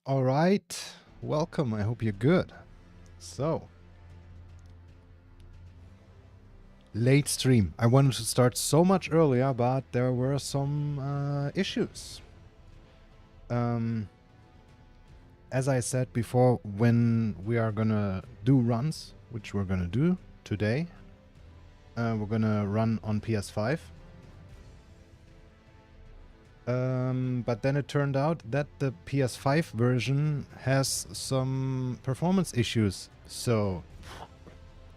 All right, welcome. I hope you're good. So, late stream. I wanted to start so much earlier, but there were some issues. As I said before, when we are gonna do runs, which we're gonna do today, we're gonna run on PS5. But then it turned out that the PS5 version has some performance issues. So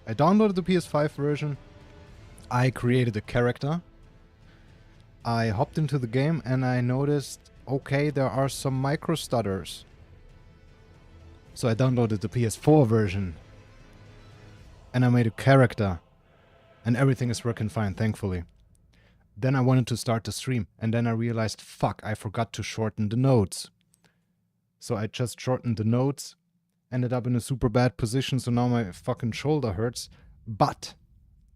I downloaded the PS5 version. I created a character. I hopped into the game and I noticed, okay, there are some micro stutters. So I downloaded the PS4 version. And I made a character. And everything is working fine, thankfully. Then I wanted to start the stream. And then I realized, fuck, I forgot to shorten the nodes. So I just shortened the nodes. Ended up in a super bad position, so now my fucking shoulder hurts. But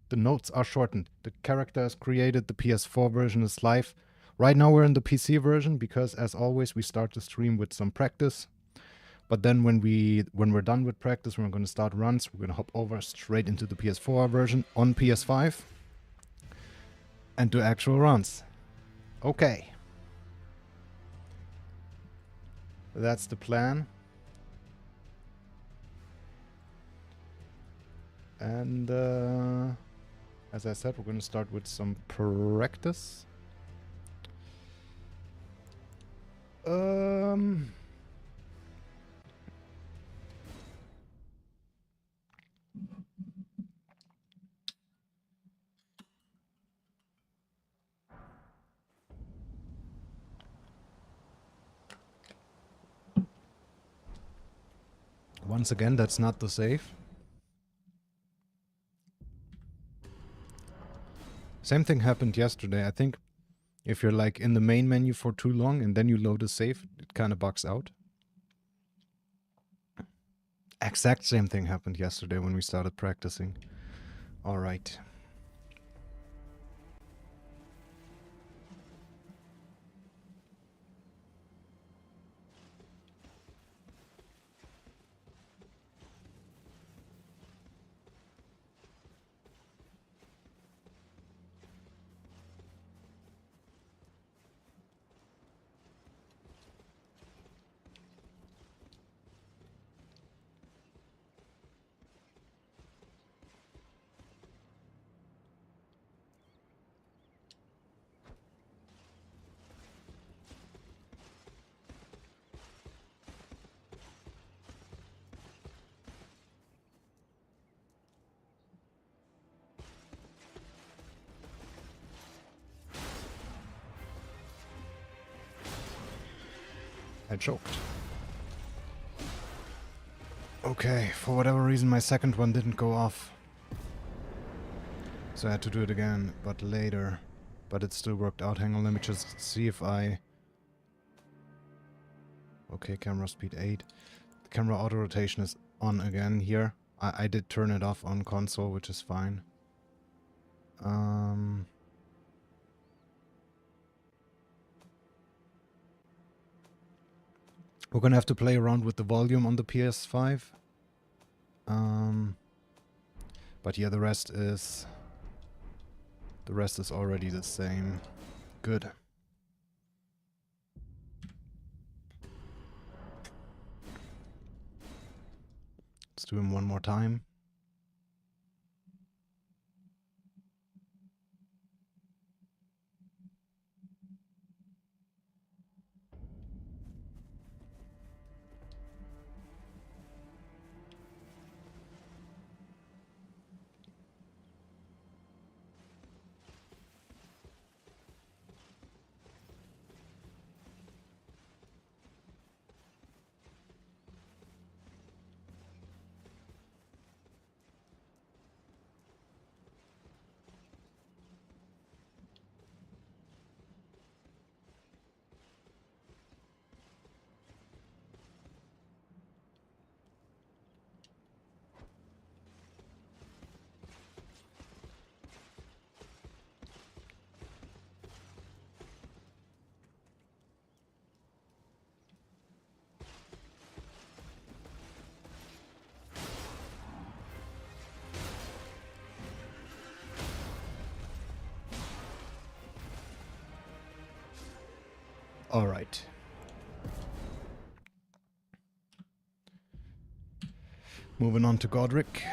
the notes are shortened. The character is created. The PS4 version is live. Right now we're in the PC version because, as always, we start the stream with some practice. But then when we're done with practice, we're going to start runs. We're going to hop over straight into the PS4 version on PS5 and do actual runs. Okay. That's the plan. And as I said, we're going to start with some practice. Once again, that's not the save. Same thing happened yesterday. I think if you're like in the main menu for too long and then you load a save, it kind of bugs out. Exact same thing happened yesterday when we started practicing. All right. I choked. Okay, for whatever reason my second one didn't go off. So I had to do it again, but later. But it still worked out. Hang on, let me just see if I... Okay, camera speed 8. The camera auto rotation is on again here. I did turn it off on console, which is fine. We're gonna have to play around with the volume on the PS5. But yeah, the rest is already the same. Good. Let's do him one more time. Alright. Moving on to Godric.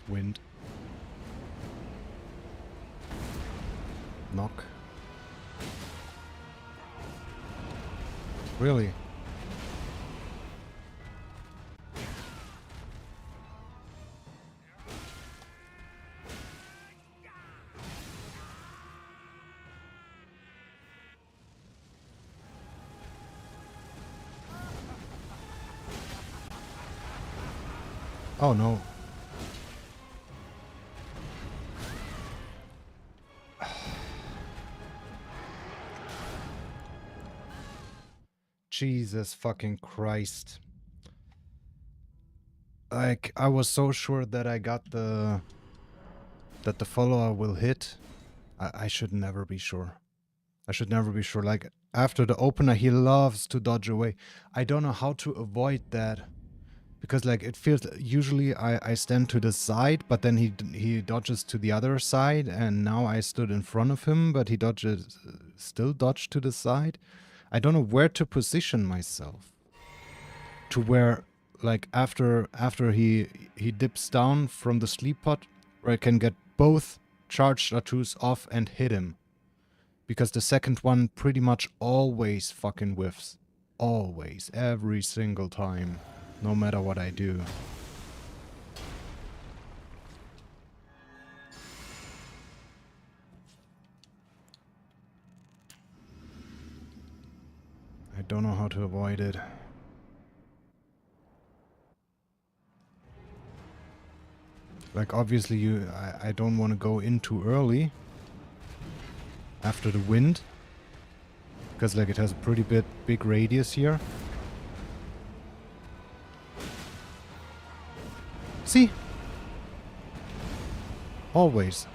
Wind. Knock. Really? Oh no. Jesus fucking Christ. Like, I was so sure that I got the... that the follower will hit. I should never be sure. I should never be sure. Like, after the opener, he loves to dodge away. I don't know how to avoid that. Because, like, it feels... Usually I stand to the side, but then he dodges to the other side, and now I stood in front of him, but he dodges... still dodged to the side. I don't know where to position myself. To where, like, after he dips down from the sleep pod, where I can get both charged R2s off and hit him. Because the second one pretty much always fucking whiffs. Always. Every single time. No matter what I do. I don't know how to avoid it. Like, obviously I don't want to go in too early. After the wind. Because, like, it has a pretty big radius here. See? Always.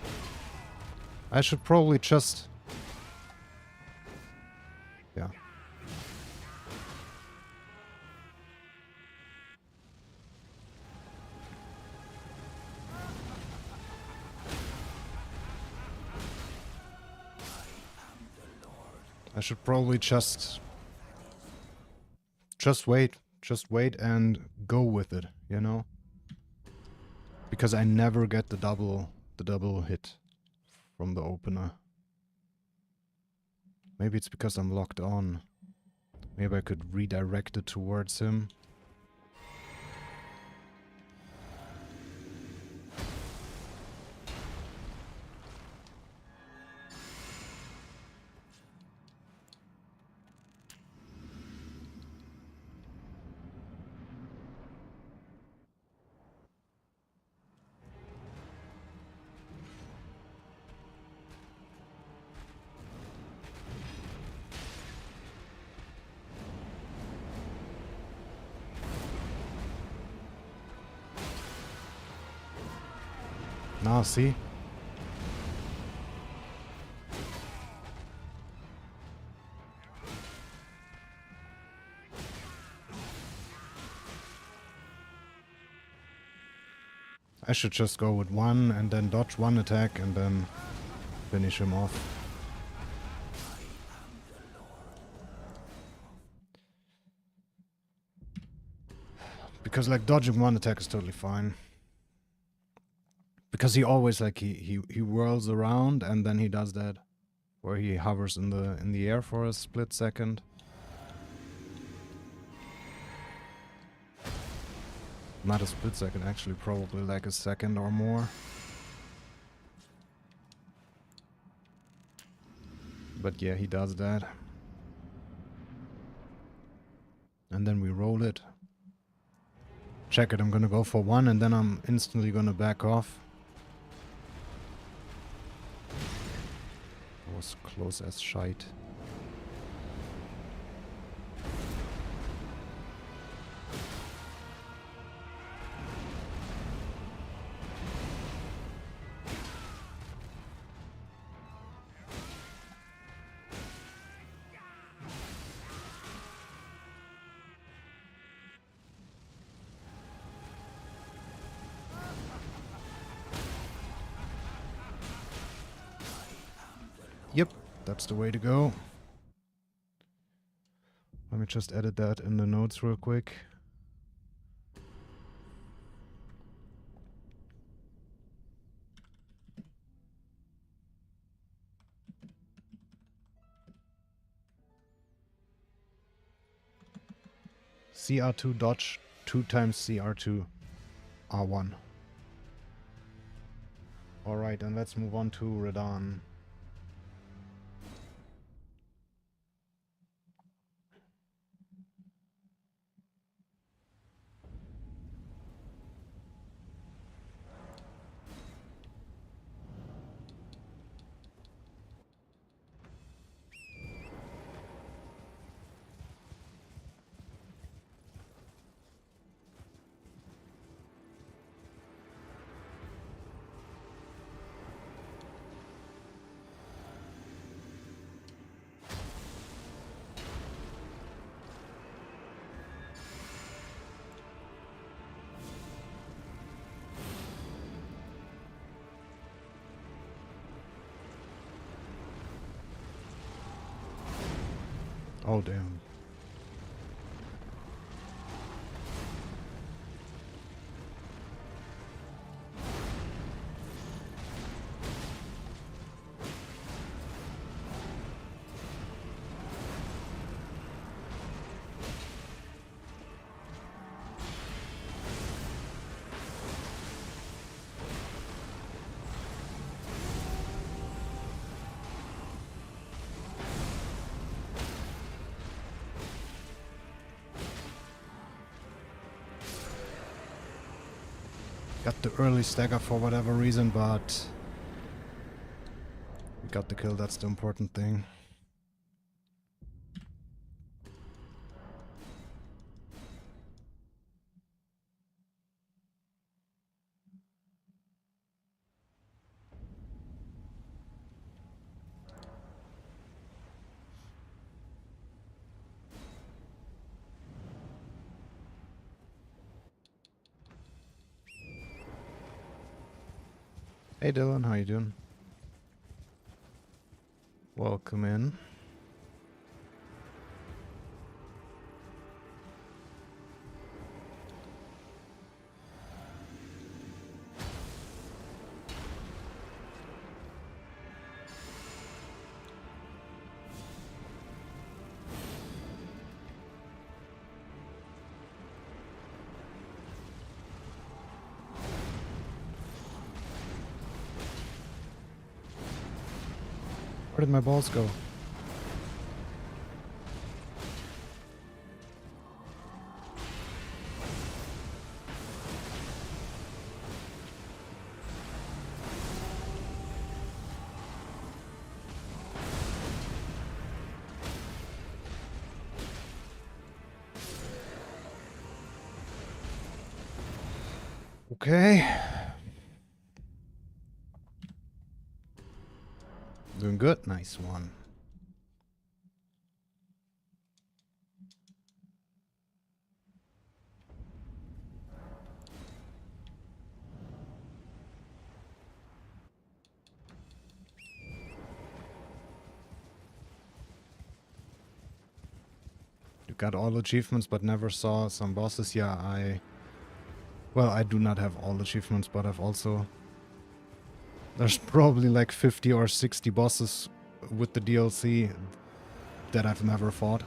I should probably just... yeah. I should probably just wait. Just wait and go with it, you know? Because I never get the double hit from the opener. Maybe it's because I'm locked on. Maybe I could redirect it towards him. Now, see? I should just go with one and then dodge one attack and then finish him off. Because, like, dodging one attack is totally fine. Because he always, like, he whirls around and then he does that where he hovers in the air for a split second. Not a split second, actually, probably like a second or more. But yeah, he does that. And then we roll it. Check it, I'm gonna go for 1 and then I'm instantly gonna back off. That was close as shite. Yep, that's the way to go. Let me just edit that in the notes real quick. CR2 dodge 2 times CR2 R1. Alright, and let's move on to Radahn. Oh damn. Got the early stagger for whatever reason, but we got the kill, that's the important thing. Hey Dylan, how you doing? Welcome in. Where did my balls go? Okay. Doing good. Nice one. You got all achievements but never saw some bosses. Yeah, well, I do not have all achievements, but I've also... There's probably like 50 or 60 bosses with the DLC that I've never fought.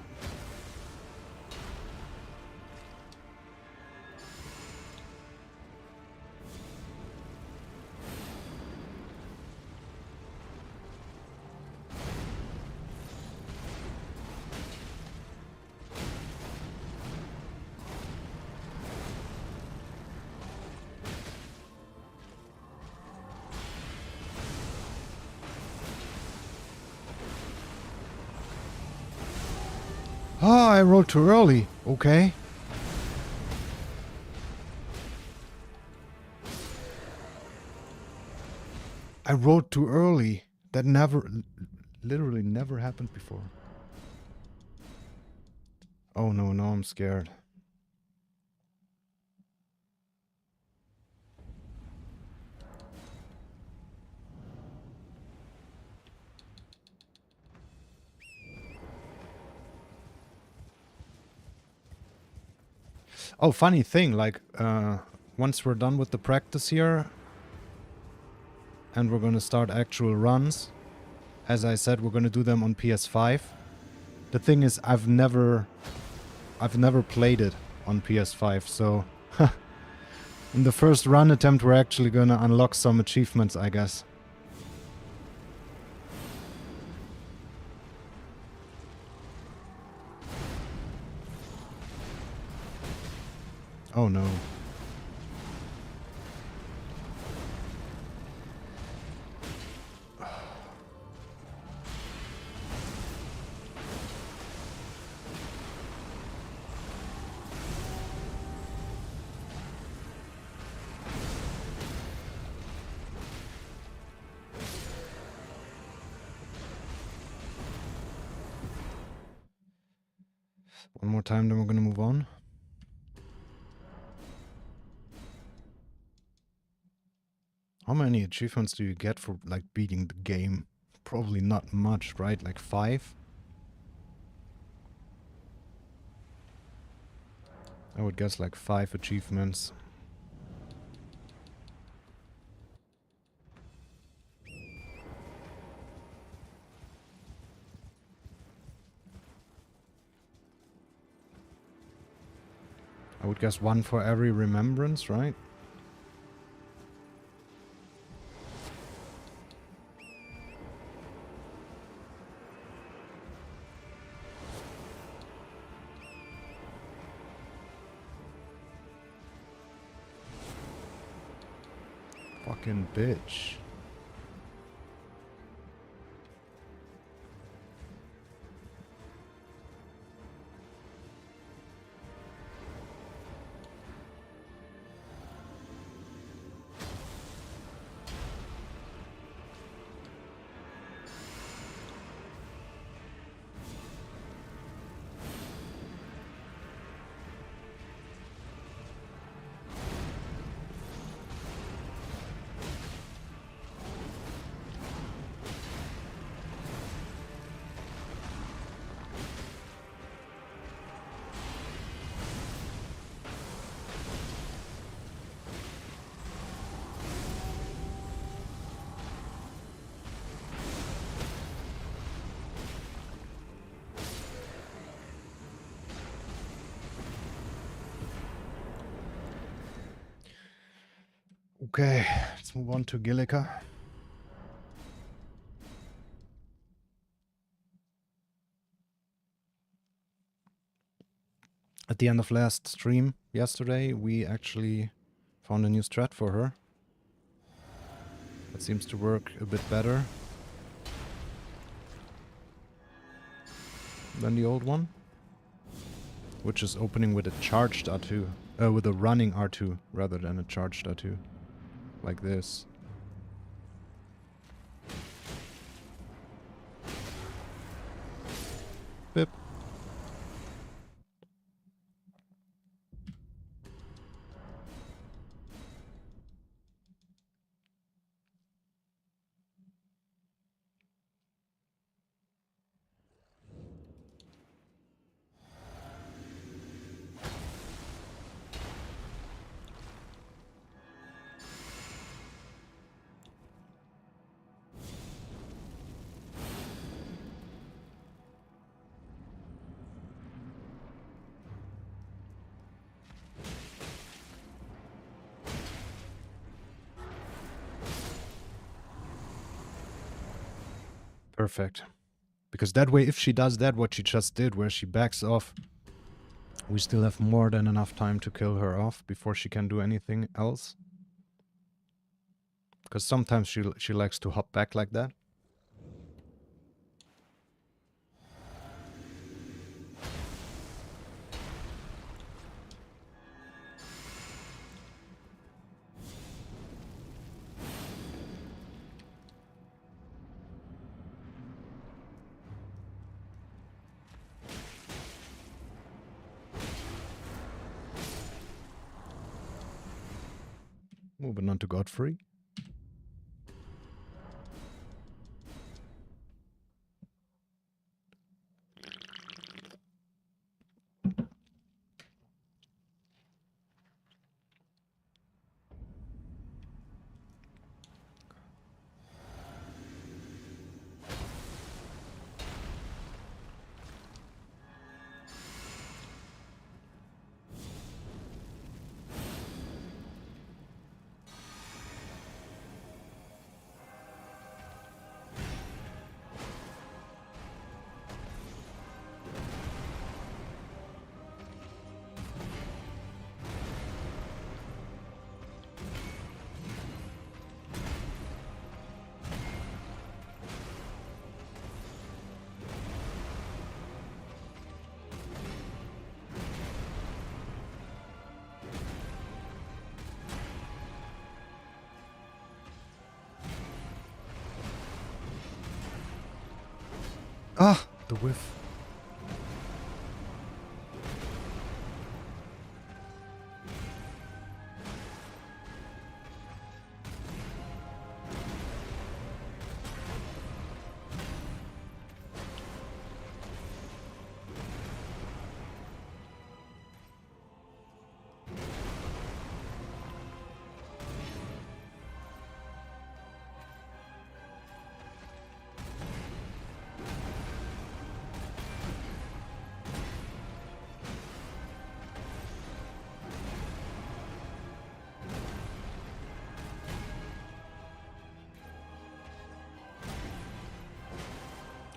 Oh, I rolled too early. Okay. I rolled too early. That literally never happened before. Oh no, now I'm scared. Oh, funny thing, like, once we're done with the practice here, and we're gonna start actual runs, as I said, we're gonna do them on PS5. The thing is, I've never played it on PS5, so in the first run attempt, we're actually gonna unlock some achievements, I guess. Oh no. One more time, then we're gonna move on. How many achievements do you get for, like, beating the game? Probably not much, right? Like 5? I would guess like 5 achievements. I would guess 1 for every remembrance, right? Fucking bitch. Okay, let's move on to Gillica. At the end of last stream yesterday, we actually found a new strat for her. That seems to work a bit better than the old one, which is opening with a charged R2, with a running R2 rather than a charged R2, like this. Bip. Perfect. Because that way, if she does that, what she just did, where she backs off, we still have more than enough time to kill her off before she can do anything else. Because sometimes she likes to hop back like that. Moving on to Godfrey. Ah, the whiff.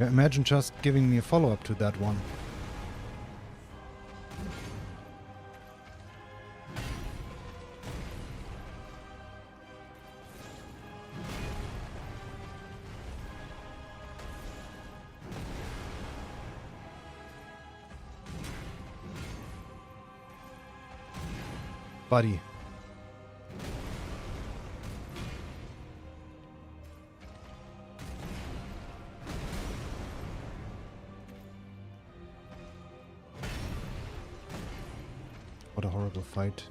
Yeah, imagine just giving me a follow-up to that one. Buddy. What a horrible fight.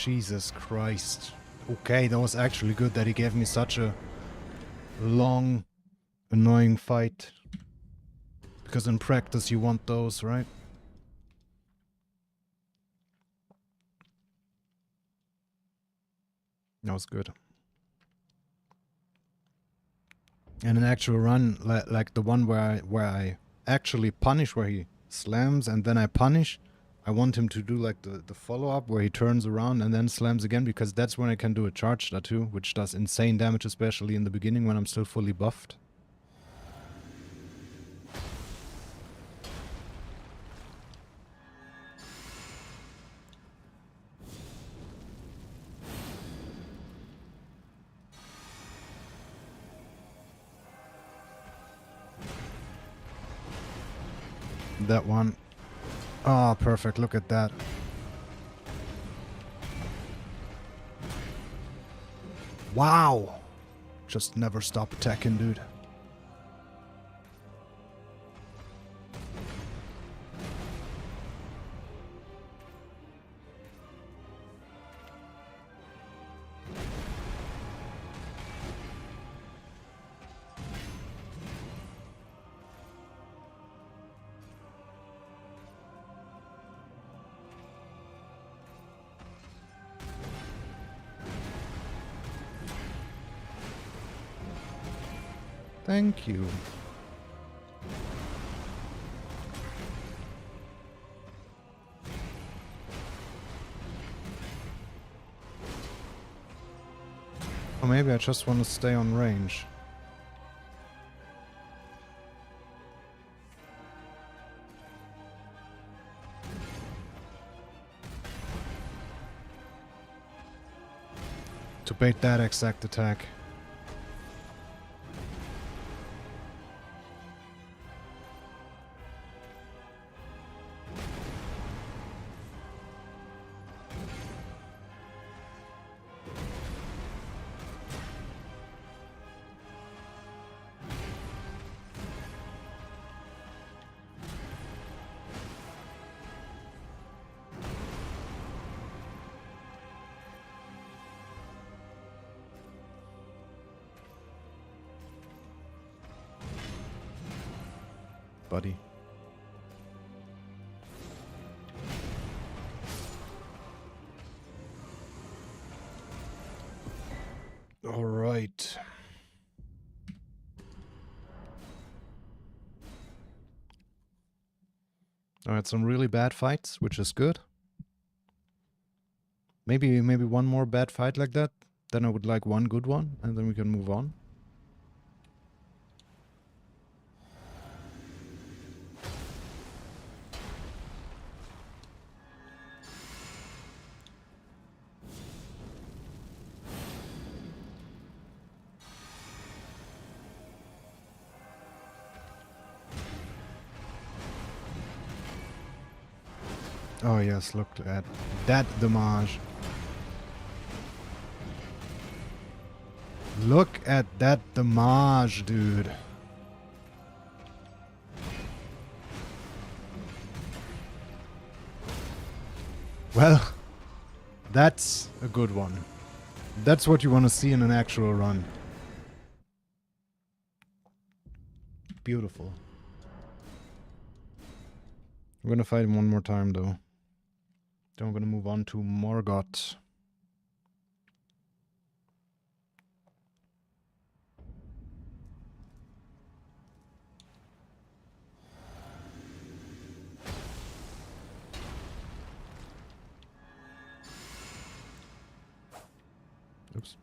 Jesus Christ. Okay, that was actually good that he gave me such a long, annoying fight. Because in practice you want those, right? That was good. And an actual run, like the one where I actually punish, where he slams and then I punish, I want him to do like the follow-up where he turns around and then slams again, because that's when I can do a charge tattoo, which does insane damage, especially in the beginning when I'm still fully buffed. That one. Oh, perfect. Look at that. Wow. Just never stop attacking, dude. Thank you. Or maybe I just want to stay on range. To bait that exact attack. Buddy. All right. I had some really bad fights, which is good. Maybe one more bad fight like that. Then I would like one good one, and then we can move on. Oh yes, look at that damage. Look at that damage, dude. Well, that's a good one. That's what you want to see in an actual run. Beautiful. We're gonna fight him one more time though. Then we're gonna move on to Morgoth. Oops.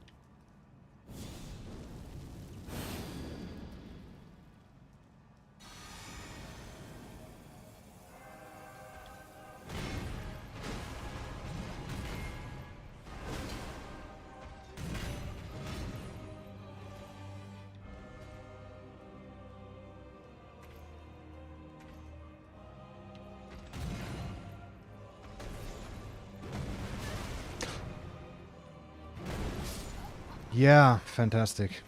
Yeah, fantastic.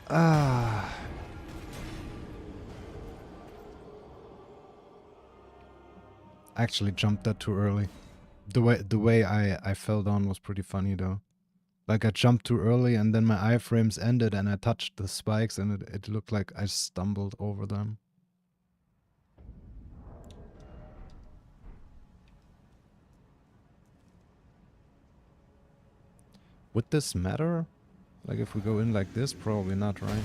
Ah. Actually jumped that too early. The way I fell down was pretty funny though. Like I jumped too early and then my iframes ended and I touched the spikes and it looked like I stumbled over them. Would this matter? Like if we go in like this? Probably not, right?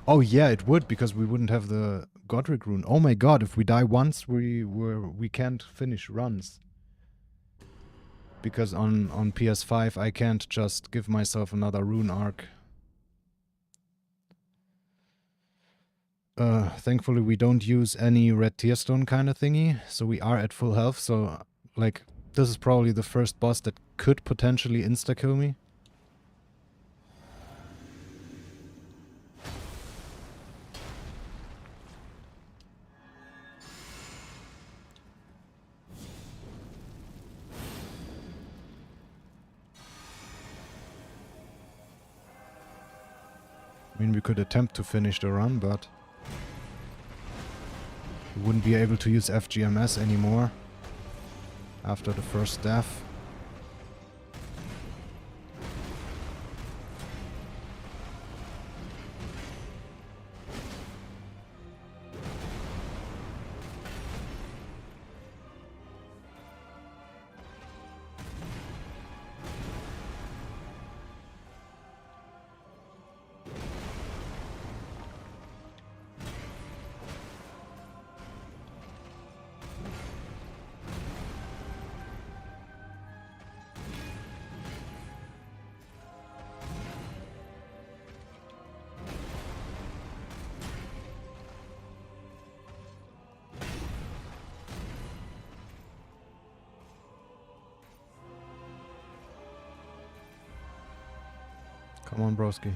Oh yeah, it would, because we wouldn't have the Godric rune. Oh my god, if we die once, we can't finish runs. Because on PS5 I can't just give myself another rune arc. Thankfully we don't use any red tearstone kind of thingy, so we are at full health, so like this is probably the first boss that could potentially insta-kill me. I mean, we could attempt to finish the run, but we wouldn't be able to use FGMS anymore after the first death. Come on, broski.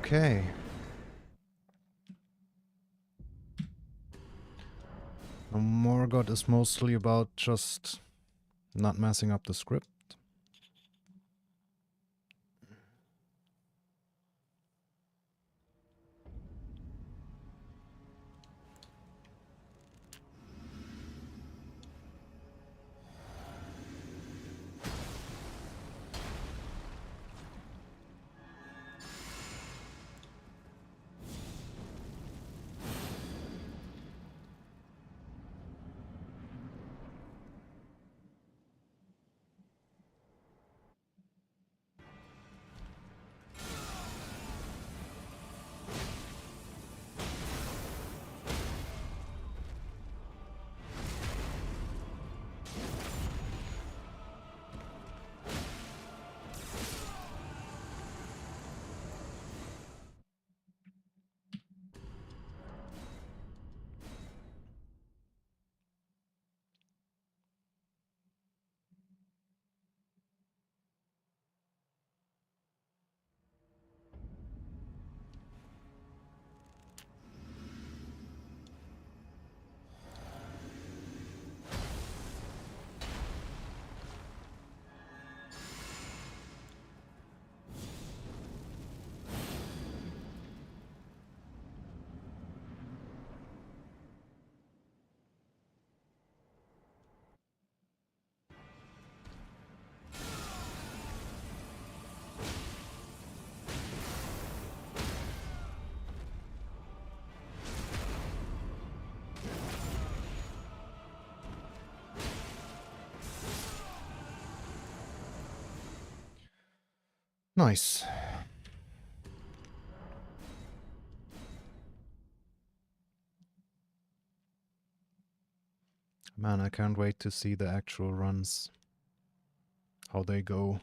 Okay. Now Morgoth is mostly about just not messing up the script. Nice. Man, I can't wait to see the actual runs. How they go.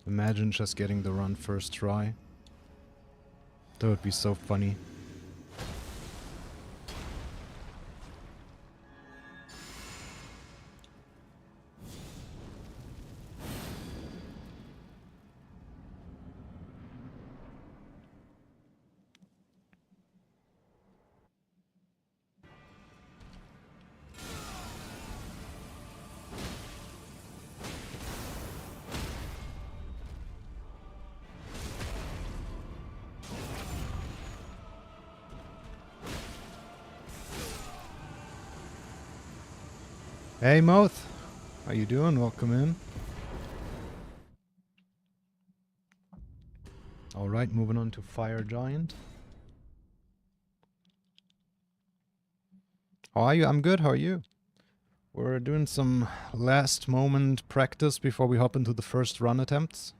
Imagine just getting the run first try. That would be so funny. Hey Moth, how you doing? Welcome in. Alright, moving on to Fire Giant. How are you? I'm good, how are you? We're doing some last moment practice before we hop into the first run attempts.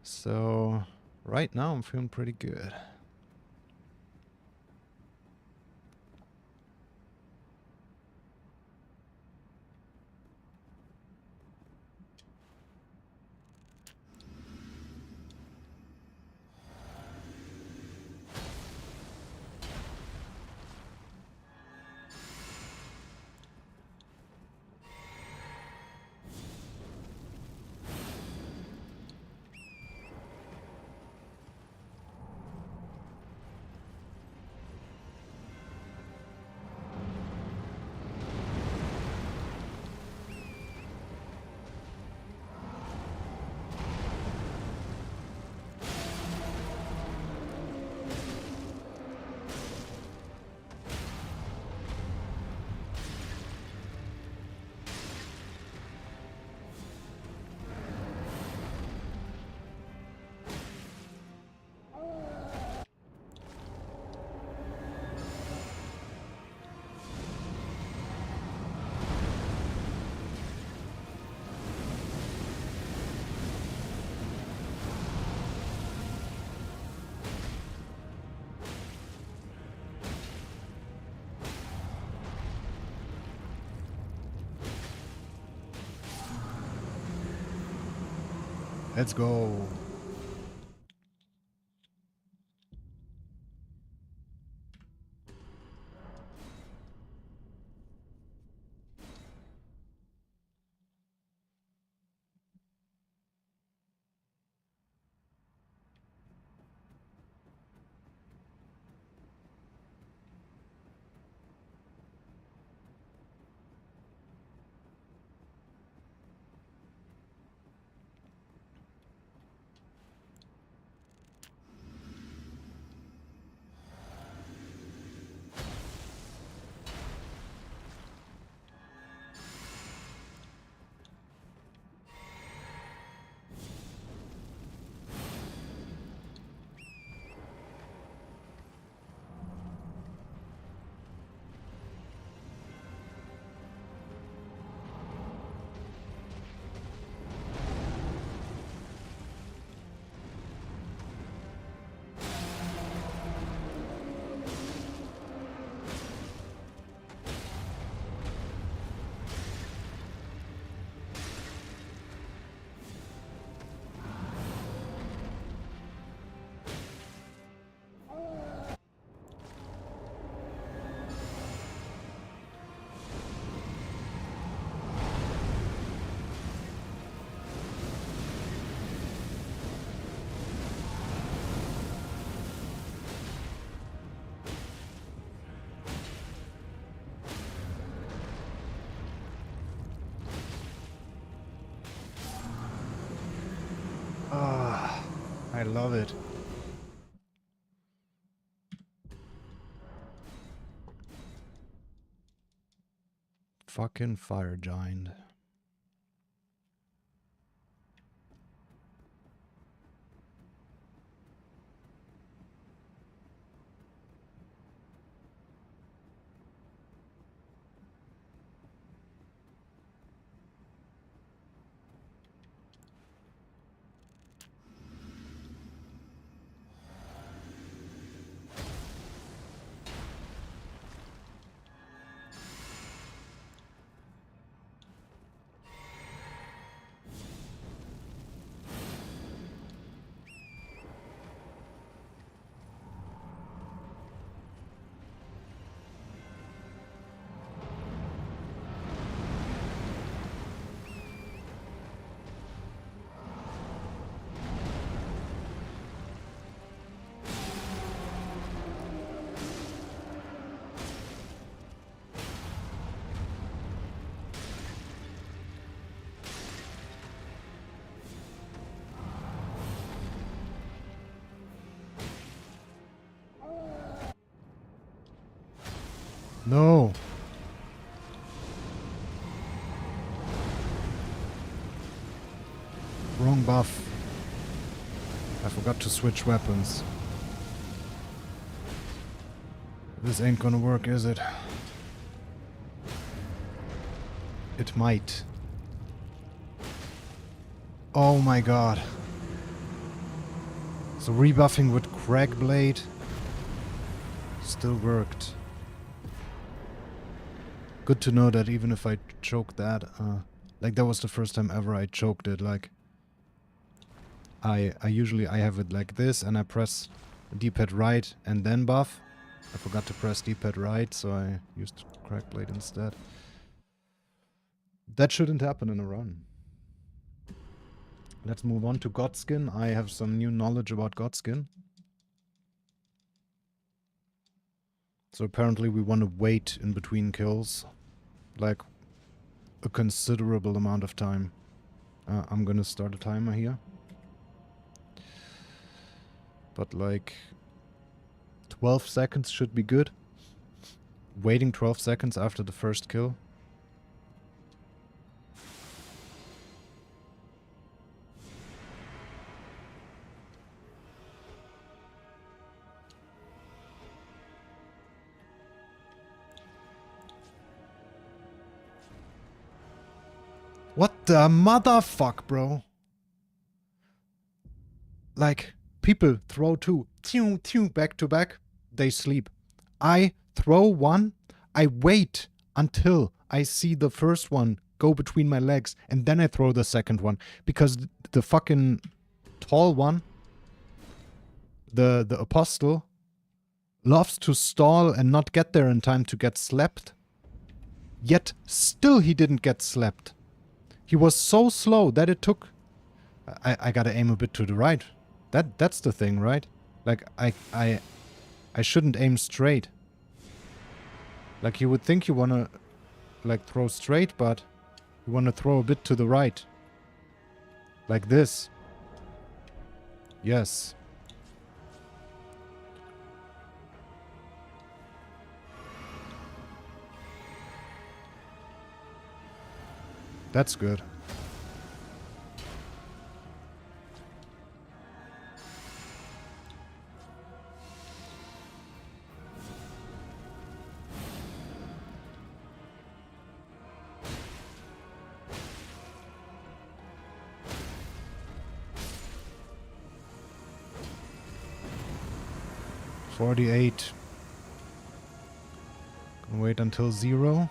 So, right now I'm feeling pretty good. Let's go. Ah, I love it. Fucking fire giant. No. Wrong buff. I forgot to switch weapons. This ain't gonna work, is it? It might. Oh my god. So rebuffing with Crackblade still worked. Good to know that even if I choked that, like that was the first time ever I choked it, like I usually have it like this and I press D-pad right and then buff. I forgot to press D-pad right, so I used Crackblade instead. That shouldn't happen in a run. Let's move on to Godskin. I have some new knowledge about Godskin. So apparently we want to wait in between kills. Like a considerable amount of time. I'm gonna start a timer here. But like 12 seconds should be good. Waiting 12 seconds after the first kill. What the motherfuck, bro? Like, people throw two, back to back, they sleep. I throw one, I wait until I see the first one go between my legs, and then I throw the second one. Because the fucking tall one, the apostle, loves to stall and not get there in time to get slapped. Yet, still he didn't get slapped. He was so slow that it took... I gotta aim a bit to the right. That's the thing, right? Like, I shouldn't aim straight. Like, you would think you wanna, like, throw straight, but you wanna throw a bit to the right. Like this. Yes. That's good. $48. Gonna wait until 0.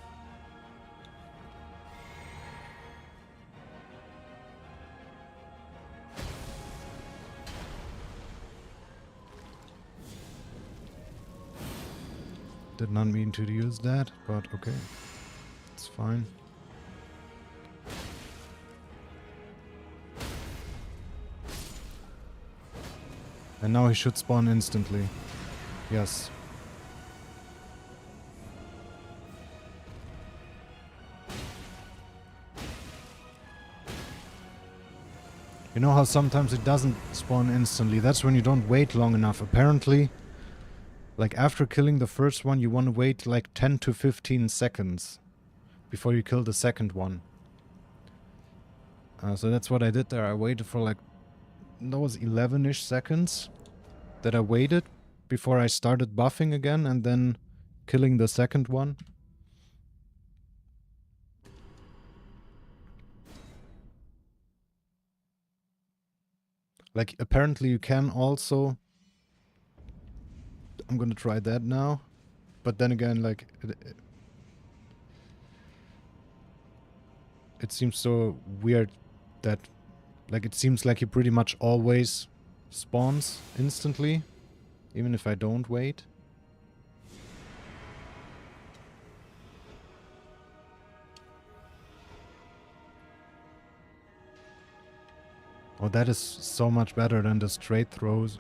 Did not mean to use that, but okay. It's fine. And now he should spawn instantly. Yes. You know how sometimes it doesn't spawn instantly? That's when you don't wait long enough. Apparently, like after killing the first one, you want to wait like 10 to 15 seconds before you kill the second one. So that's what I did there. I waited for like, that was 11-ish seconds that I waited before I started buffing again and then killing the second one. Like, apparently you can also... I'm gonna try that now. But then again, like... It seems so weird that... Like, it seems like he pretty much always spawns instantly. Even if I don't wait. Oh, that is so much better than the straight throws.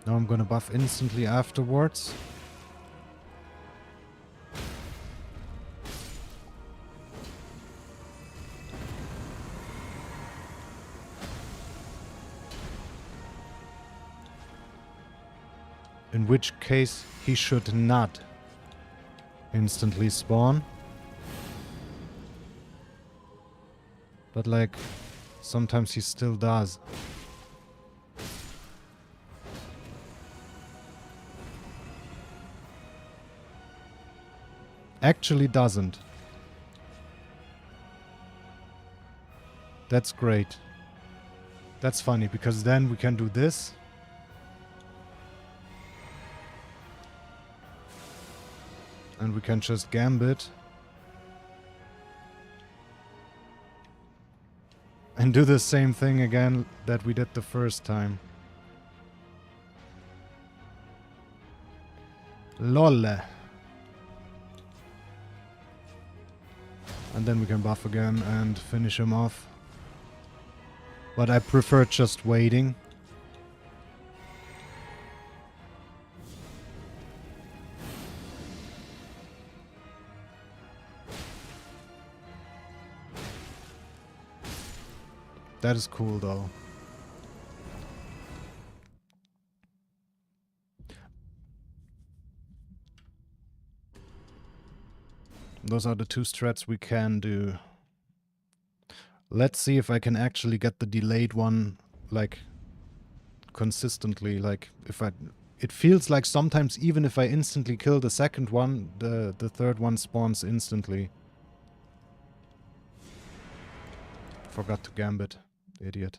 Now I'm gonna buff instantly afterwards. In which case he should not instantly spawn. But like, sometimes he still does. Actually doesn't. That's great. That's funny, because then we can do this. And we can just gambit. And do the same thing again that we did the first time. LOL. And then we can buff again and finish him off. But I prefer just waiting. That is cool though. Those are the two strats we can do. Let's see if I can actually get the delayed one, like, consistently. Like, it feels like sometimes even if I instantly kill the second one, the third one spawns instantly. Forgot to gambit. Idiot.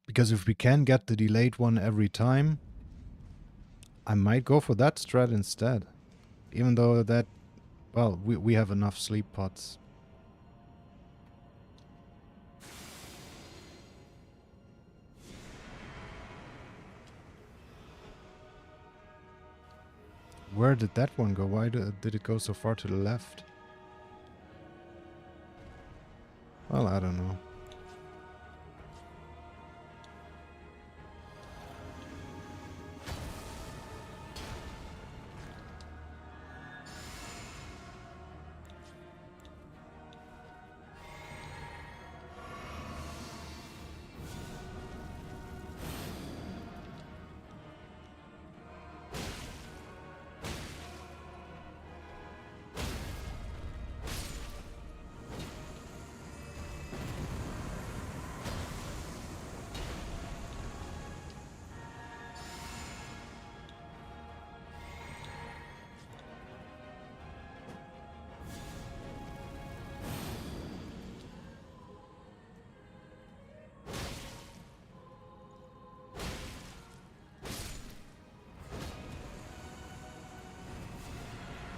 Because if we can get the delayed one every time, I might go for that strat instead. Even though that... Well, we have enough sleep pots. Where did that one go? Why did it go so far to the left? Well, I don't know.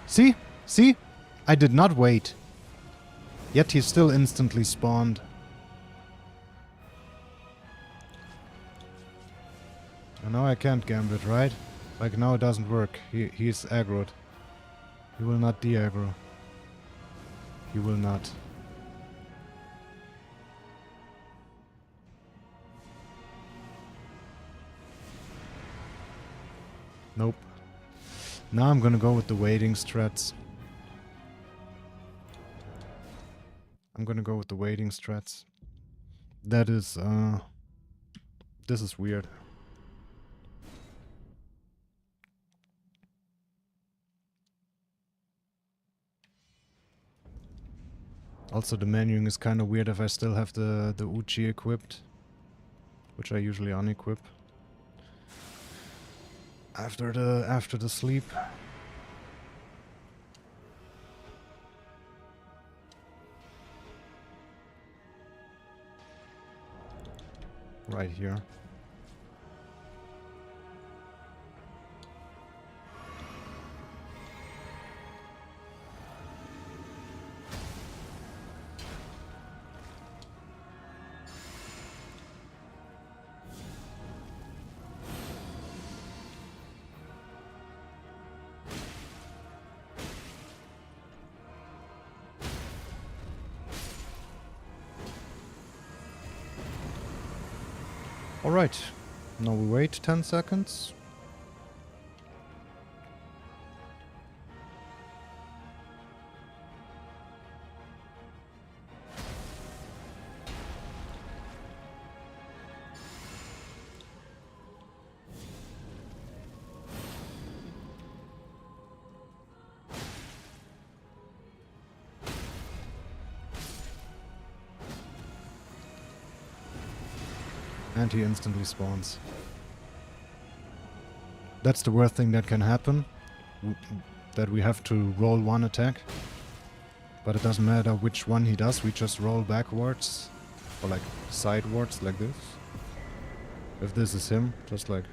See? See? I did not wait. Yet he still instantly spawned. And now I can't gambit, right? Like now it doesn't work. He's aggroed. He will not de-aggro. He will not. Nope. Now I'm gonna go with the waiting strats. That is, this is weird. Also the menuing is kind of weird if I still have the Uchi equipped. Which I usually unequip. After the sleep. Right here. Alright, now we wait 10 seconds. And he instantly spawns. That's the worst thing that can happen. That we have to roll one attack. But it doesn't matter which one he does, we just roll backwards. Or like sidewards, like this. If this is him, just like...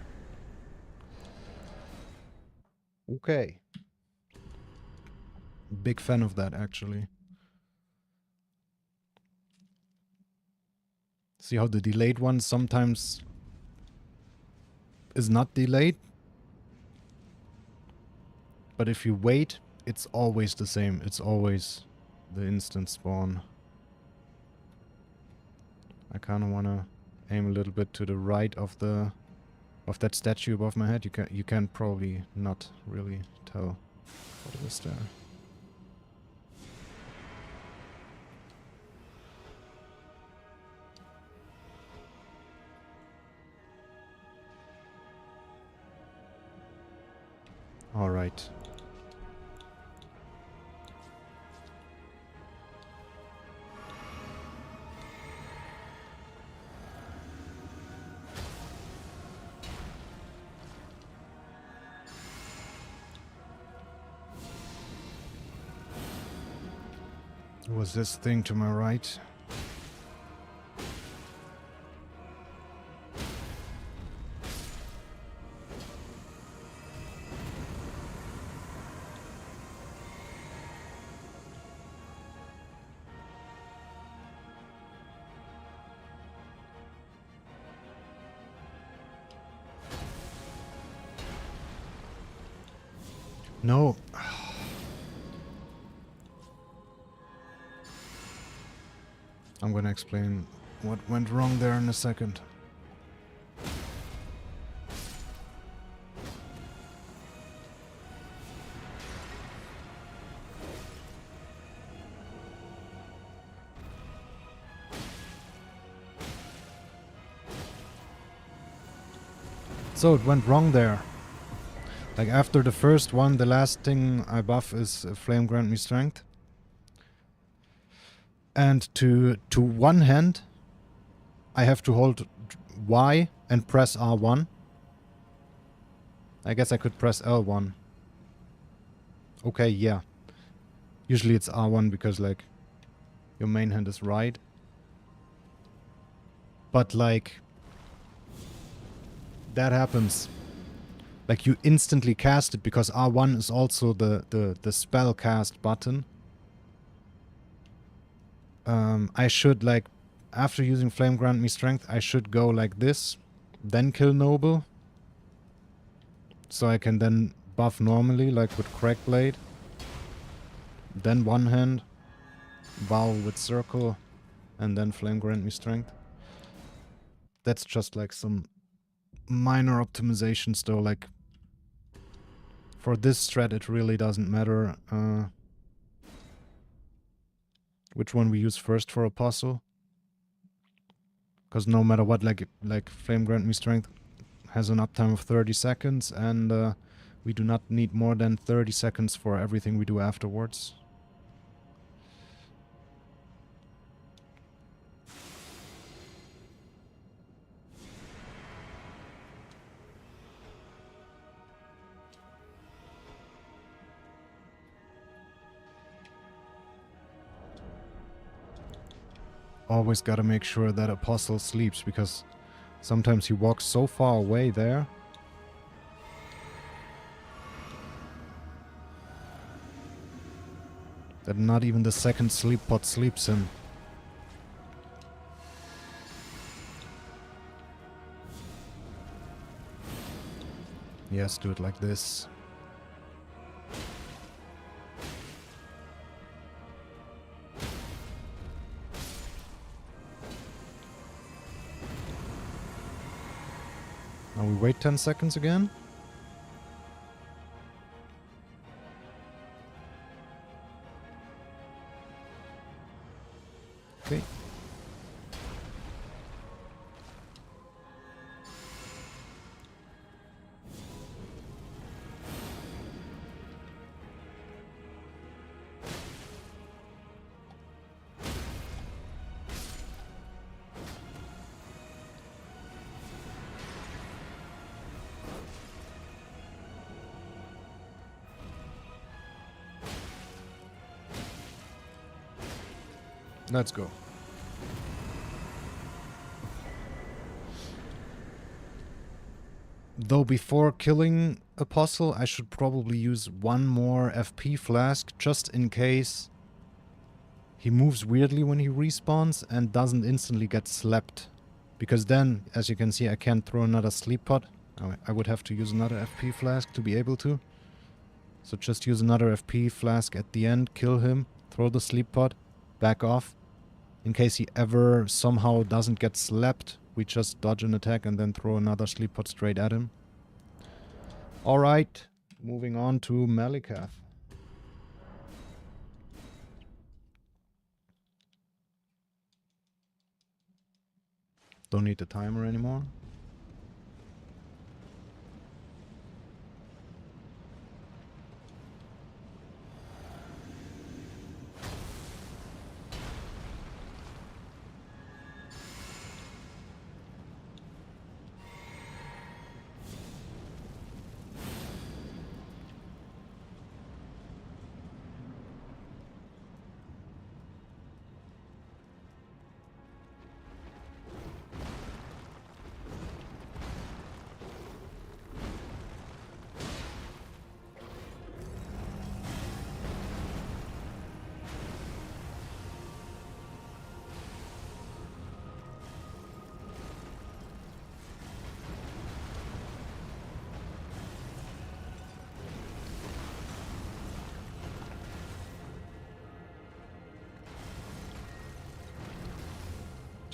Okay. Big fan of that, actually. See how the delayed one sometimes is not delayed? But if you wait, it's always the same. It's always the instant spawn. I kind of want to aim a little bit to the right of that statue above my head. You can probably not really tell what it is there. All right. Was this thing to my right? No. I'm gonna explain what went wrong there in a second. So it went wrong there. Like after the first one, the last thing I buff is Flame Grant Me Strength. And to one hand, I have to hold Y and press R1. I guess I could press L1. Okay, yeah. Usually it's R1 because like your main hand is right. But like that happens. Like you instantly cast it because R1 is also the spell cast button. I should like, after using Flame Grant Me Strength, I should go like this, then kill Noble. So I can then buff normally, like with Crack Blade. Then one hand, Vow with Circle, and then Flame Grant Me Strength. That's just like some minor optimizations though, like for this strat it really doesn't matter which one we use first for Apostle. Because no matter what, like Flame Grant Me Strength has an uptime of 30 seconds, and we do not need more than 30 seconds for everything we do afterwards. Always gotta make sure that Apostle sleeps, because sometimes he walks so far away there. That not even the second sleep pod sleeps him. Yes, do it like this. Now we wait 10 seconds again. Okay. Let's go. Though before killing Apostle, I should probably use one more FP flask, just in case he moves weirdly when he respawns and doesn't instantly get slapped. Because then, as you can see, I can't throw another sleep pod. I would have to use another FP flask to be able to. So just use another FP flask at the end, kill him, throw the sleep pod, back off. In case he ever somehow doesn't get slapped, we just dodge an attack and then throw another sleep pod straight at him. Alright, moving on to Malikath. Don't need the timer anymore.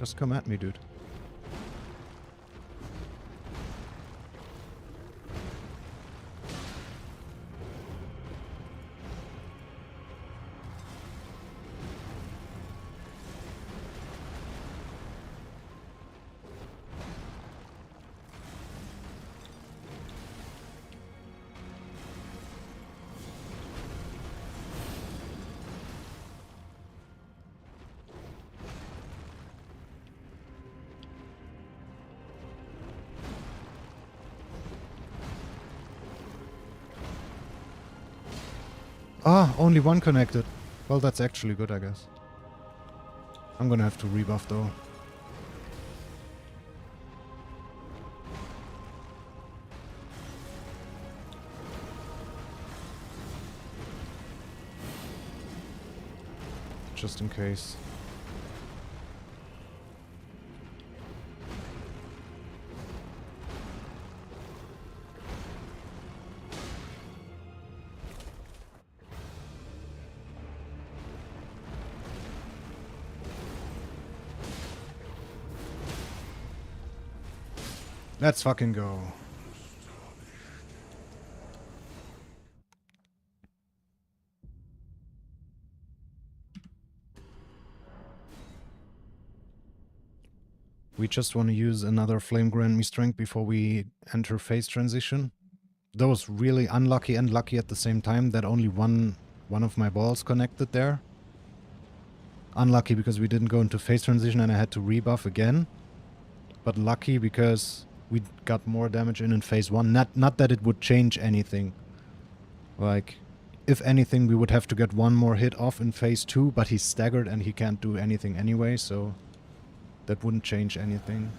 Just come at me, dude. Ah, only one connected. Well, that's actually good, I guess. I'm gonna have to rebuff, though. Just in case. Let's fucking go. We just want to use another Flame Grant Me Strength before we enter phase transition. That was really unlucky and lucky at the same time that only one of my balls connected there. Unlucky because we didn't go into phase transition and I had to rebuff again. But lucky because we got more damage in phase 1. Not that it would change anything. Like, if anything, we would have to get one more hit off in phase 2, but he's staggered and he can't do anything anyway, so that wouldn't change anything.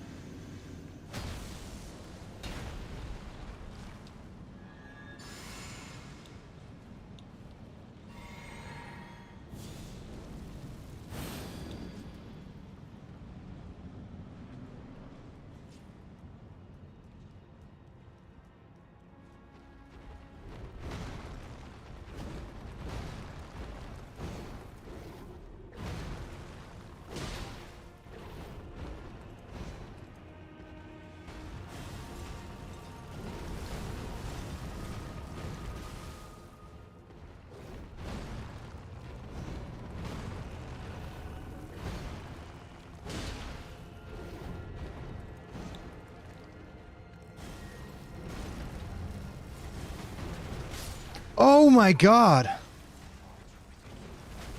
Oh my god!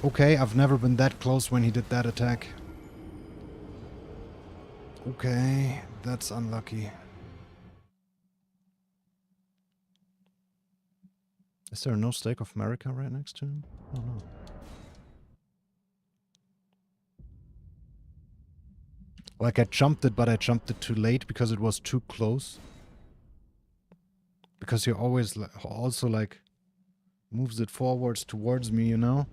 Okay, I've never been that close when he did that attack. Okay, that's unlucky. Is there no Stake of America right next to him? Oh no. Like I jumped it, but I jumped it too late because it was too close. Because he always also like moves it forwards towards me, you know?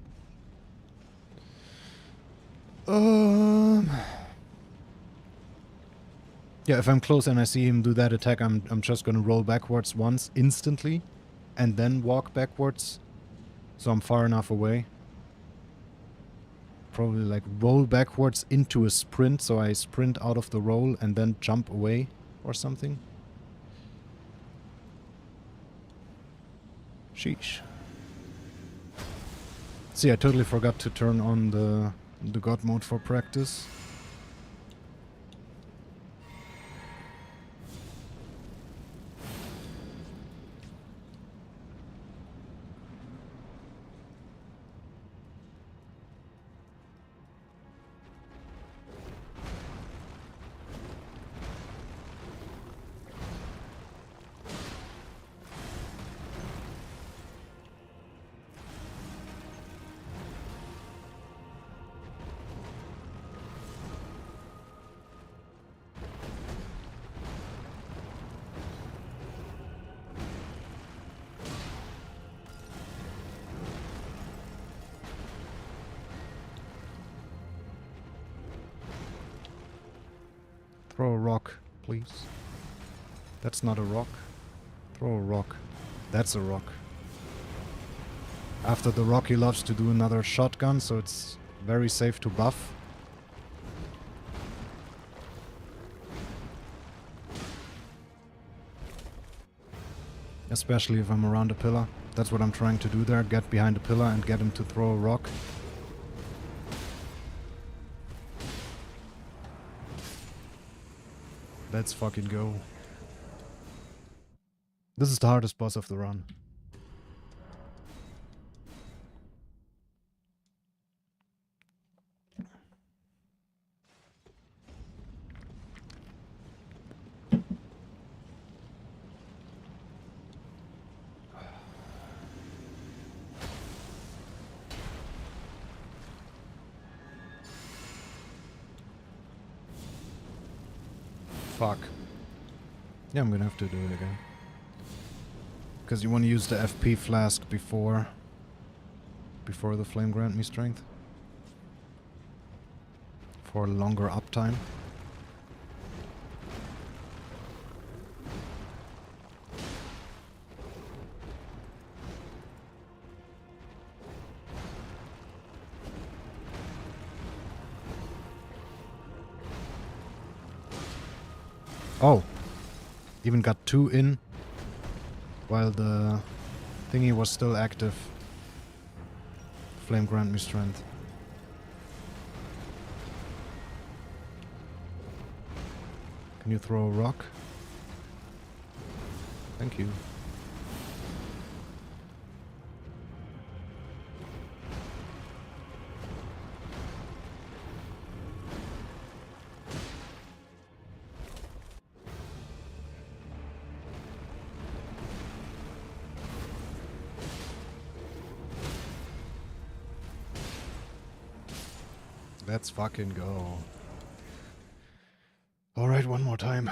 Yeah, if I'm close and I see him do that attack, I'm just gonna roll backwards once instantly and then walk backwards. So I'm far enough away. Probably like roll backwards into a sprint, so I sprint out of the roll and then jump away or something. Sheesh. See, I totally forgot to turn on the God mode for practice. Throw a rock, please. That's not a rock. Throw a rock. That's a rock. After the rock, he loves to do another shotgun, so it's very safe to buff. Especially if I'm around a pillar. That's what I'm trying to do there. Get behind a pillar and get him to throw a rock. Let's fucking go. This is the hardest boss of the run. Fuck. Yeah, I'm gonna have to do it again. Because you want to use the FP flask before the flame grant me strength. For longer uptime. Oh. Even got 2 in while the thingy was still active. Flame grant me strength. Can you throw a rock? Thank you. Let's fucking go. Alright, one more time.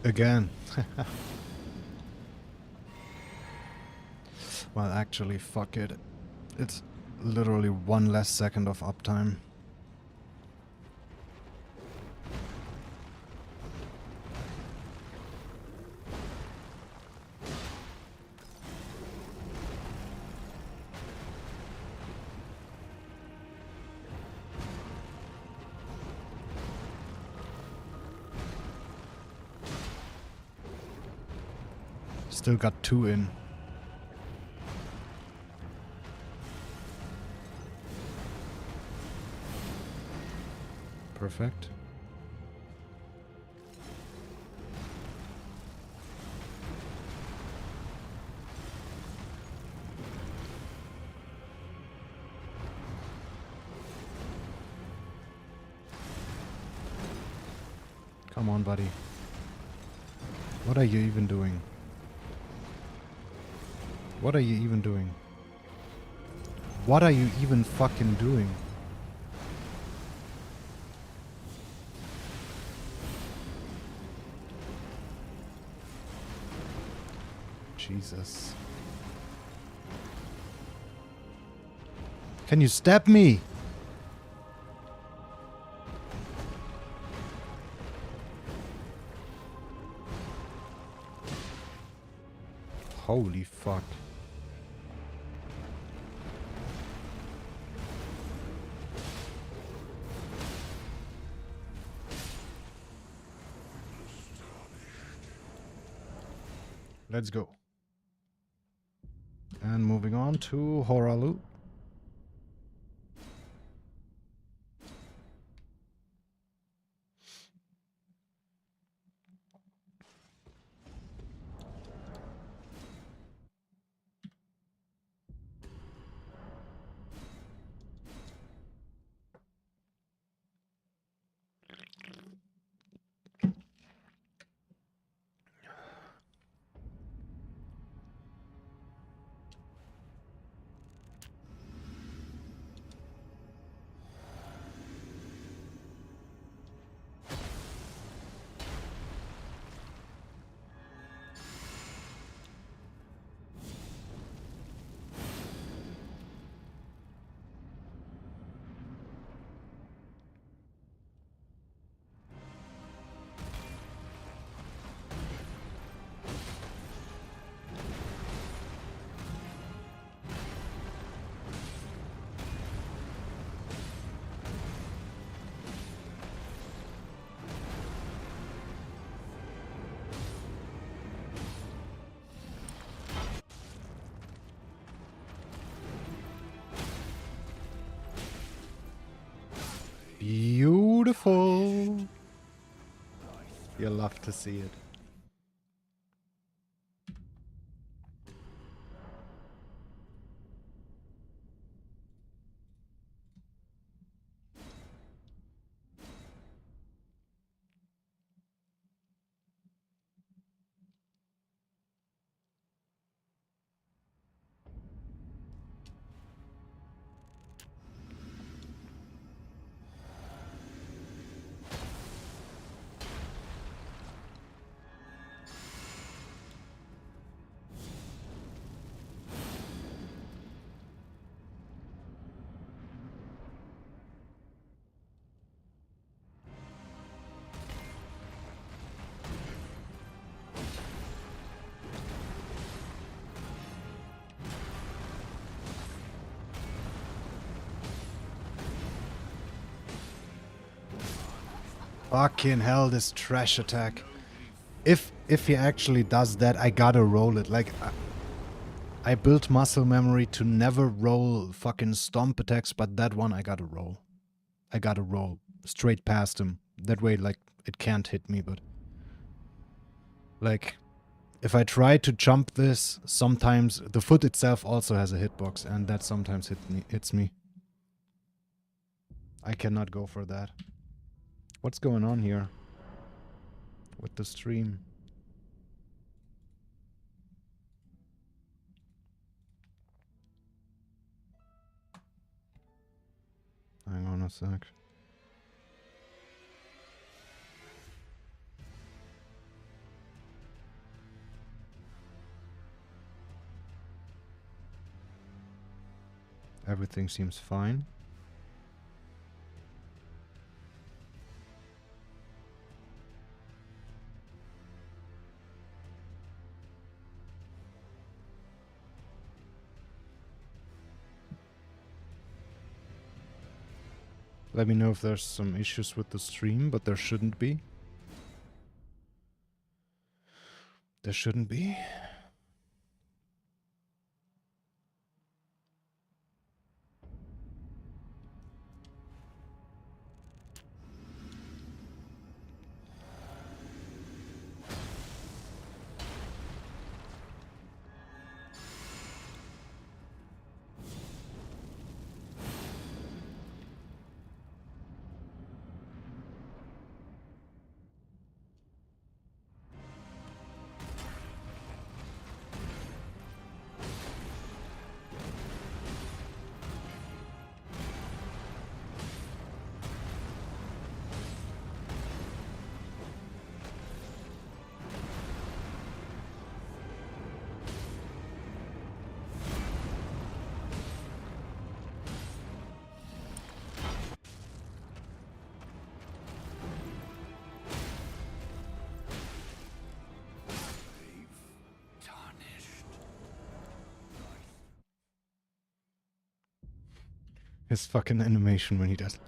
Again. Well, actually, fuck it. It's literally 1 less second of uptime. Still got 2 in. Perfect. Come on, buddy. What are you even doing? What are you even doing? What are you even fucking doing? Jesus. Can you stab me? Holy fuck. Let's go. And moving on to Horalu. full. You'll love to see it. Fucking hell, this trash attack. If he actually does that, I gotta roll it. Like, I built muscle memory to never roll fucking stomp attacks, but that one I gotta roll. I gotta roll straight past him. That way, like, it can't hit me, but... Like, if I try to jump this, sometimes the foot itself also has a hitbox, and that sometimes hits me. I cannot go for that. What's going on here with the stream? Hang on a sec. Everything seems fine. Let me know if there's some issues with the stream, but there shouldn't be. There shouldn't be. His fucking animation when he does.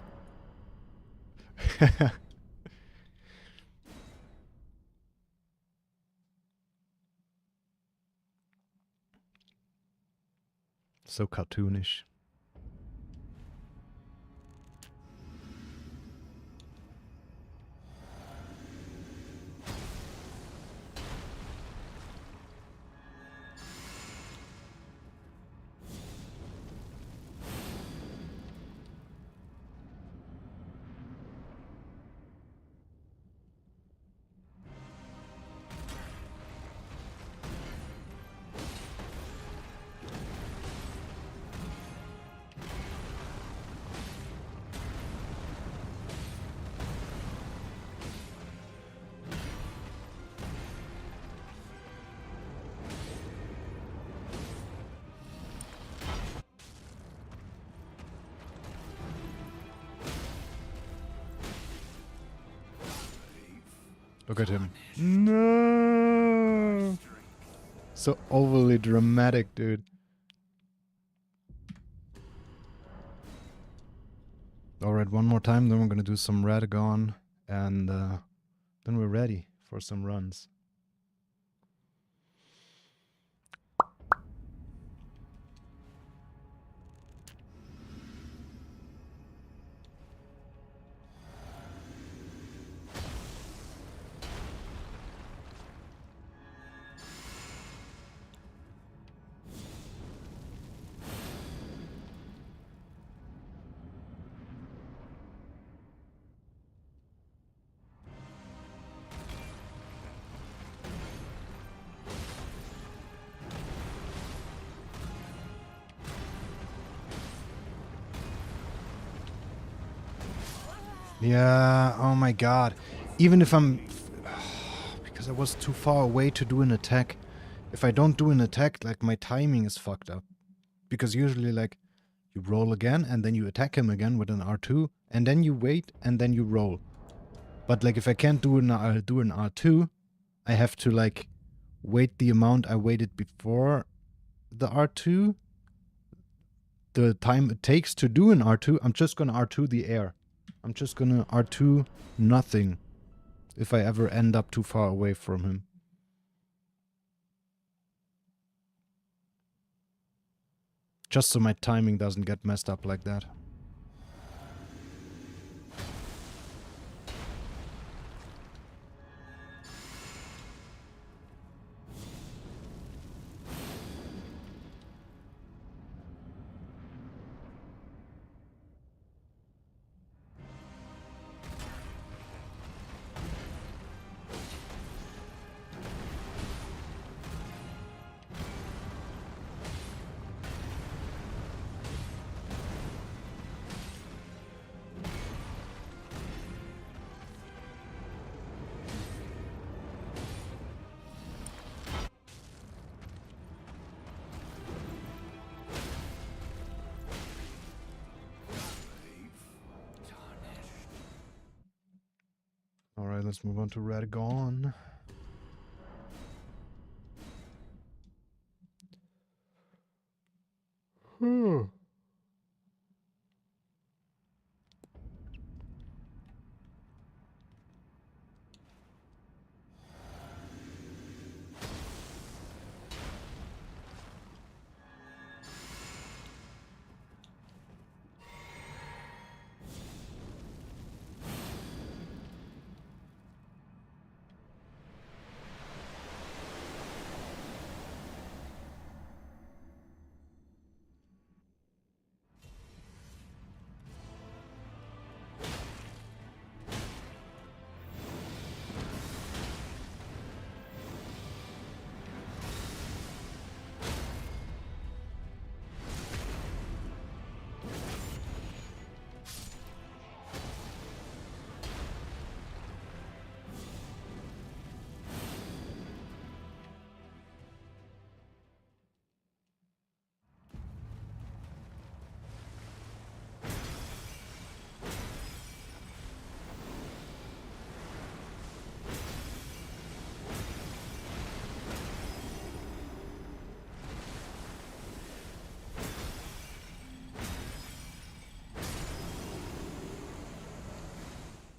So cartoonish. Look at him. No! So overly dramatic, dude. Alright, one more time, then we're gonna do some Radagon, and then we're ready for some runs. Yeah, oh my god. Even if I'm... because I was too far away to do an attack. If I don't do an attack, like, my timing is fucked up. Because usually, like, you roll again, and then you attack him again with an R2, and then you wait, and then you roll. But, like, if I can't do an R2, I have to, like, wait the amount I waited before the R2. The time it takes to do an R2, I'm just gonna R2 the air. I'm just gonna R2 nothing if I ever end up too far away from him. Just so my timing doesn't get messed up like that. Alright, let's move on to Radagon.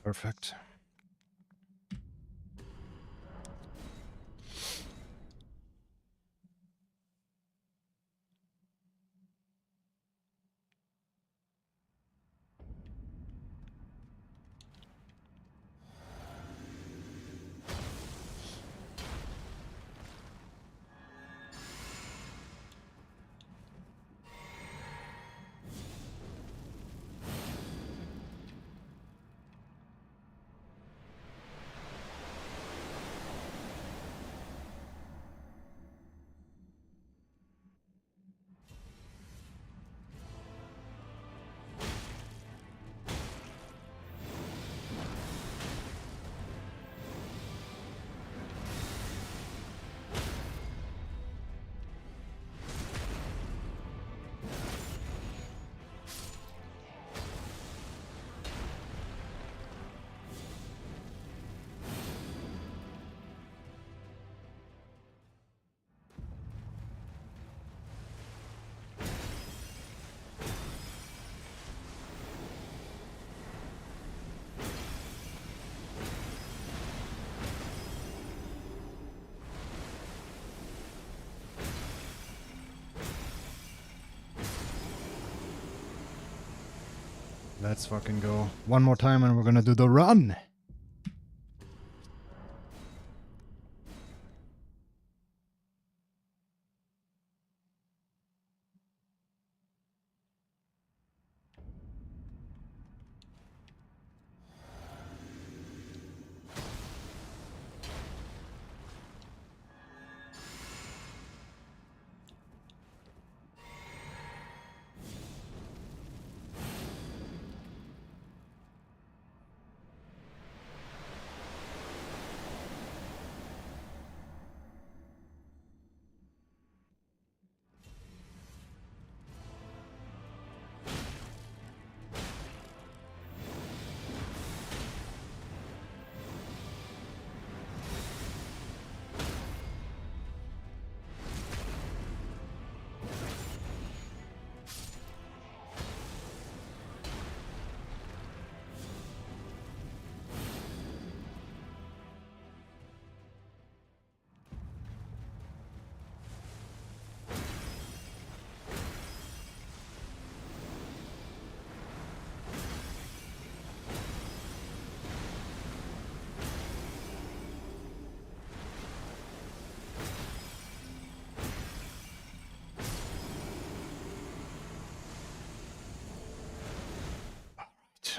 Perfect. Let's fucking go. One more time and we're gonna do the run!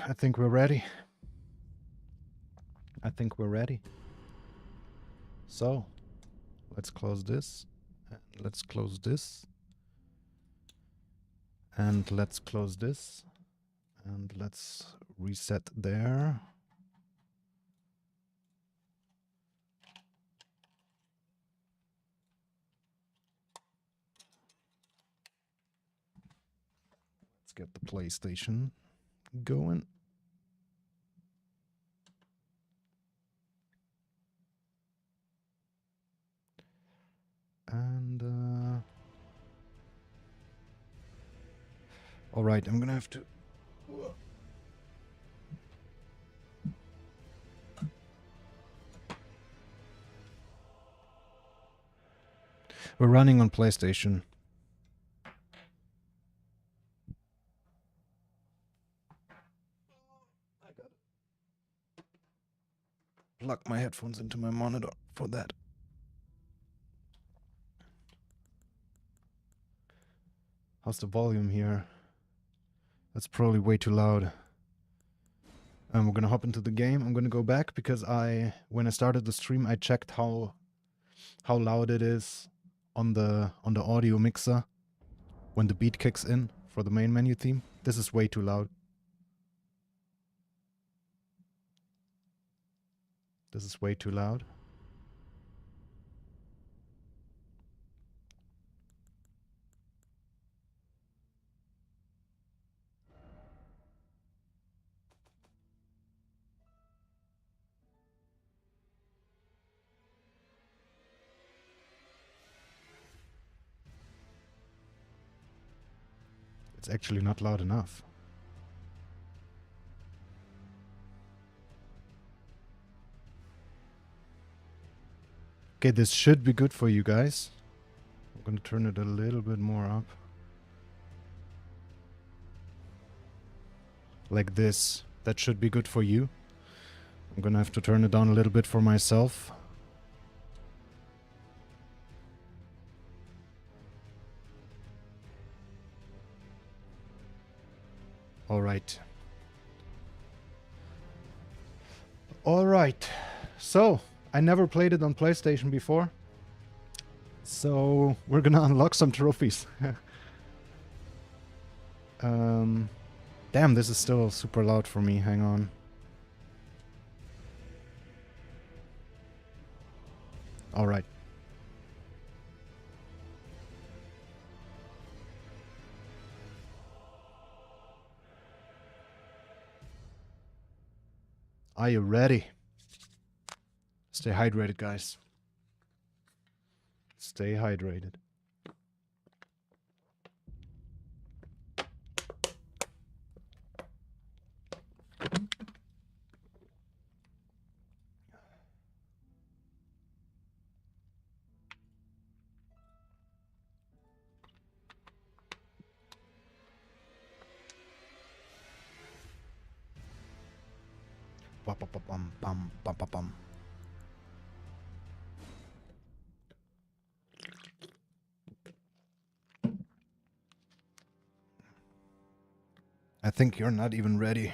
I think we're ready. I think we're ready. So, let's close this. And let's close this. And let's close this. And let's reset there. Let's get the PlayStation going. And all right, I'm gonna have to. We're running on PlayStation. I gotta plug my headphones into my monitor for that. How's the volume here? That's probably way too loud. We're gonna hop into the game. I'm gonna go back because when I started the stream, I checked how loud it is on the audio mixer when the beat kicks in for the main menu theme. This is way too loud. This is way too loud. It's actually not loud enough. Okay, this should be good for you guys. I'm gonna turn it a little bit more up. Like this. That should be good for you. I'm gonna have to turn it down a little bit for myself. Alright. Alright. So, I never played it on PlayStation before. So, we're gonna unlock some trophies. Damn, this is still super loud for me. Hang on. Alright. Are you ready? Stay hydrated, guys. Stay hydrated. Bum, bum, bum, bum, bum. I think you're not even ready.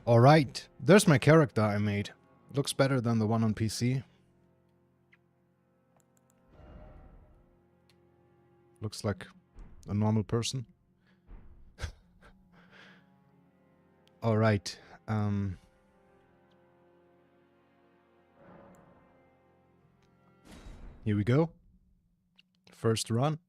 Alright, there's my character I made. Looks better than the one on PC. Looks like a normal person. Alright, here we go. First run.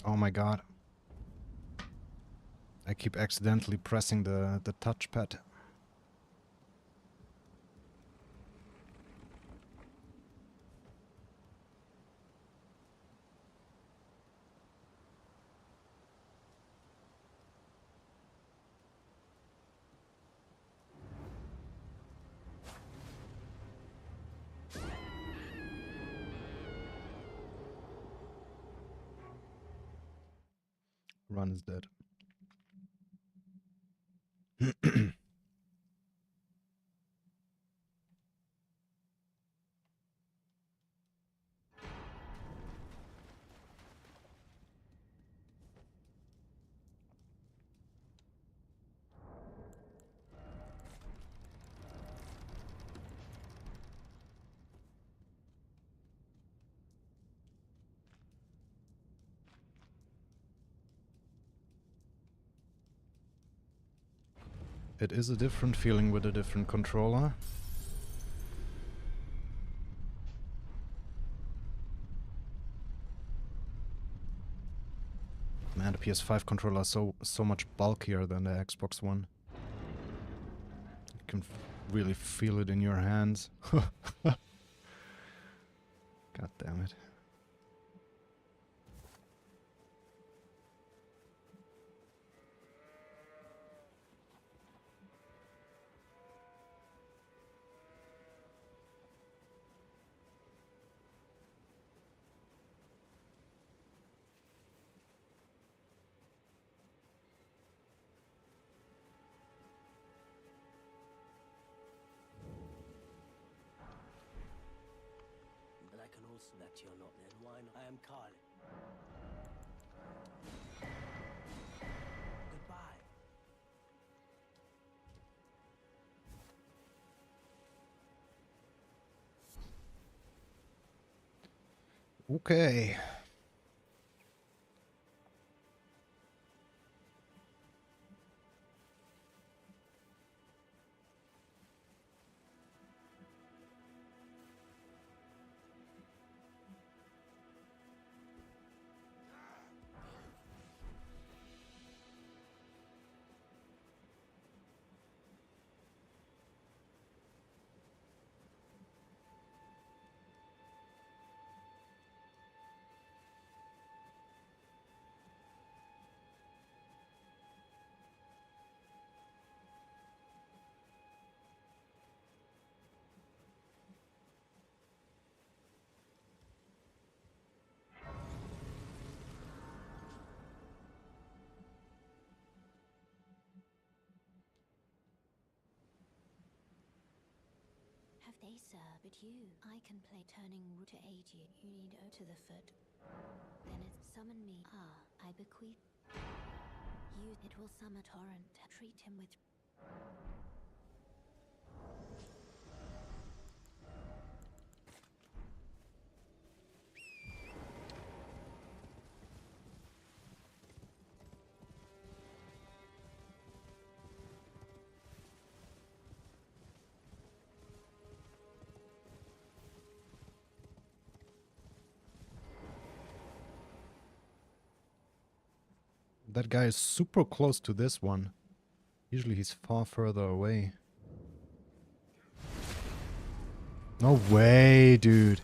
Oh my god. I keep accidentally pressing the touchpad. Run is dead. It is a different feeling with a different controller. Man, the PS5 controller is so much bulkier than the Xbox One. You can really feel it in your hands. God damn it. But I can also that you're not then. Why not? I am Carly. Goodbye. Okay. Have they, sir? But you, I can play turning root to aid you. You need O to the foot. Then it summon me. Ah, I bequeath. You, it will summon torrent. Treat him with. That guy is super close to this one. Usually he's far further away. No way, dude.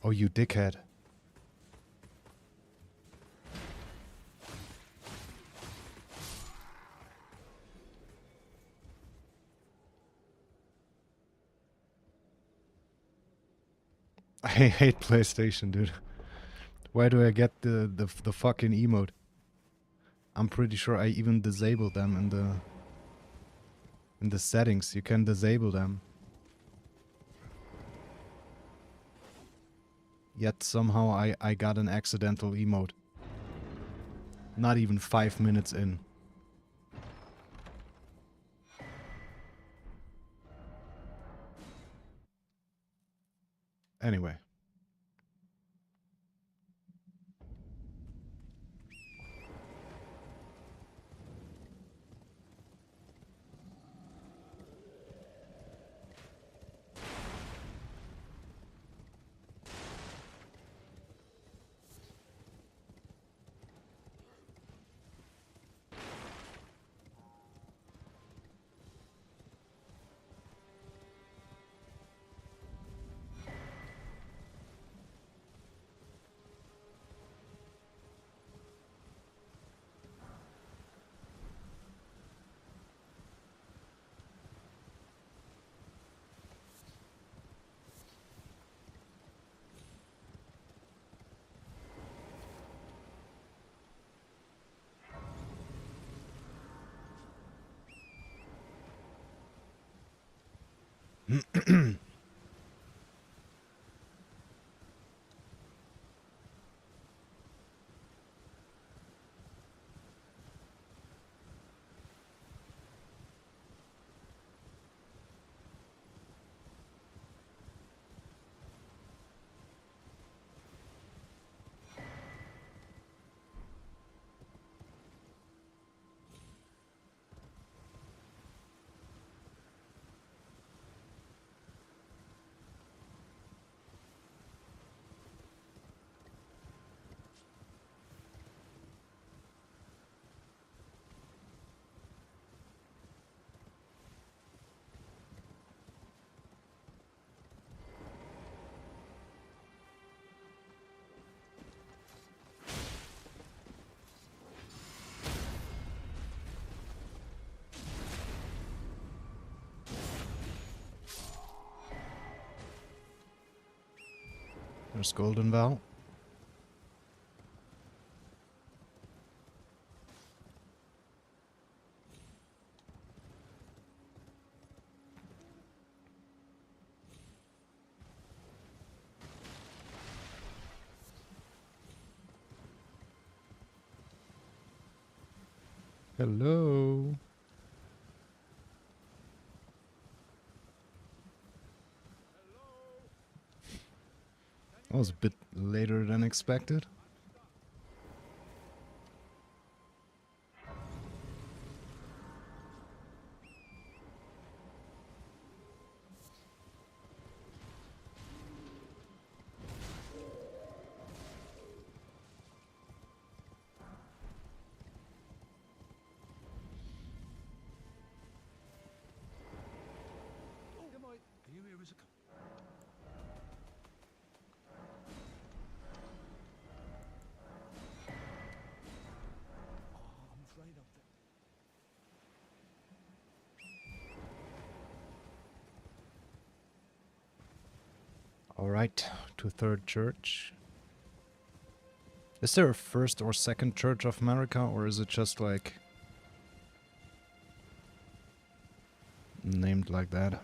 Oh, you dickhead. I hate PlayStation, dude. Why do I get the fucking emote? I'm pretty sure I even disabled them in the settings. You can disable them. Yet somehow I got an accidental emote. Not even 5 minutes in. Anyway. There's Golden Vow. Hello. That was a bit later than expected. Are you here as a I'm afraid I'm Alright, to Third Church. Is there a first or second Church of America, or is it just like named like that?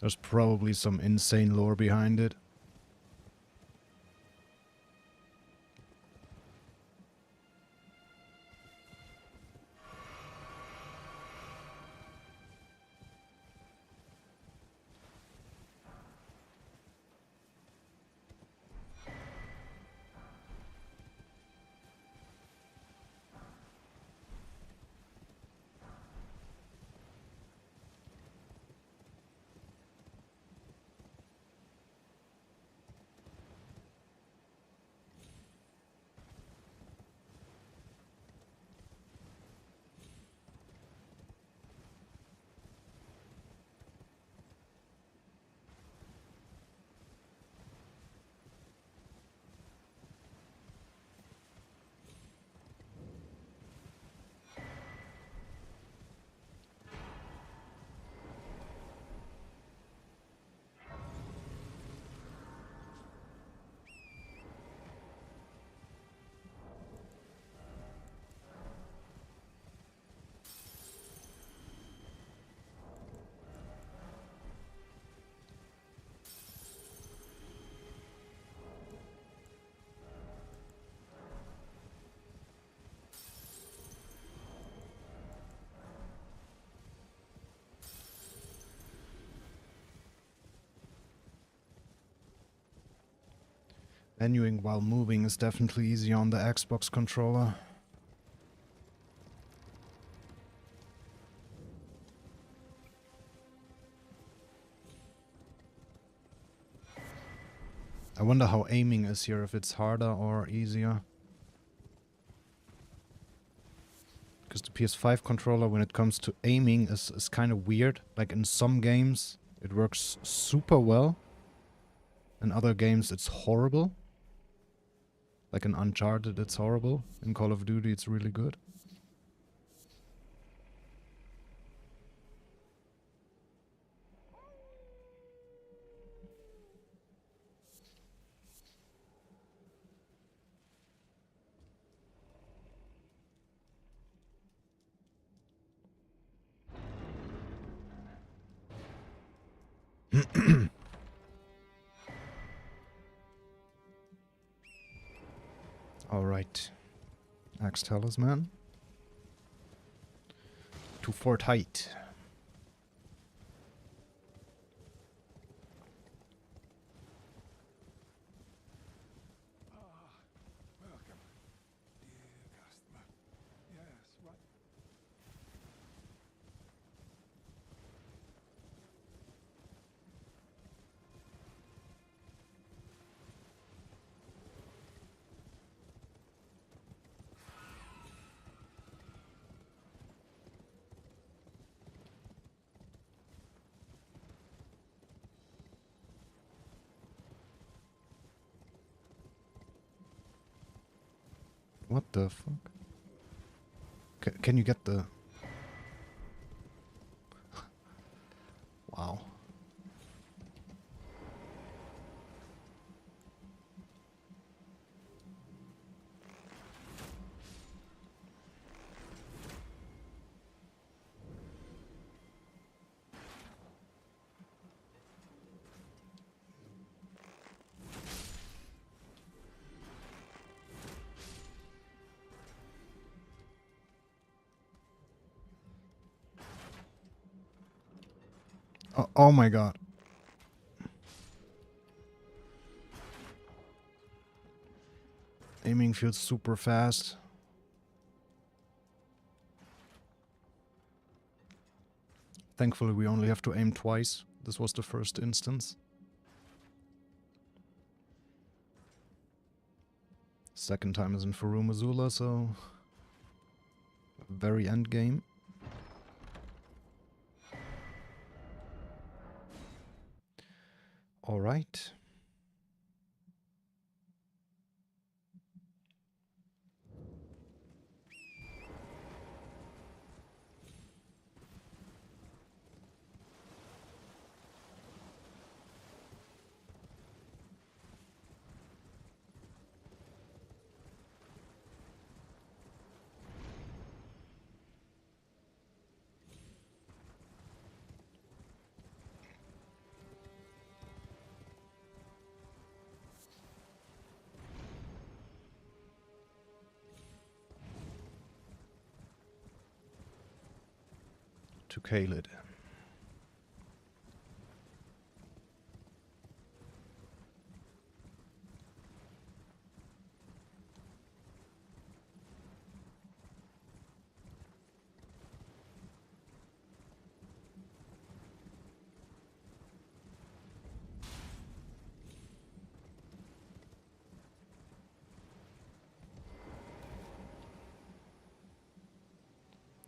There's probably some insane lore behind it. Menuing while moving is definitely easy on the Xbox controller. I wonder how aiming is here, if it's harder or easier. Because the PS5 controller, when it comes to aiming, is kind of weird. Like in some games, it works super well. In other games, it's horrible. Like in Uncharted, it's horrible. In Call of Duty, it's really good. Alright. Axe Talisman. To Fort Height. Welcome, dear customer. Yes, what? What the fuck? Can you get the... Wow. Oh my god. Aiming feels super fast. Thankfully we only have to aim twice. This was the first instance. Second time is in Farum Azula, so... very end game. Alright. To Kaled.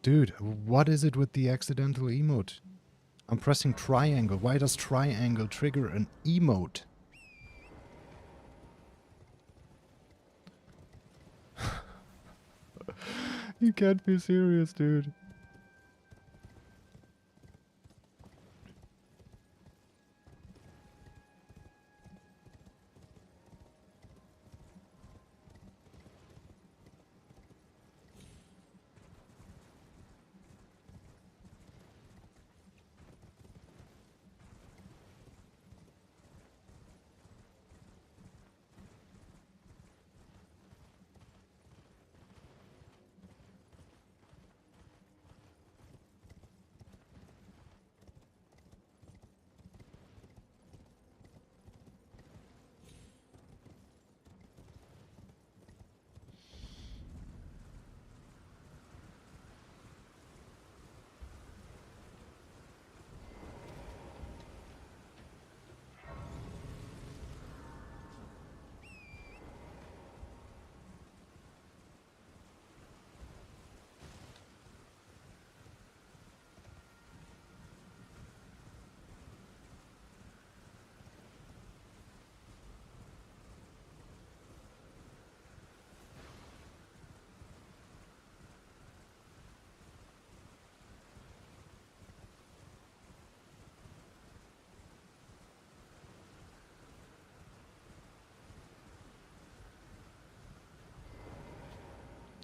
Dude, what is it with the accidental emote? I'm pressing triangle. Why does triangle trigger an emote? You can't be serious, dude.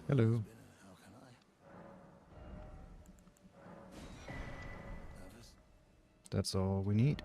Hello. How can I? Nervous? That's all we need.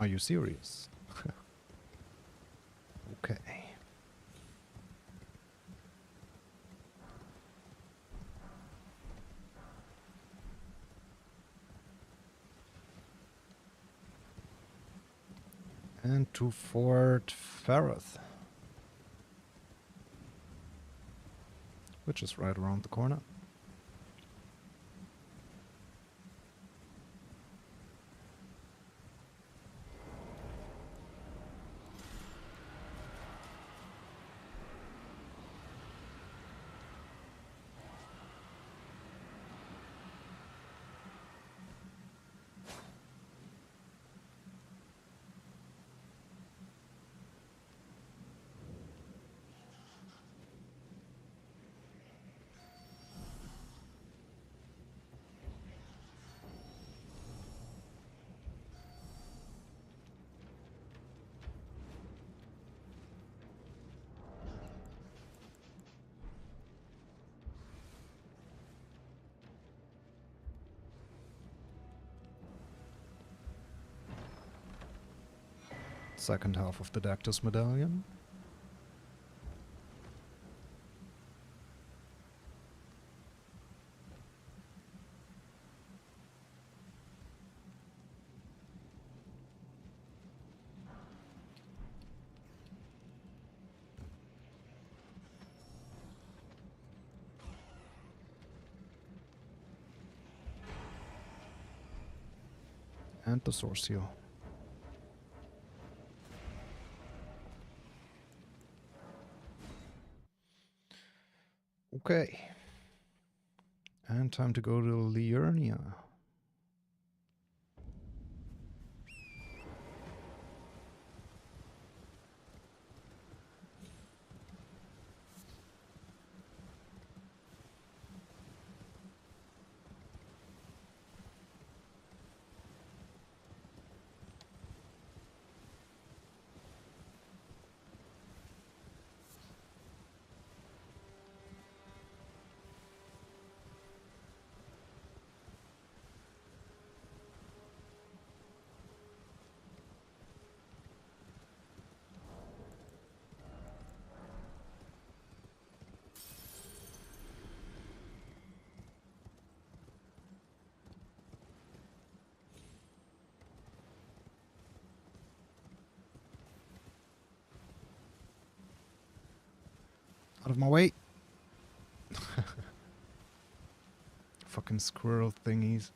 Are you serious? Okay. And to Fort Ferreth, which is right around the corner. Second half of the Dactys medallion. And the source seal. Okay. And time to go to Liurnia. Out of my way. Fucking squirrel thingies.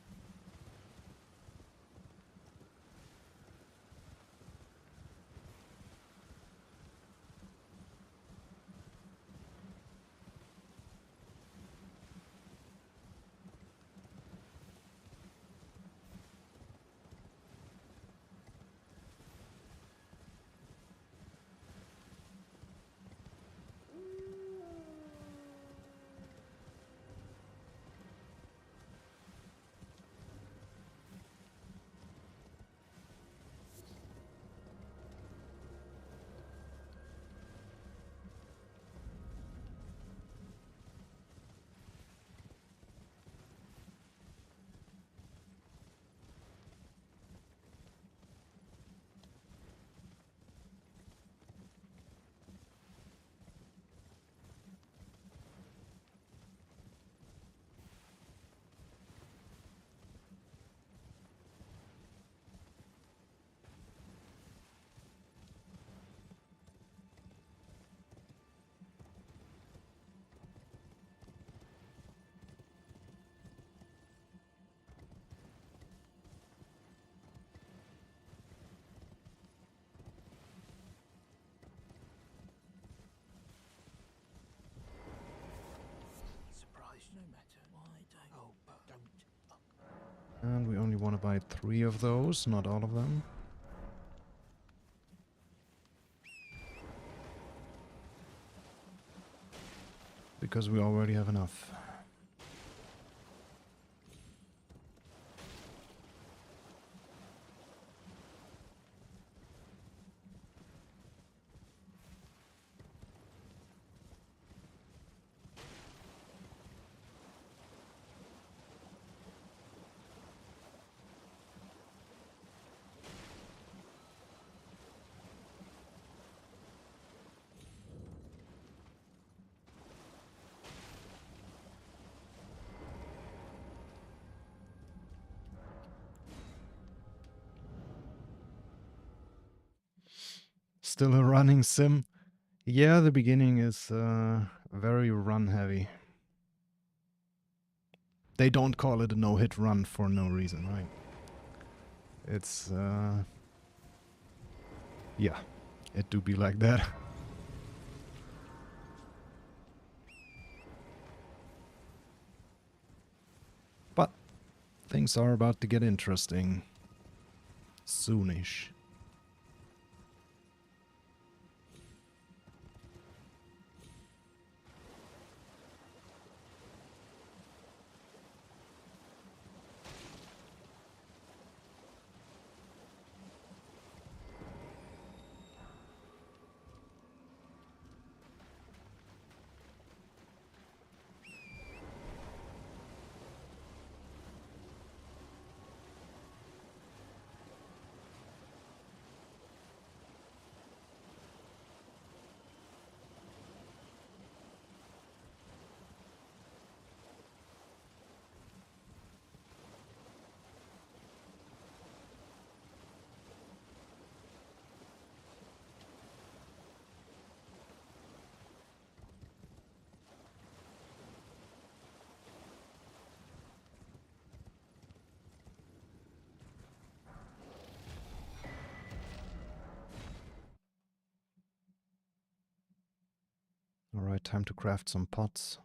Surprised no matter. Why don't? Oh, but don't. And we only want to buy 3 of those, not all of them. Because we already have enough. Still a running sim. Yeah, the beginning is very run heavy. They don't call it a no-hit run for no reason, right? It's yeah, it do be like that. But things are about to get interesting soonish. Alright, time to craft some pots.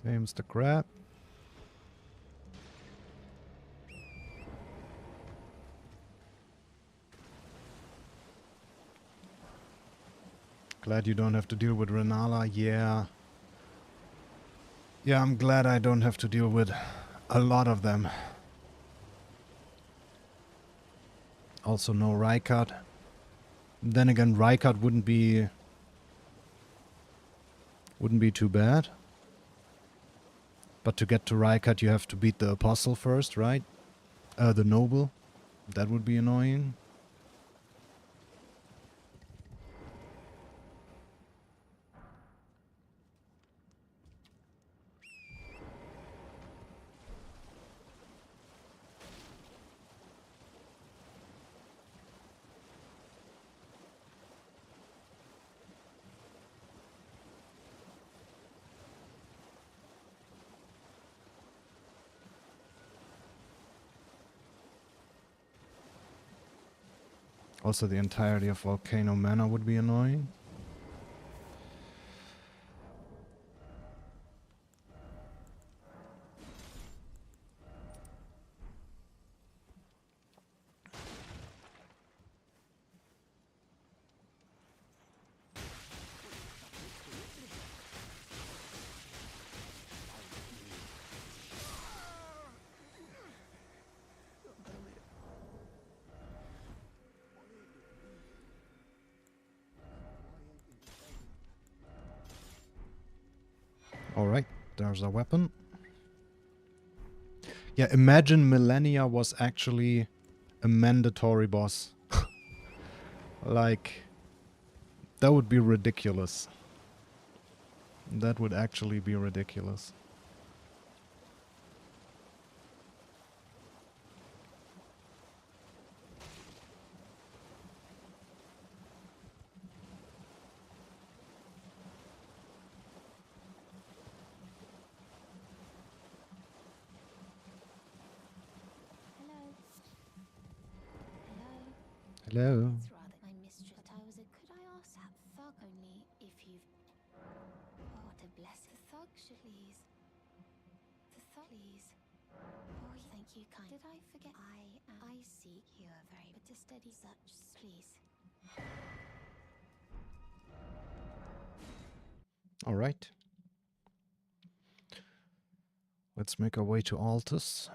Hey, Mr. Crab. Glad you don't have to deal with Renala. Yeah. Yeah, I'm glad I don't have to deal with a lot of them. Also no Rykard. Then again, Rykard wouldn't be too bad. But to get to Rykard you have to beat the Apostle first, right? The Noble. That would be annoying. Also the entirety of Volcano Manor would be annoying. Alright, there's a weapon. Yeah, imagine Millennia was actually a mandatory boss. Like, that would be ridiculous. That would actually be ridiculous. Hello. It's rather my mistress. But I was a could I ask that thug only if you've oh to bless the thug please. The thug please. Oh thank you kind. Did I forget I seek you are very but to steady such please. Alright. Let's make our way to Altus.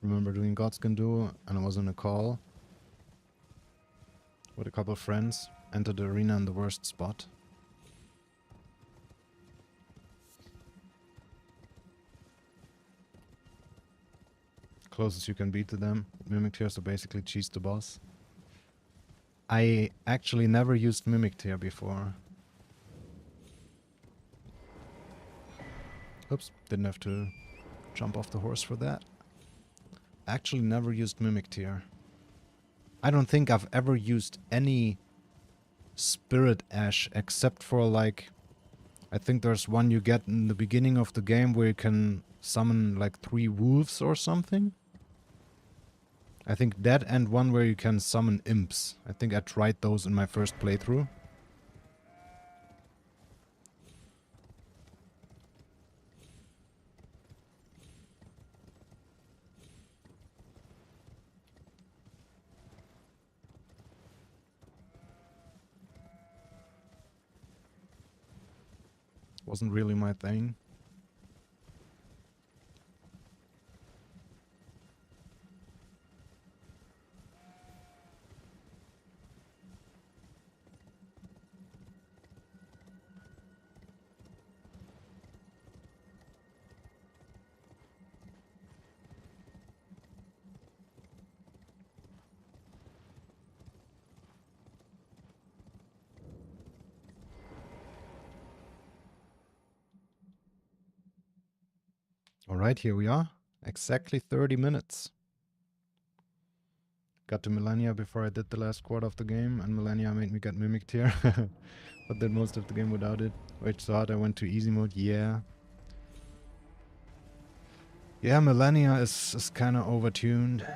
remember doing Godskin Duo, and I was on a call with a couple of friends. Entered the arena in the worst spot. Closest you can be to them. Mimic Tear, so basically cheese the boss. I actually never used Mimic Tear before. Oops, didn't have to jump off the horse for that. Actually never used Mimic Tear. I don't think I've ever used any Spirit Ash except for like... I think there's one you get in the beginning of the game where you can summon like 3 wolves or something. I think that and one where you can summon imps. I think I tried those in my first playthrough. Wasn't really my thing. Alright, here we are. Exactly 30 minutes. Got to Millennia before I did the last quarter of the game, and Millennia made me get Mimic Tear. But did most of the game without it. Which thought I went to easy mode, yeah. Yeah, Millennia is kinda overtuned.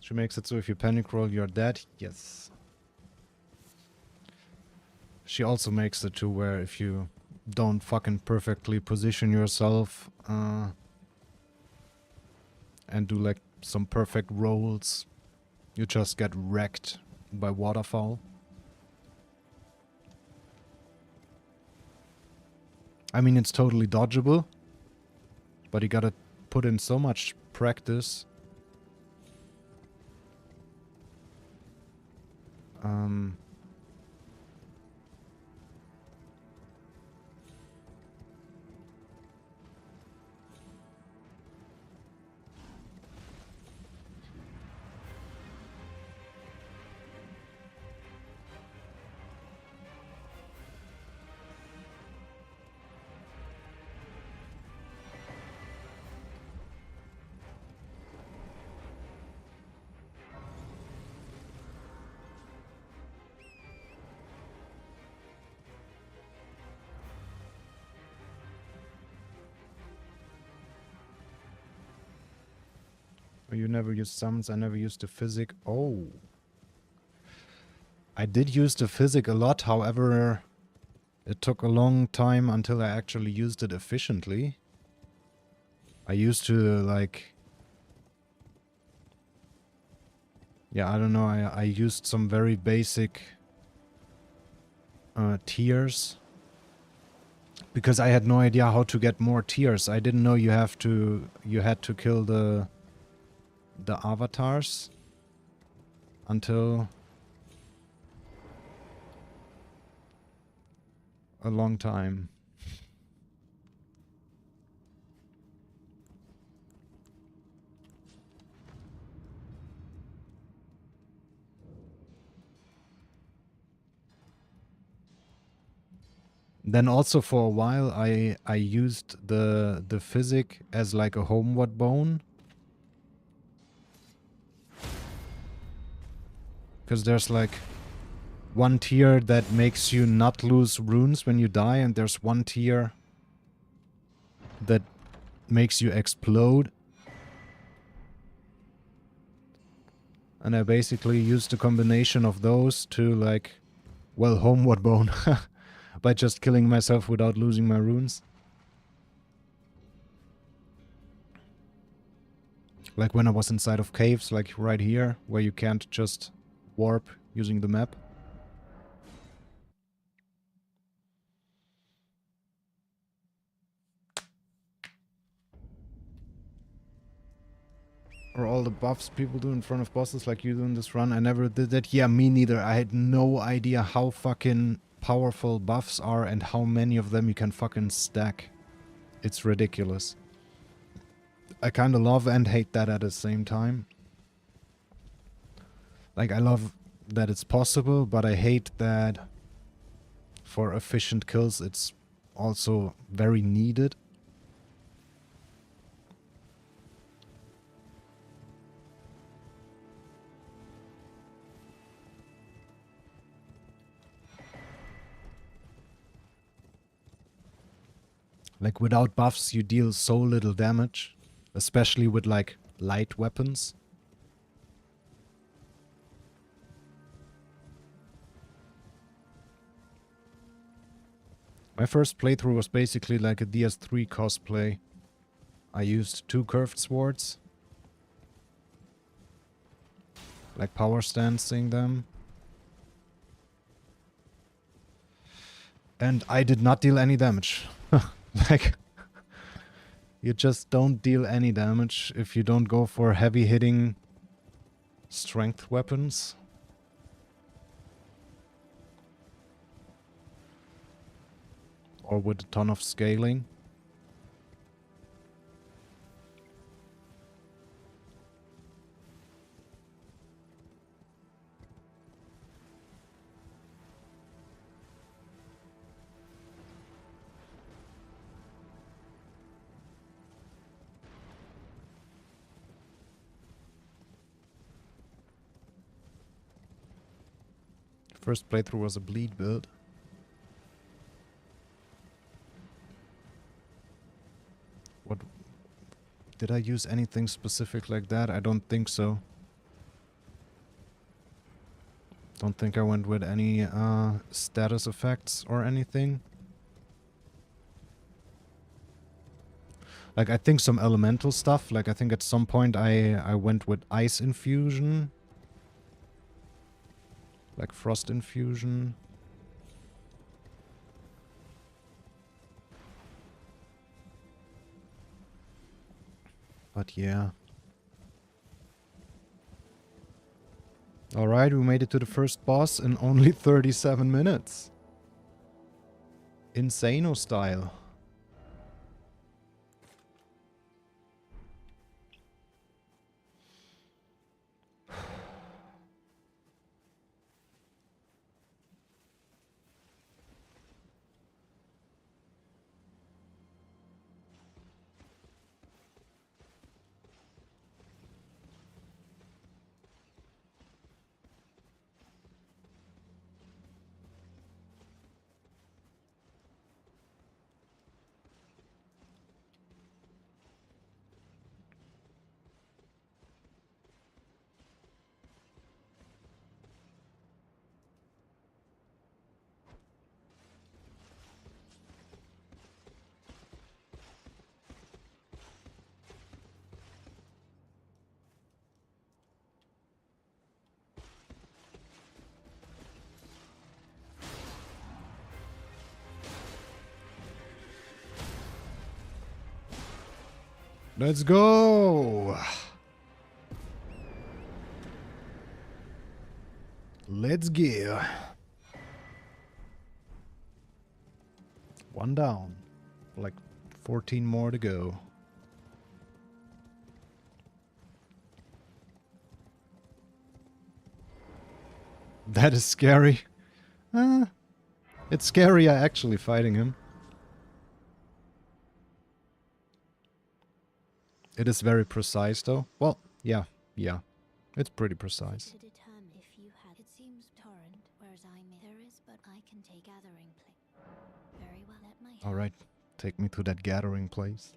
She makes it so if you panic roll, you're dead. Yes. She also makes it to where if you don't fucking perfectly position yourself and do like some perfect rolls, you just get wrecked by waterfall. I mean, it's totally dodgeable, but you gotta put in so much practice. You never use summons, I never used the physic. Oh. I did use the physic a lot, however, it took a long time until I actually used it efficiently. I used to, like... Yeah, I don't know, I used some very basic tiers. Because I had no idea how to get more tiers. I didn't know you had to kill the avatars until a long time. Then also for a while I used the physic as like a homeward bone. Because there's like one tier that makes you not lose runes when you die, and there's one tier that makes you explode. And I basically used a combination of those to like, well, homeward bone by just killing myself without losing my runes. Like when I was inside of caves, like right here, where you can't just warp using the map. Or all the buffs people do in front of bosses like you do in this run. I never did that. Yeah, me neither. I had no idea how fucking powerful buffs are and how many of them you can fucking stack. It's ridiculous. I kind of love and hate that at the same time. Like, I love that it's possible, but I hate that for efficient kills it's also very needed. Like, without buffs you deal so little damage, especially with like light weapons. My first playthrough was basically like a DS3 cosplay. I used 2 curved swords. Like power stancing them. And I did not deal any damage. Like, you just don't deal any damage if you don't go for heavy hitting strength weapons. Or with a ton of scaling. First playthrough was a bleed build. What... Did I use anything specific like that? I don't think so. Don't think I went with any status effects or anything. Like, I think some elemental stuff. Like, I think at some point I went with ice infusion. Like frost infusion. But yeah. Alright, we made it to the first boss in only 37 minutes. Insano style. Let's go! Let's go. One down. Like 14 more to go. That is scary. It It's scarier actually fighting him. It is very precise though. Well, yeah. It's pretty precise. To determine if you had, it seems torrent, whereas there is, but I can take gathering place. Very well, let my Alright, take me to that gathering place.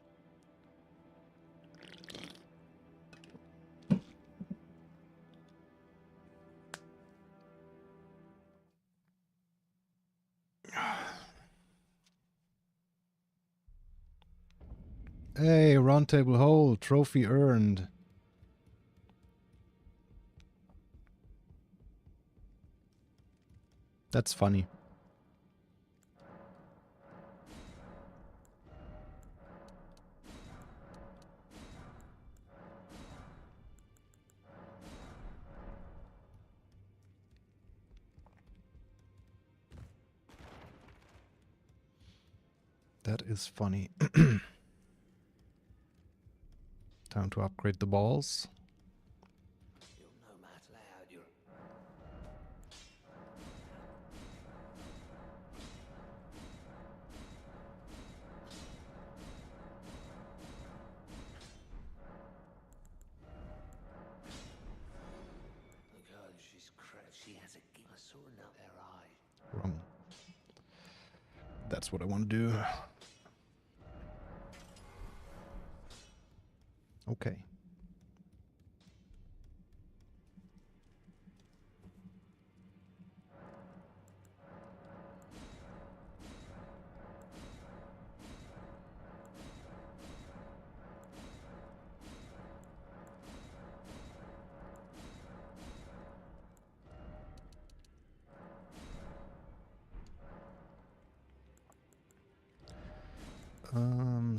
Hey, round table hole, trophy earned. That's funny. That is funny. Time to upgrade the balls. You're no matter loud, you're... The girl, she's she has a gift. I saw it out their eye. Wrong. That's what I want to do. Okay.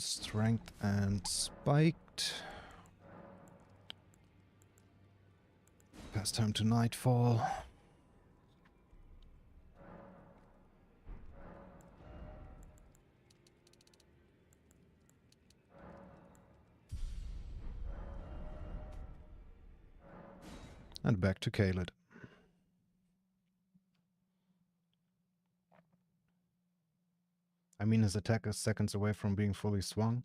Strength and spiked. Pass time to nightfall. And back to Kaled. I mean, his attack is seconds away from being fully swung.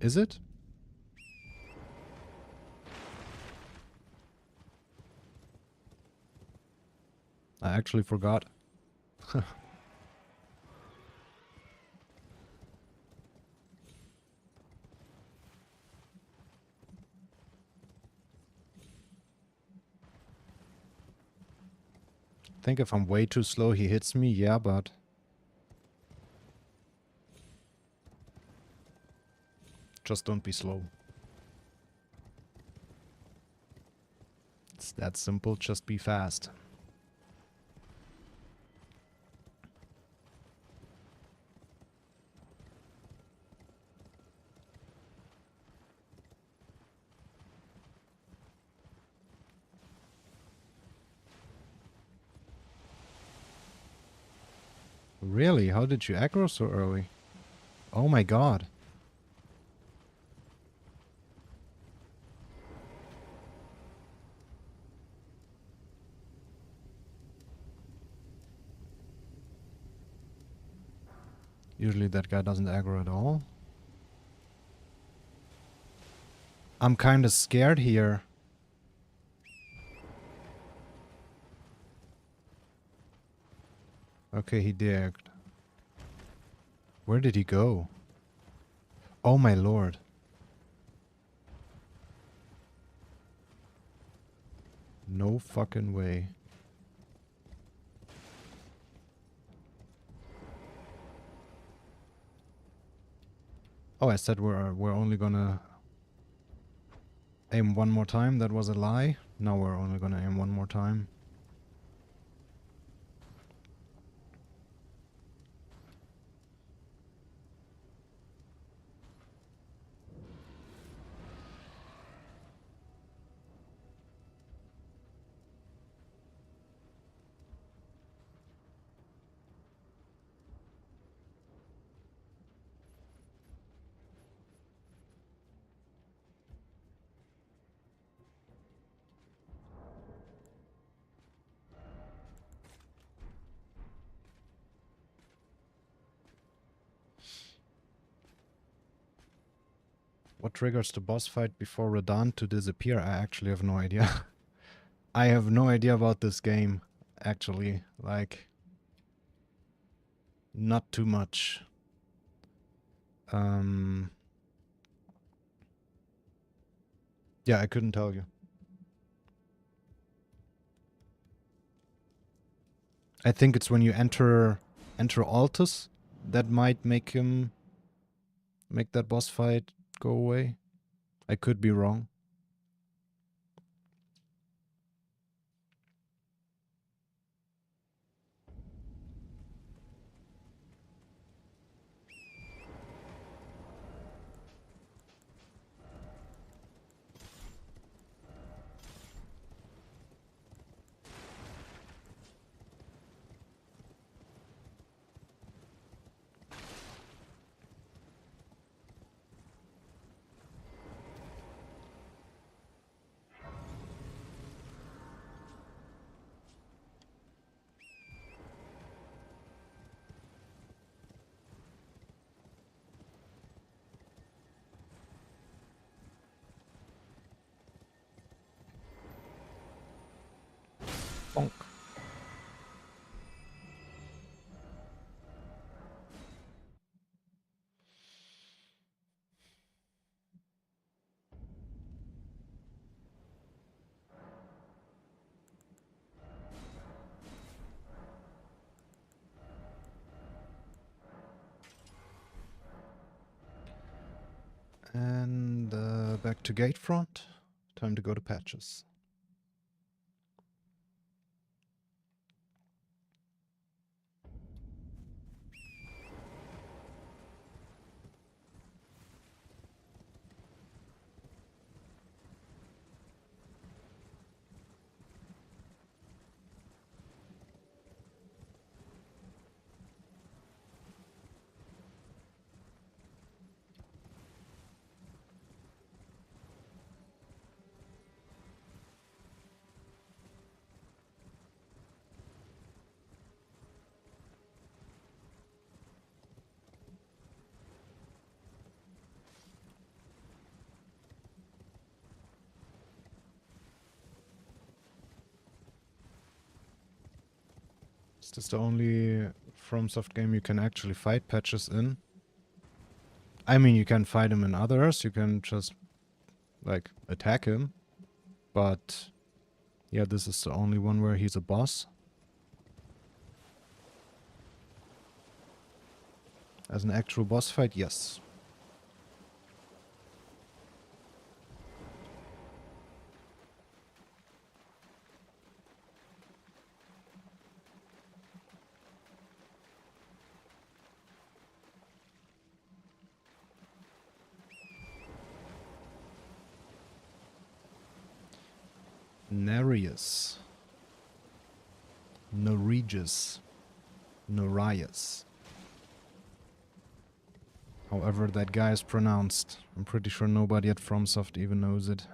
Is it? I actually forgot. I think if I'm way too slow, he hits me, yeah, but... just don't be slow. It's that simple, just be fast. Really? How did you aggro so early? Oh my god. Usually that guy doesn't aggro at all. I'm kinda scared here. Okay, he digged. Where did he go? Oh my lord. No fucking way. Oh, I said we're only gonna aim one more time. That was a lie. Now we're only gonna aim one more time. What triggers the boss fight before Radahn to disappear? I actually have no idea. I have no idea about this game, actually. Like, not too much. Yeah, I couldn't tell you. I think it's when you enter Altus that might make that boss fight go away. I could be wrong. Bonk. And back to Gatefront. Time to go to patches. Is this the only FromSoft game you can actually fight patches in? I mean, you can fight him in others, you can just, like, attack him. But, yeah, this is the only one where he's a boss. As an actual boss fight, yes. Nereus. Neregus. Nereus. However that guy is pronounced. I'm pretty sure nobody at FromSoft even knows it.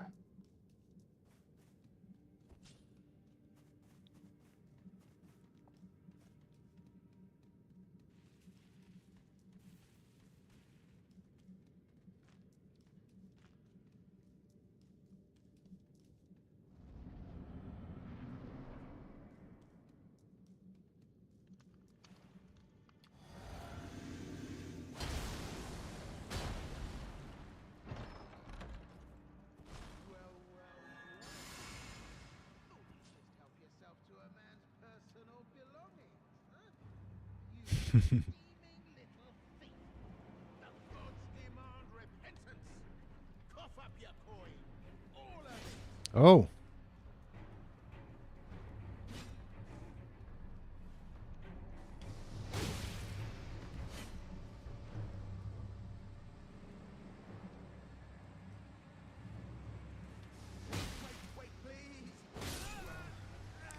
Oh.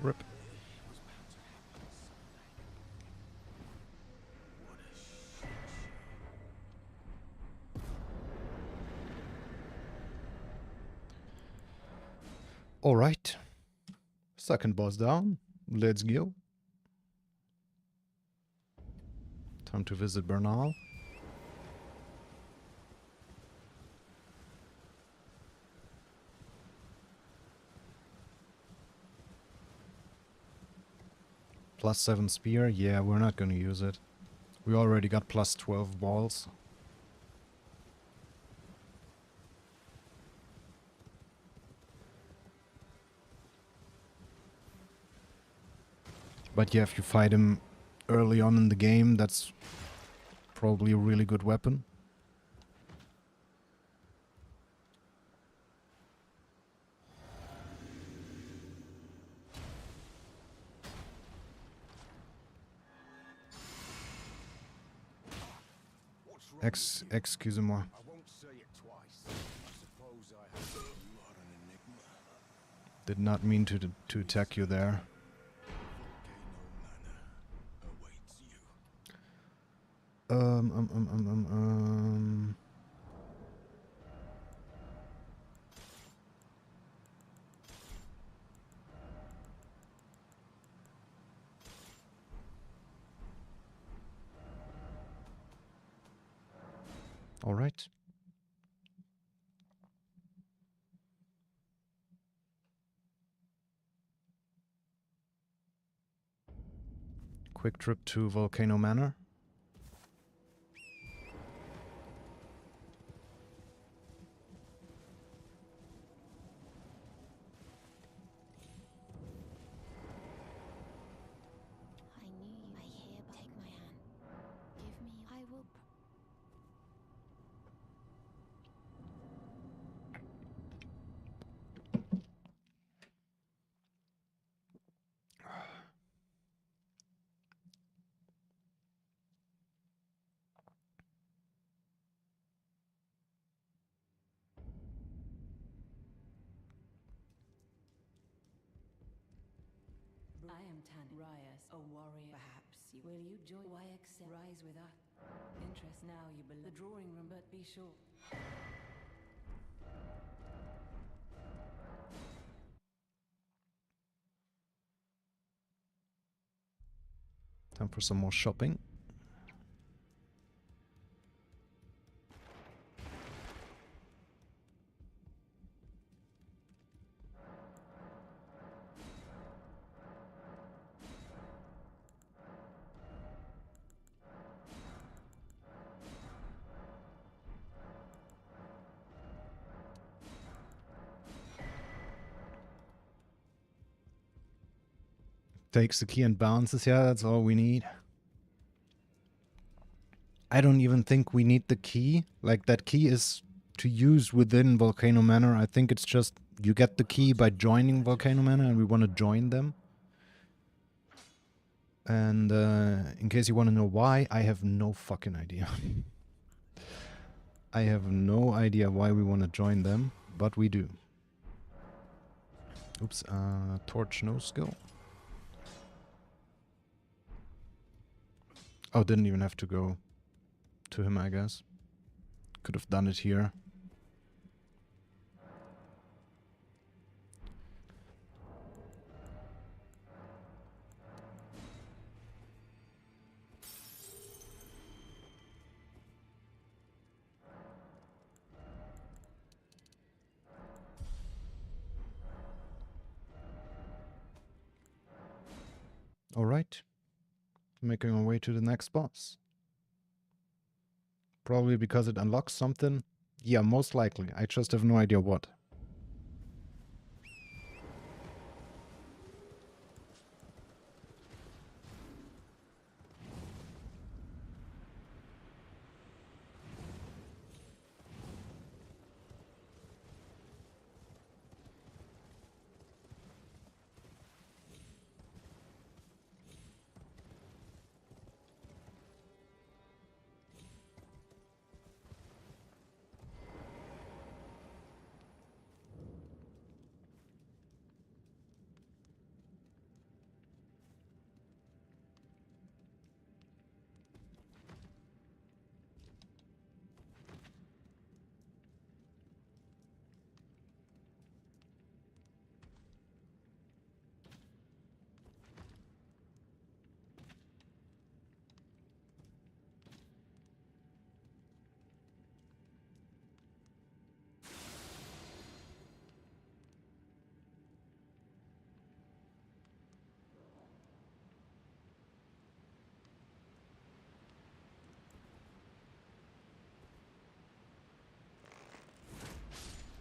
Rip. All right. Second boss down. Let's go. Time to visit Bernal. +7 spear? Yeah, we're not gonna use it. We already got +12 balls. But yeah, if you fight him early on in the game, that's probably a really good weapon. Excusez-moi. I won't say it twice. I suppose I have. You are an enigma. Did not mean to attack you there. Volcano Manor awaits you. Um. All right. Quick trip to Volcano Manor. I knew you. I hereby take my hand. Give me. I will. I am Tan Rias, a warrior. Perhaps you will you join? Why accept? Rise with us. Interest now you below the drawing room, but be sure. Time for some more shopping. Takes the key and bounces. Yeah, that's all we need. I don't even think we need the key. Like, that key is to use within Volcano Manor. I think it's just you get the key by joining Volcano Manor, and we want to join them. And in case you want to know why, I have no fucking idea. I have no idea why we want to join them, but we do. Oops, torch no skill. Oh, didn't even have to go to him, I guess. Could have done it here. Alright. Making our way to the next boss. Probably because it unlocks something. Yeah, most likely. I just have no idea what.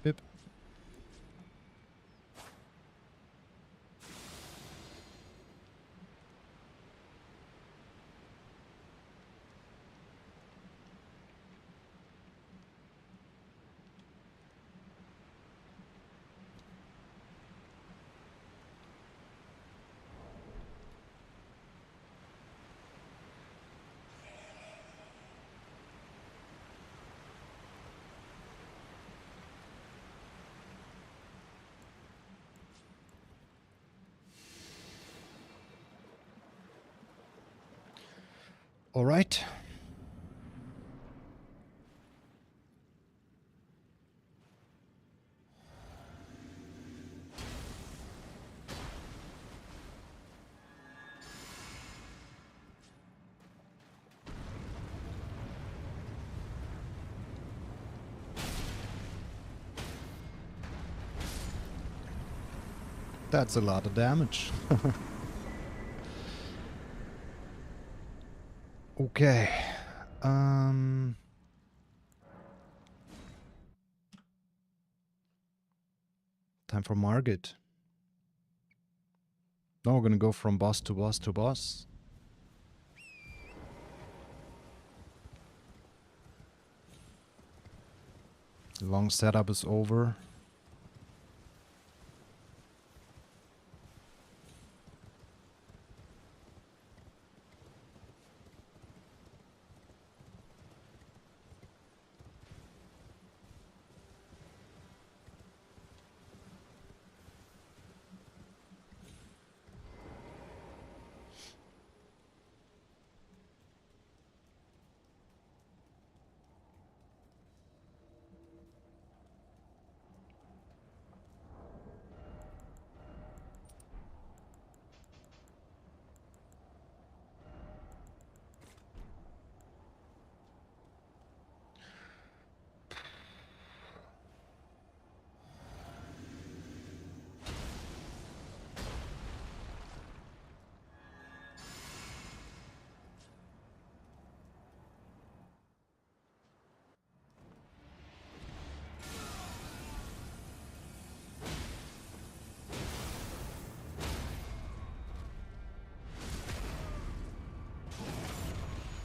Bip. All right. That's a lot of damage. Okay. Time for Margit. Now we're gonna go from boss to boss to boss. The long setup is over.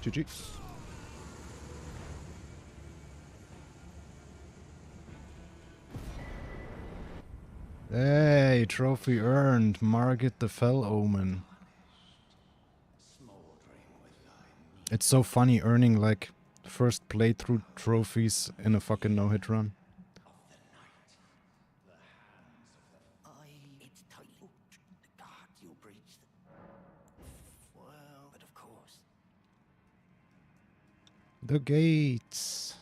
GG. Hey, trophy earned. Margit the Fell Omen. It's so funny earning like first playthrough trophies in a fucking no-hit run. It's tight. The guards you'll breach. Well, but of course. The gates.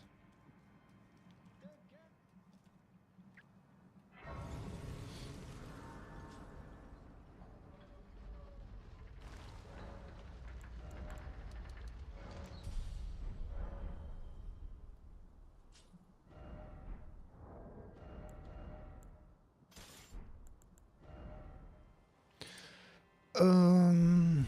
Um...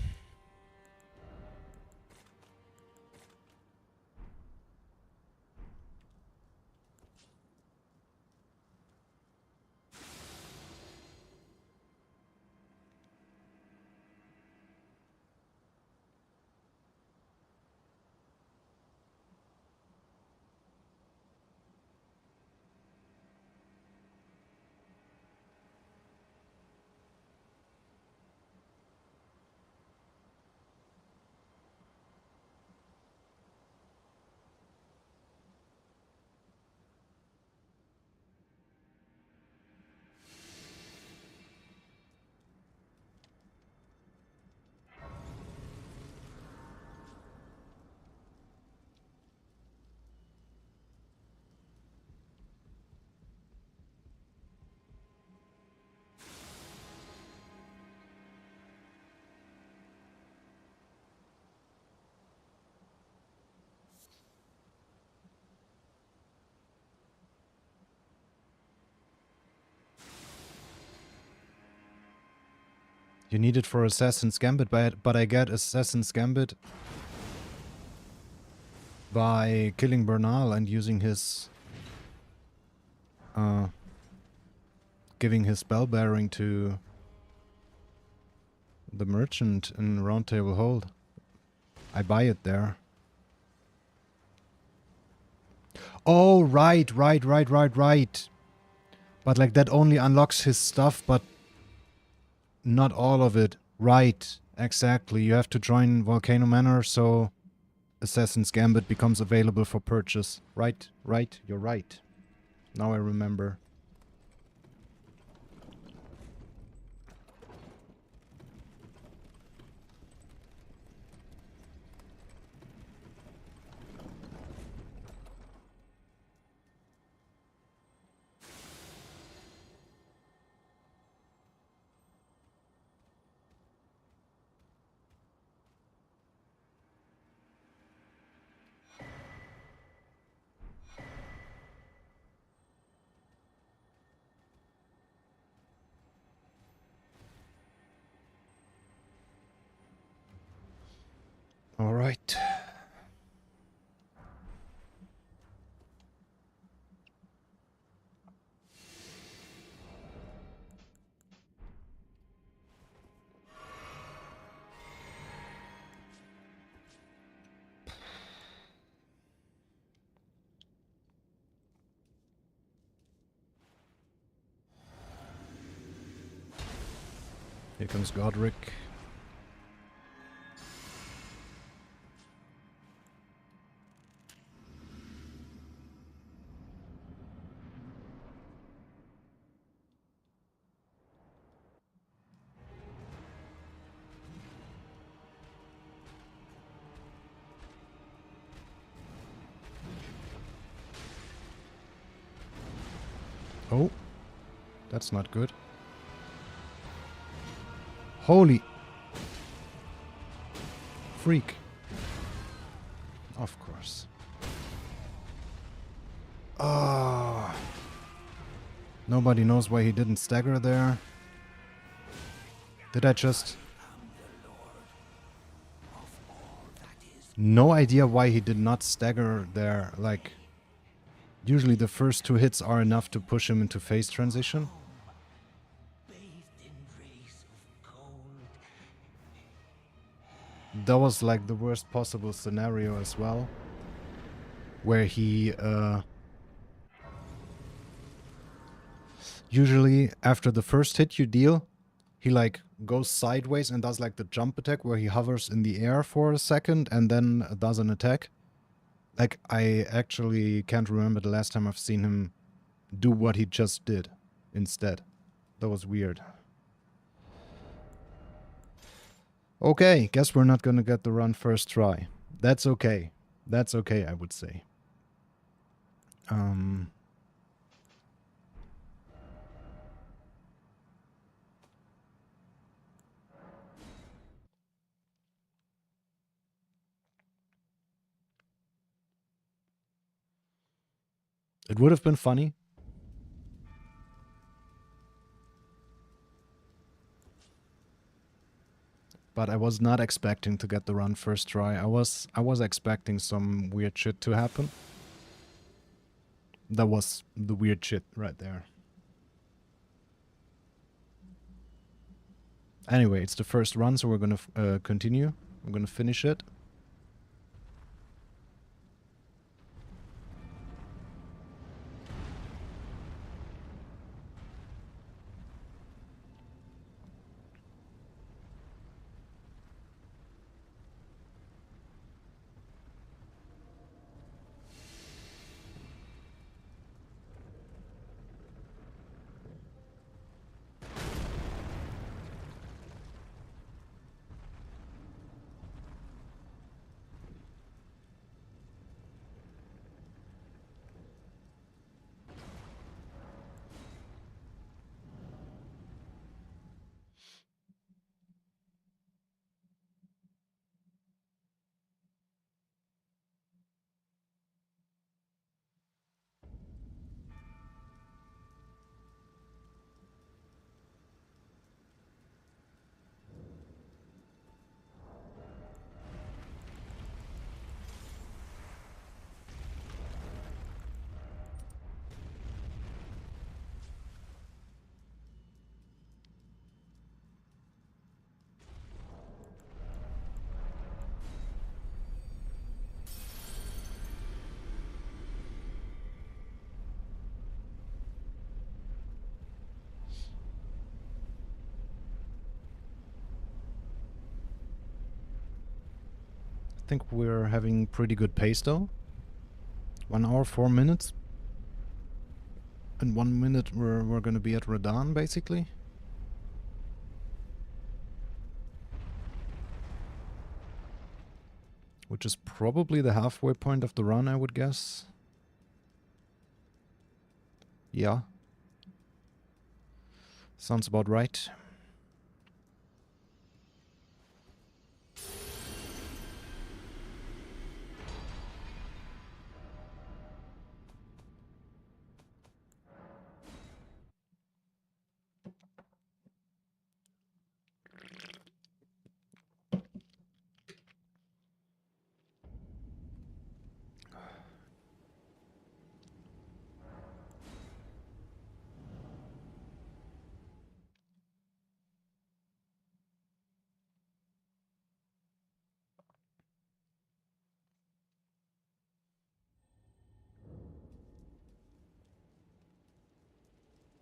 You need it for Assassin's Gambit, but I get Assassin's Gambit by killing Bernal and using his giving his bell bearing to the merchant in Round Table Hold. I buy it there. Oh, right. But like that only unlocks his stuff, but not all of it. Right, exactly. You have to join Volcano Manor, so Assassin's Gambit becomes available for purchase. Right, you're right. Now I remember. All right. Here comes Godric. Oh, that's not good. Holy freak. Of course. Ah. Nobody knows why he didn't stagger there. Did I just... No idea why he did not stagger there. Like, usually the first 2 hits are enough to push him into phase transition. That was like the worst possible scenario as well. Where he, usually after the first hit you deal, he like goes sideways and does like the jump attack where he hovers in the air for a second and then does an attack. Like, I actually can't remember the last time I've seen him do what he just did instead. That was weird. Okay, guess we're not gonna get the run first try. That's okay. That's okay, I would say. It would have been funny. But I was not expecting to get the run first try. I was expecting some weird shit to happen. That was the weird shit right there. Anyway, it's the first run, so we're gonna continue. We're gonna finish it. think we're having pretty good pace though. 1 hour, 4 minutes. In 1 minute we're gonna be at Radan basically. Which is probably the halfway point of the run, I would guess. Yeah. Sounds about right.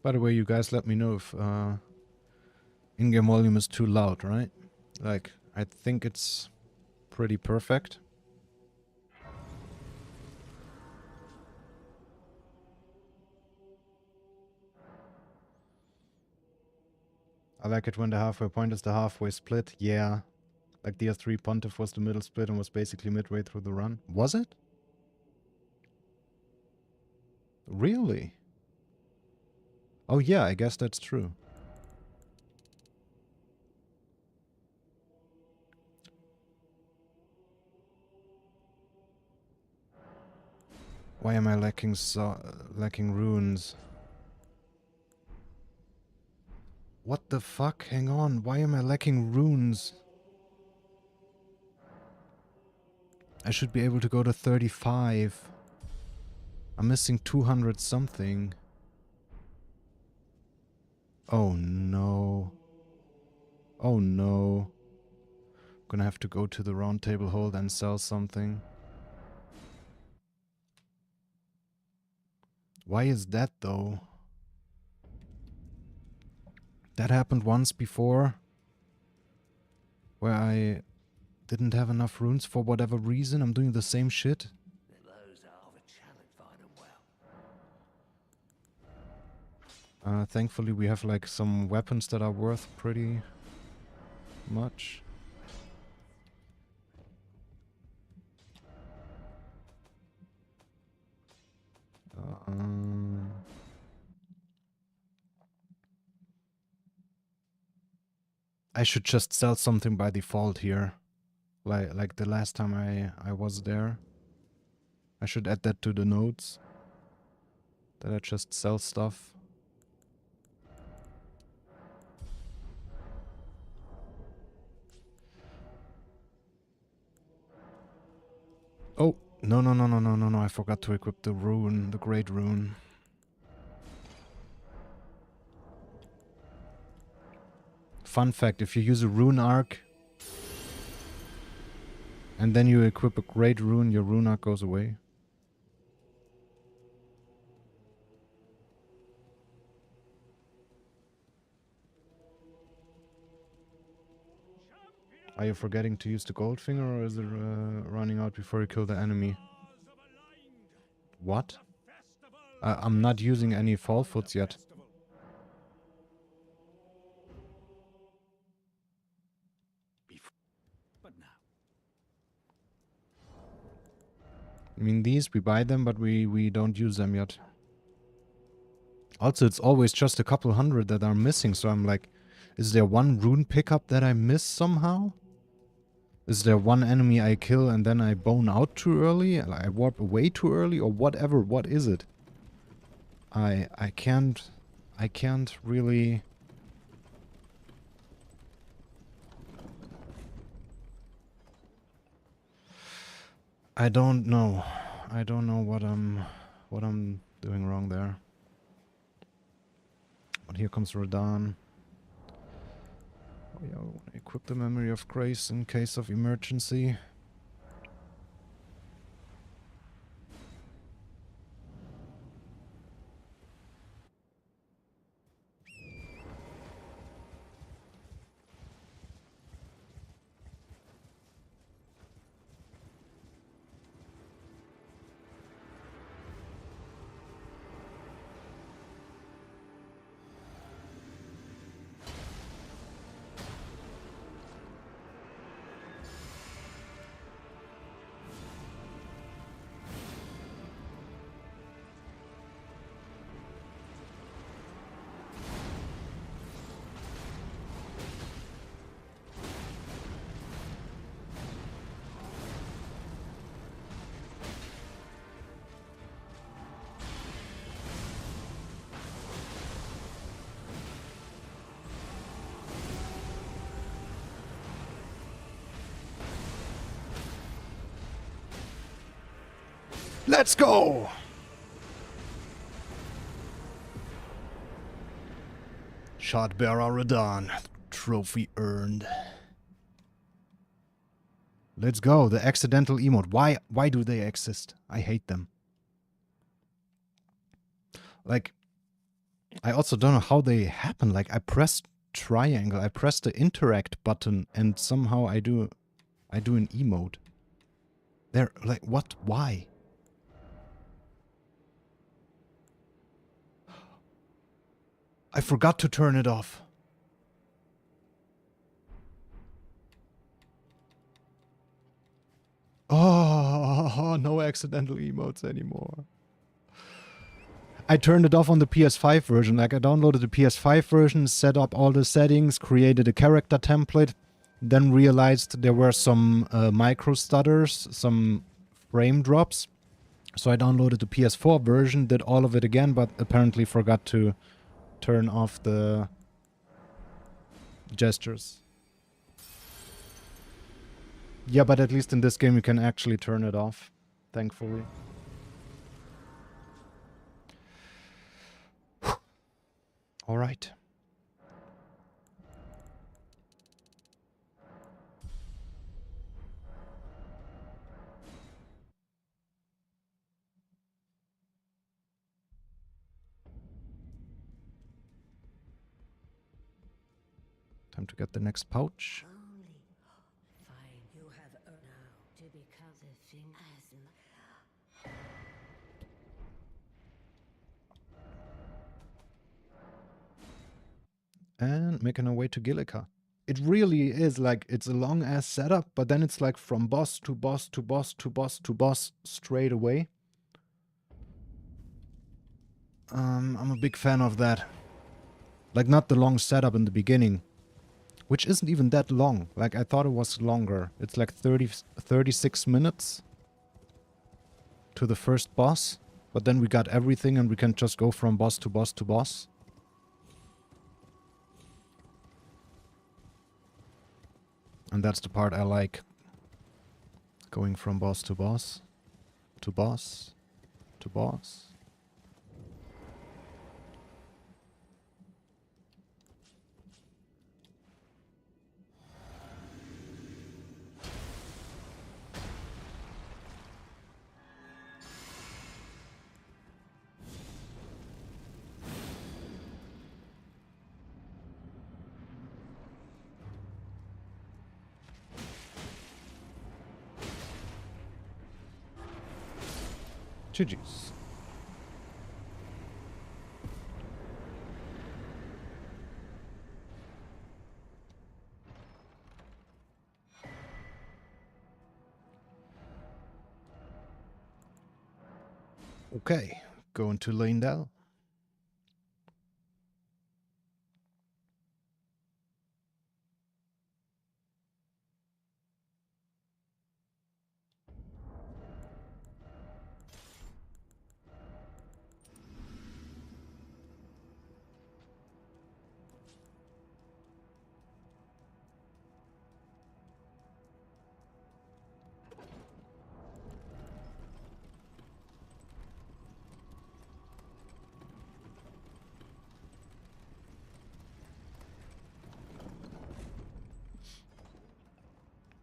By the way, you guys let me know if in-game volume is too loud, right? Like, I think it's pretty perfect. I like it when the halfway point is the halfway split. Yeah. Like the S3 Pontiff was the middle split and was basically midway through the run. Was it? Really? Oh yeah, I guess that's true. Why am I lacking runes? What the fuck? Hang on. Why am I lacking runes? I should be able to go to 35. I'm missing 200 something. Oh no. Oh no. Gonna have to go to the round table hold and sell something. Why is that though? That happened once before. Where I didn't have enough runes for whatever reason. I'm doing the same shit. Thankfully we have like some weapons that are worth pretty much. I should just sell something by default here. Like the last time I was there. I should add that to the notes. That I just sell stuff. Oh, no, I forgot to equip the rune, the great rune. Fun fact, if you use a rune arc and then you equip a great rune, your rune arc goes away. Are you forgetting to use the Goldfinger, or is it running out before you kill the enemy? What? I'm not using any fall foots yet. I mean, these, we buy them, but we don't use them yet. Also, it's always just a couple hundred that are missing, so I'm like, is there one rune pickup that I miss somehow? Is there one enemy I kill and then I bone out too early? I warp away too early, or whatever? What is it? I can't really... I don't know. I don't know what I'm doing wrong there. But here comes Radan. Oh yeah, I want to equip the Memory of Grace in case of emergency. Let's go! Shard bearer Radahn. Trophy earned. Let's go. The accidental emote. Why do they exist? I hate them. Like, I also don't know how they happen. Like, I pressed triangle, I press the interact button, and somehow I do an emote. They're like, what? Why? I forgot to turn it off. Oh, no accidental emotes anymore. I turned it off on the PS5 version. Like, I downloaded the PS5 version, set up all the settings, created a character template, then realized there were some micro stutters, some frame drops. So I downloaded the PS4 version, did all of it again, but apparently forgot to turn off the gestures. Yeah, but at least in this game you can actually turn it off, thankfully. All right. Time to get the next pouch. Only fine. You have earned now to become the thing as And making our way to Gillica. It really is like, it's a long ass setup, but then it's like from boss to boss to boss to boss to boss straight away. I'm a big fan of that. Like, not the long setup in the beginning, which isn't even that long. Like, I thought it was longer. It's like 36 minutes to the first boss, but then we got everything and we can just go from boss to boss to boss. And that's the part I like. Going from boss to boss, to boss, to boss. GG's. Okay, going to Lanedale.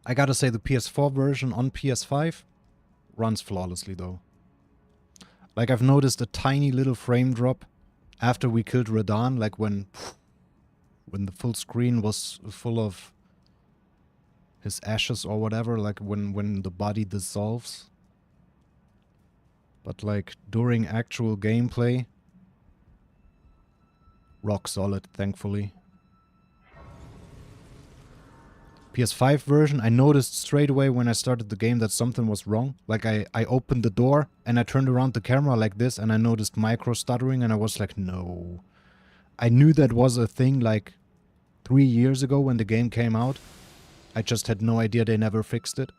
I gotta say, the PS4 version on PS5 runs flawlessly though. Like, I've noticed a tiny little frame drop after we killed Radahn, like when the full screen was full of his ashes or whatever, like when the body dissolves. But like during actual gameplay, rock solid, thankfully. PS5 version, I noticed straight away when I started the game that something was wrong. Like, I opened the door and I turned around the camera like this and I noticed micro stuttering and I was like, no. I knew that was a thing like 3 years ago when the game came out. I just had no idea they never fixed it.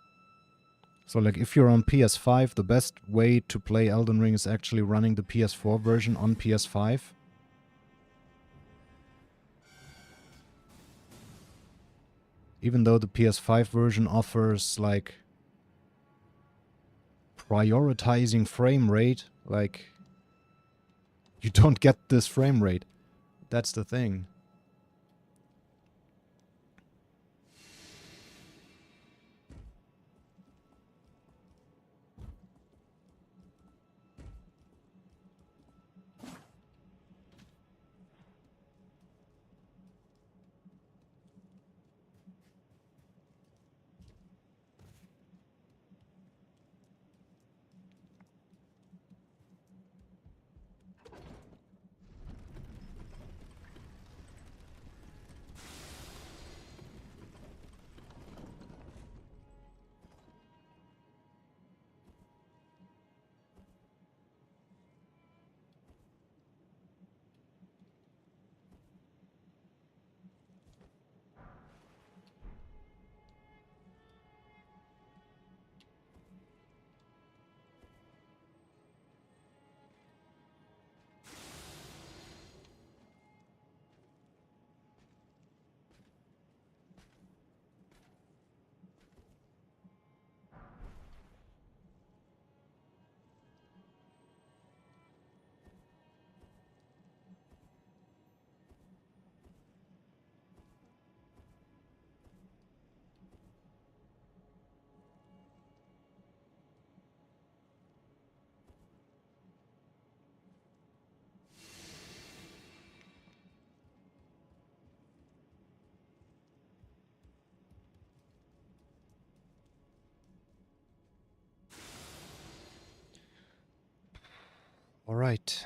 So like, if you're on PS5, the best way to play Elden Ring is actually running the PS4 version on PS5. Even though the PS5 version offers like prioritizing frame rate. Like, you don't get this frame rate. That's the thing. All right.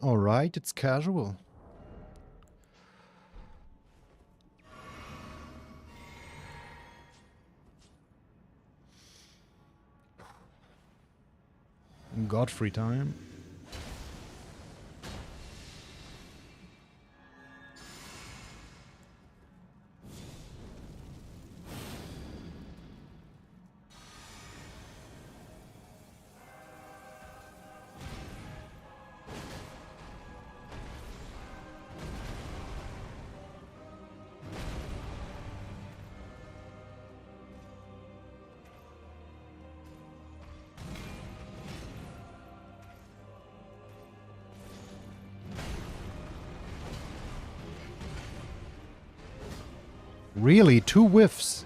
All right, it's casual. Godfrey time. Really? 2 whiffs?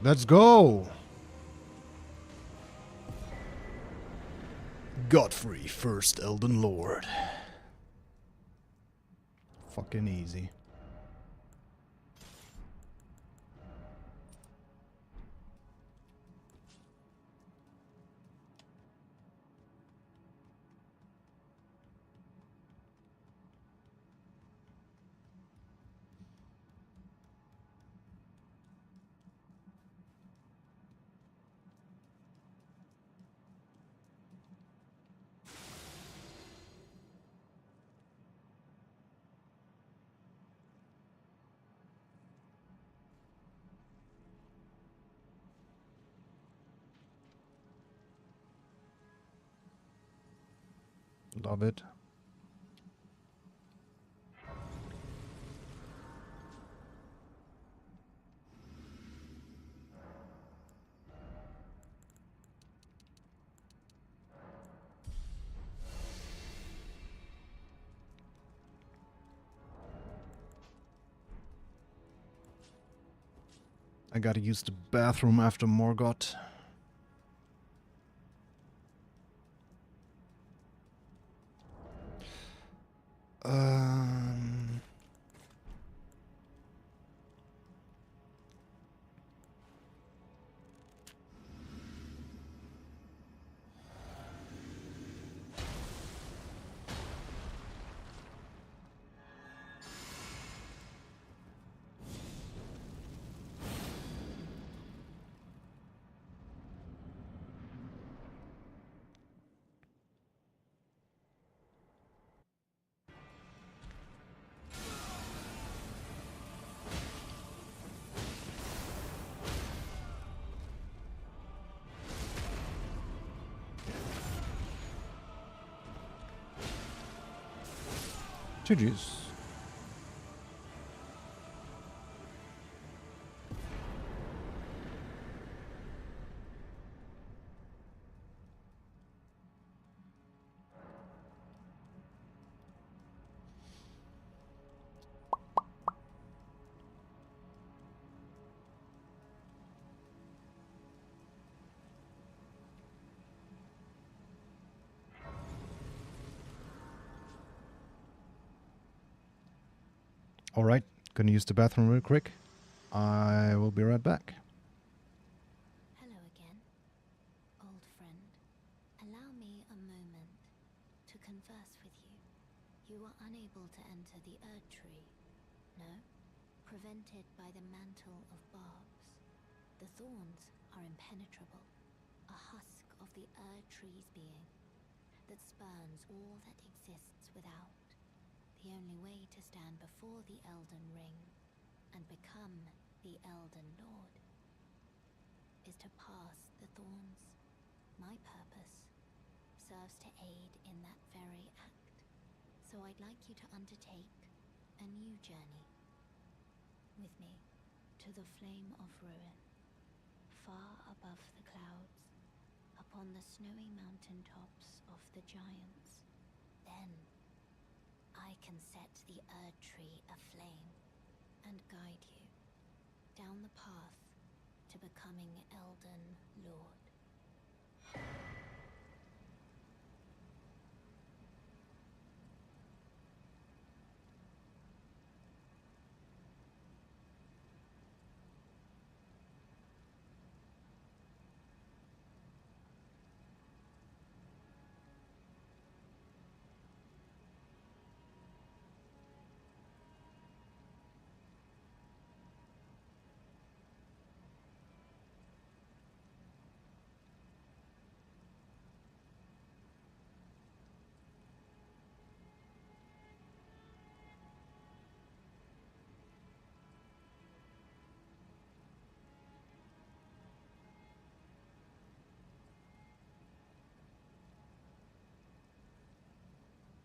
Let's go! Godfrey, first Elden Lord. Fucking easy. Love it. I gotta use the bathroom after Morgoth. Um... GG's. Alright, gonna use the bathroom real quick. I will be right back. Hello again, old friend. Allow me a moment to converse with you. You are unable to enter the Erd Tree, no? Prevented by the mantle of barbs. The thorns are impenetrable, a husk of the Erd Tree's being that spurns all that exists without. The only way to stand before the Elden Ring and become the Elden Lord is to pass the thorns. My purpose serves to aid in that very act. So I'd like you to undertake a new journey with me to the Flame of Ruin, far above the clouds, upon the snowy mountain tops of the giants. Then I can set the Erd Tree aflame and guide you down the path to becoming Elden Lord.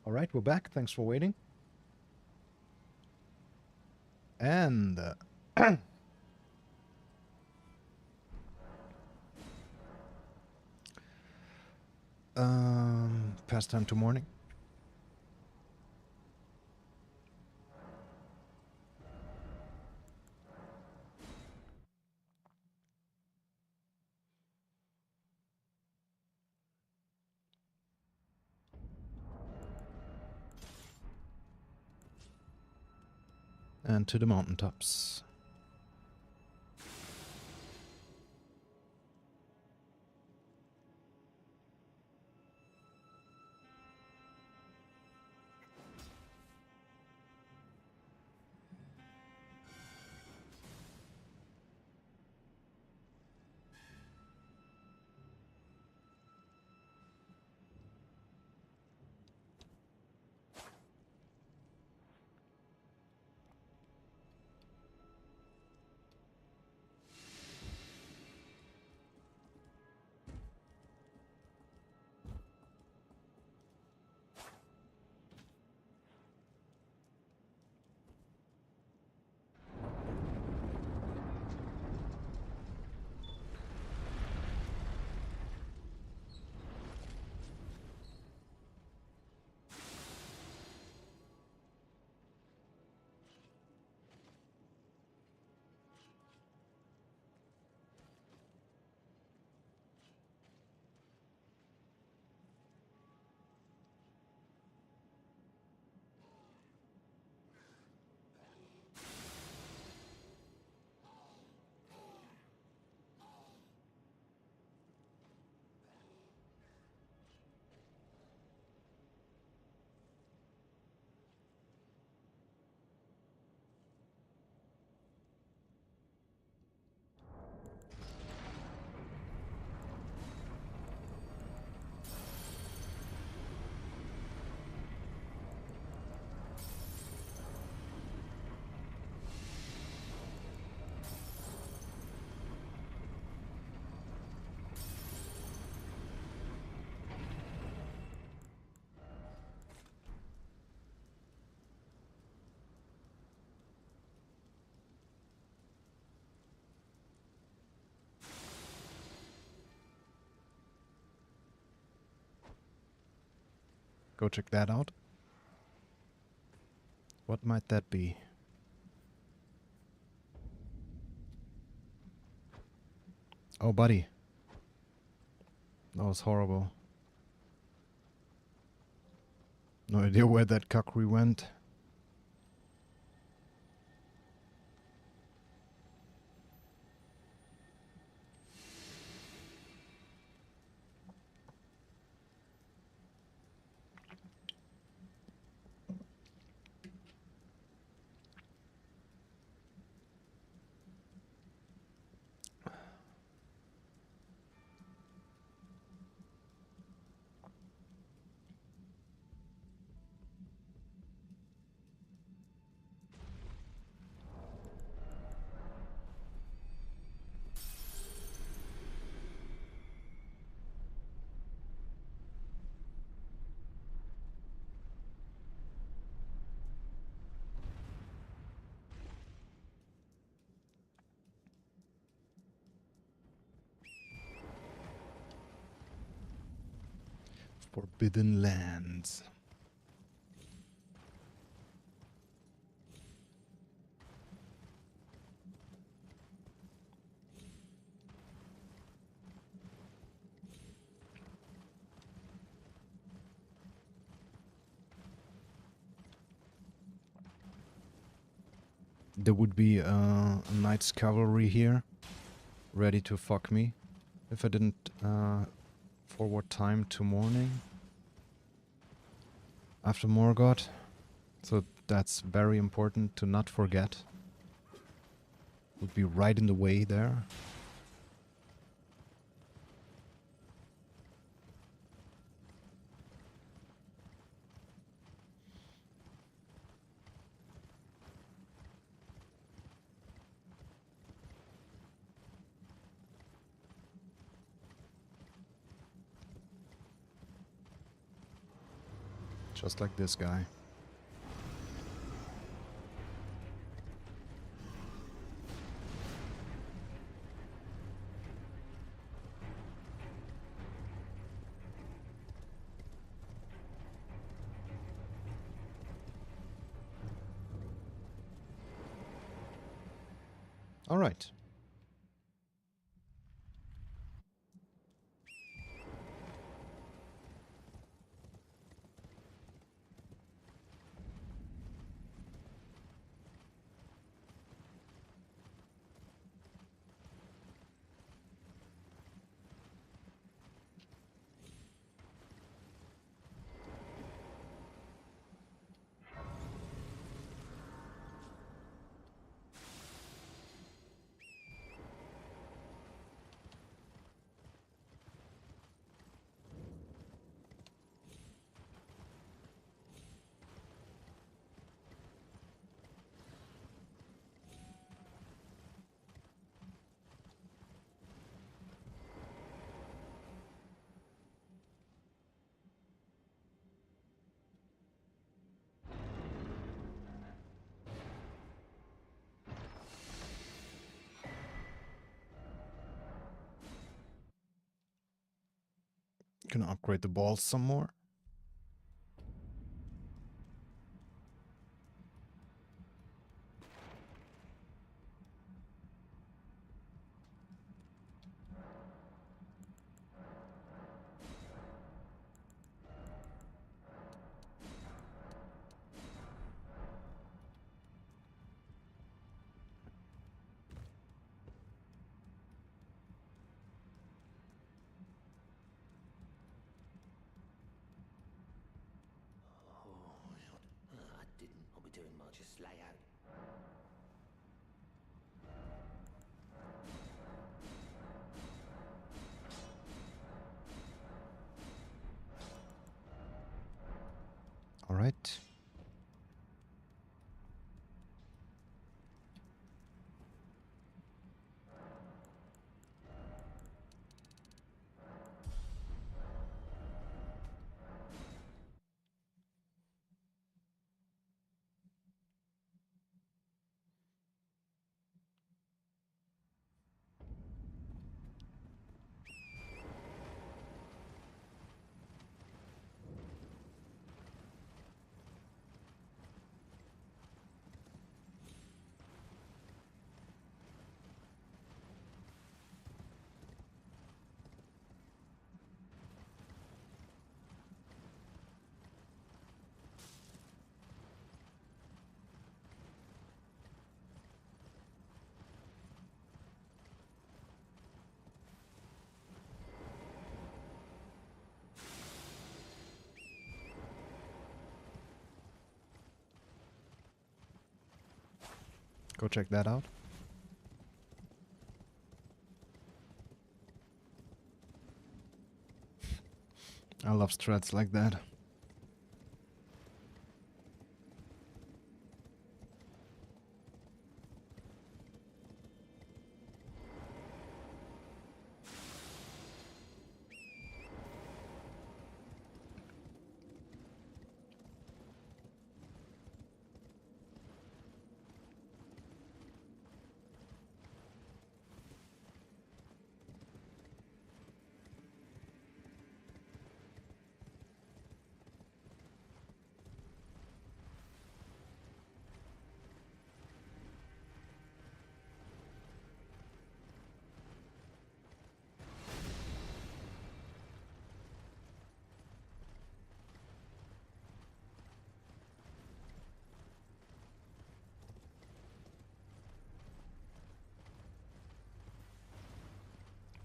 Alright, we're back. Thanks for waiting. And... past time to morning. and to the mountaintops. Go check that out. What might that be? Oh, buddy. That was horrible. No idea where that cuckery went. Forbidden Lands. There would be a knight's cavalry here, ready to fuck me, if I didn't forward time to morning after Morgoth. So that's very important to not forget. Would be right in the way there. Just like this guy. All right. Gonna upgrade the balls some more. I didn't. I'll be doing much. Just lay out. All right. Go check that out. I love strats like that.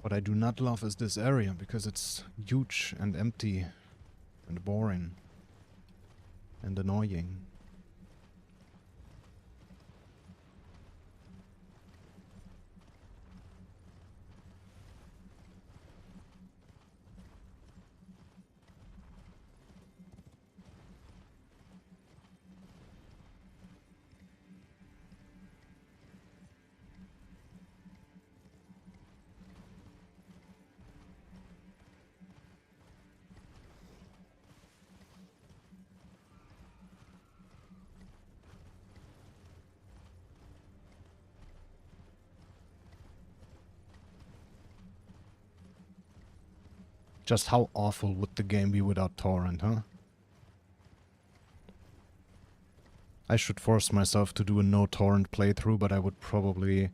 What I do not love is this area, because it's huge and empty and boring and annoying. Just how awful would the game be without torrent, huh? I should force myself to do a no torrent playthrough, but I would probably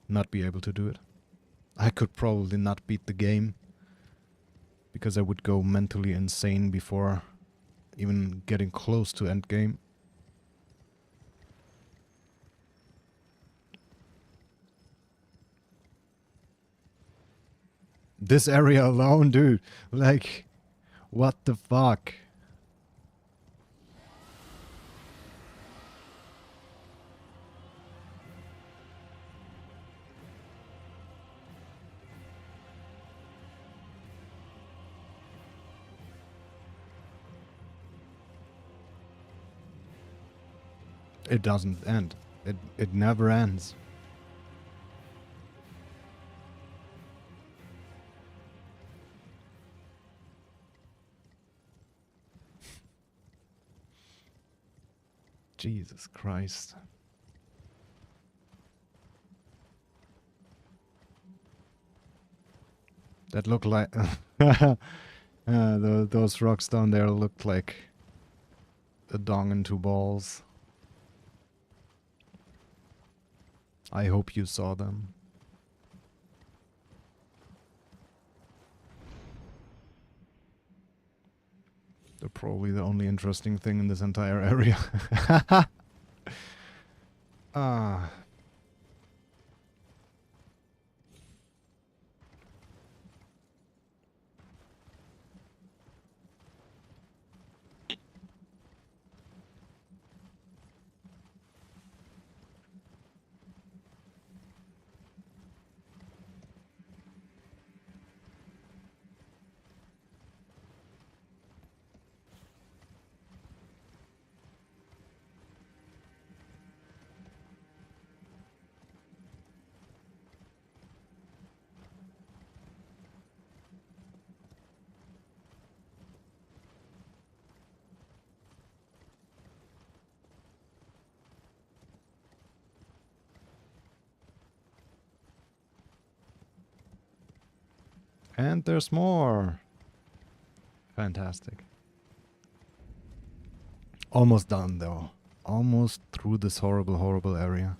not be able to do it. I could probably not beat the game, because I would go mentally insane before even getting close to endgame. This area alone, dude, like, what the fuck? It doesn't end. It never ends. Jesus Christ. That looked like... Those rocks down there looked like a dong and two balls. I hope you saw them. They're probably the only interesting thing in this entire area. Ah. And there's more. Fantastic. Almost done though. Almost through this horrible, horrible area.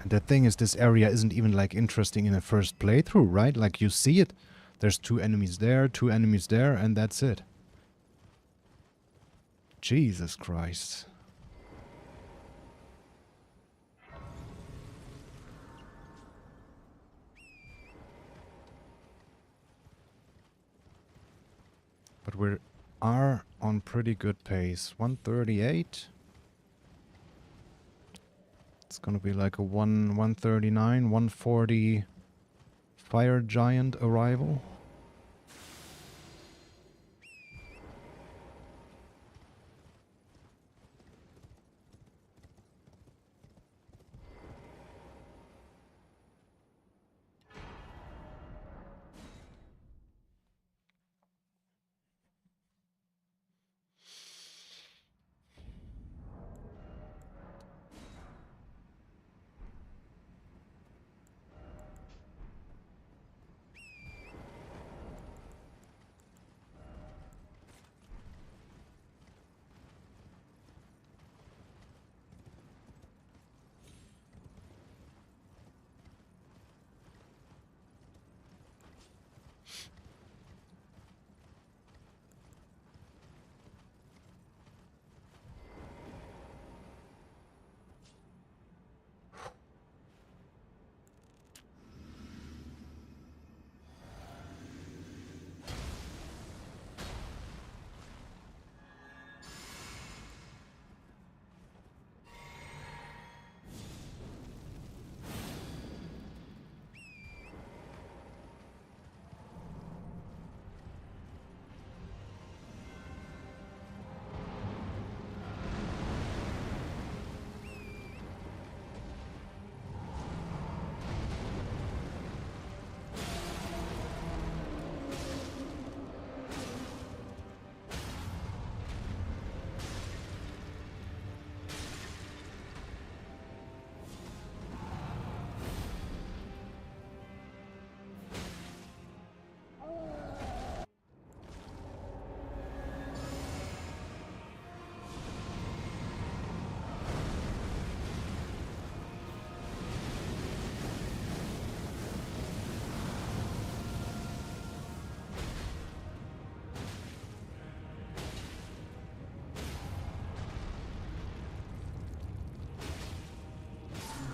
And the thing is, this area isn't even like interesting in a first playthrough, right? Like you see it. There's two enemies there, and that's it. Jesus Christ. But we are on pretty good pace. 138. It's gonna be like a 139, 140 fire giant arrival.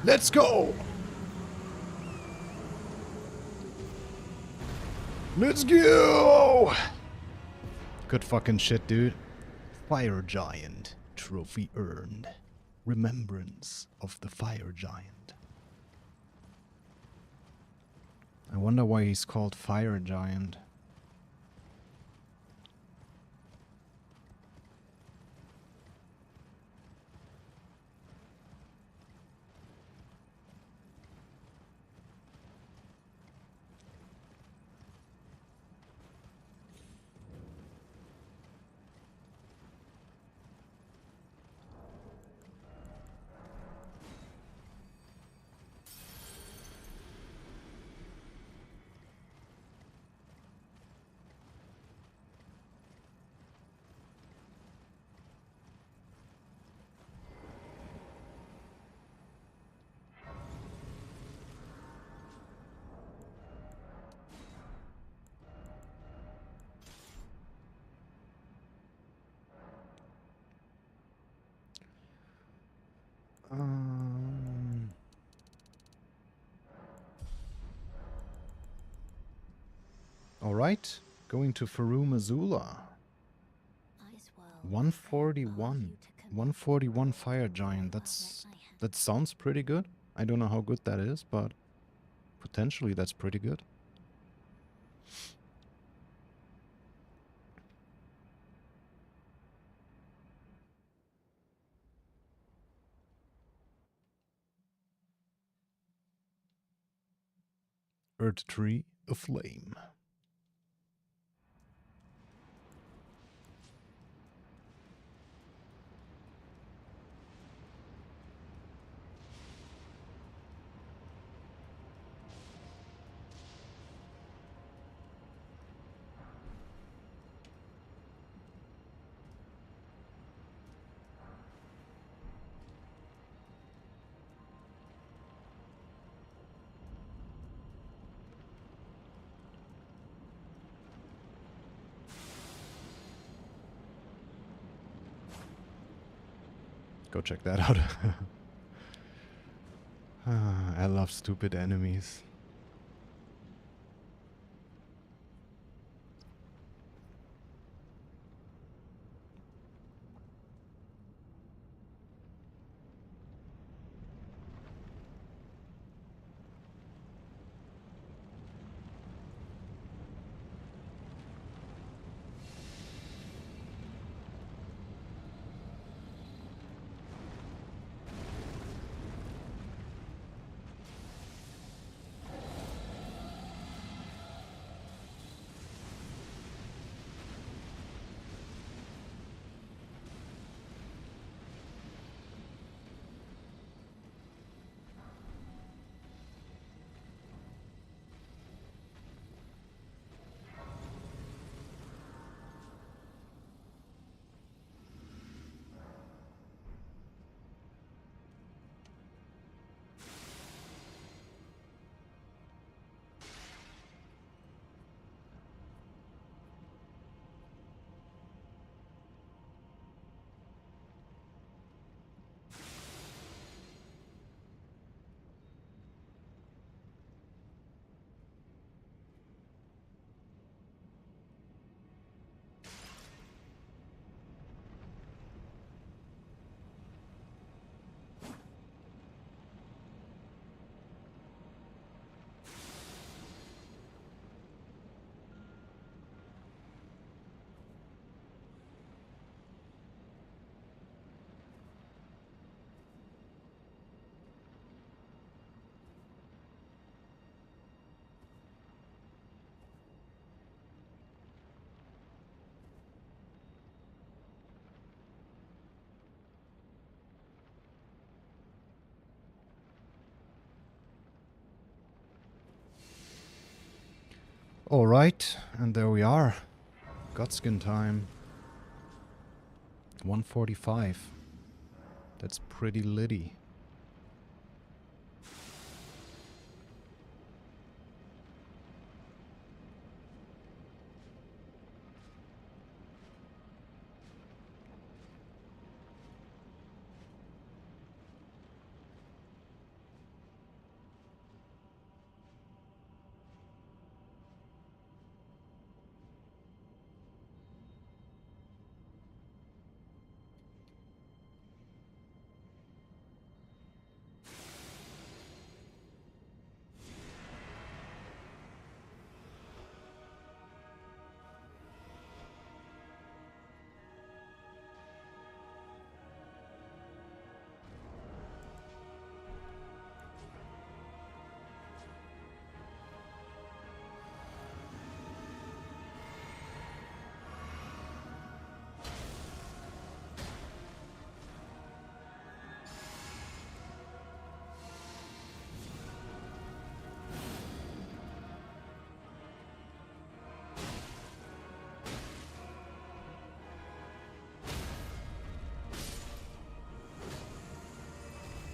Let's go! Let's go! Good fucking shit, dude. Fire Giant. Trophy earned. Remembrance of the Fire Giant. I wonder why he's called Fire Giant. right, going to Farum Azula. This world 141. 141 Fire Giant. That sounds pretty good. I don't know how good that is, but potentially that's pretty good. Earth Tree Aflame. Go check that out. I love stupid enemies. Alright, and there we are. Godskin time. 145. That's pretty litty.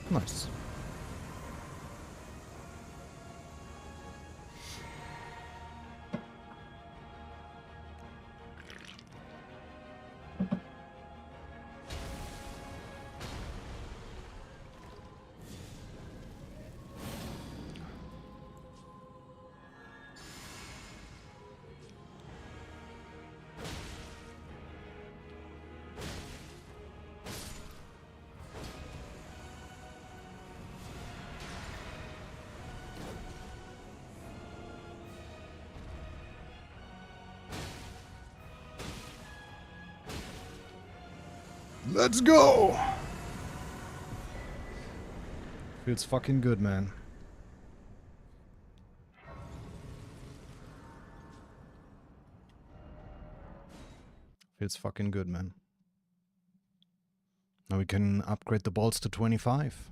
Nice. Let's go! Feels fucking good, man. Feels fucking good, man. Now we can upgrade the bolts to 25.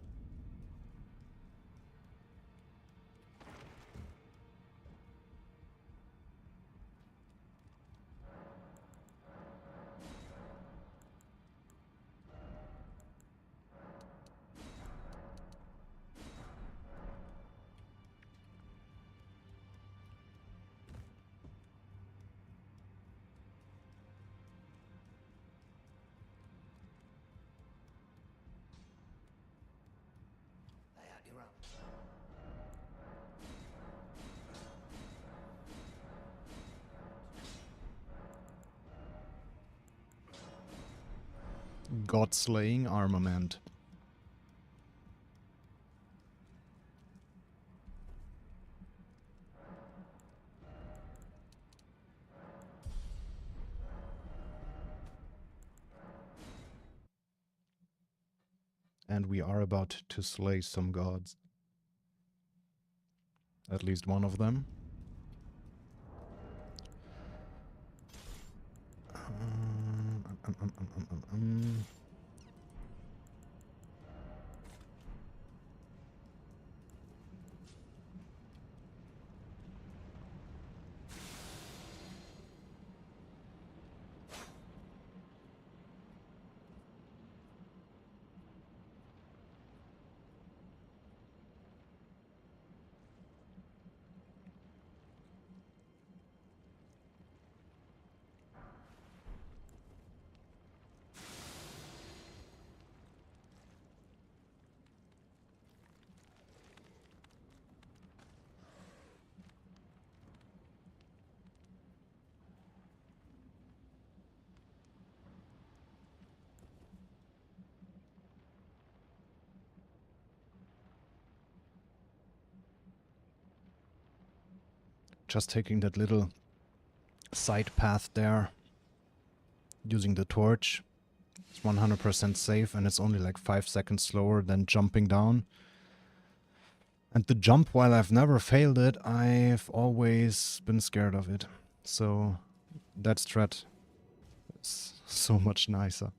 Lay out your arms. God-slaying armament. And we are about to slay some gods. At least one of them. Um. Just taking that little side path there, using the torch. It's 100% safe and it's only like 5 seconds slower than jumping down. And the jump, while I've never failed it, I've always been scared of it. So that strat is so much nicer.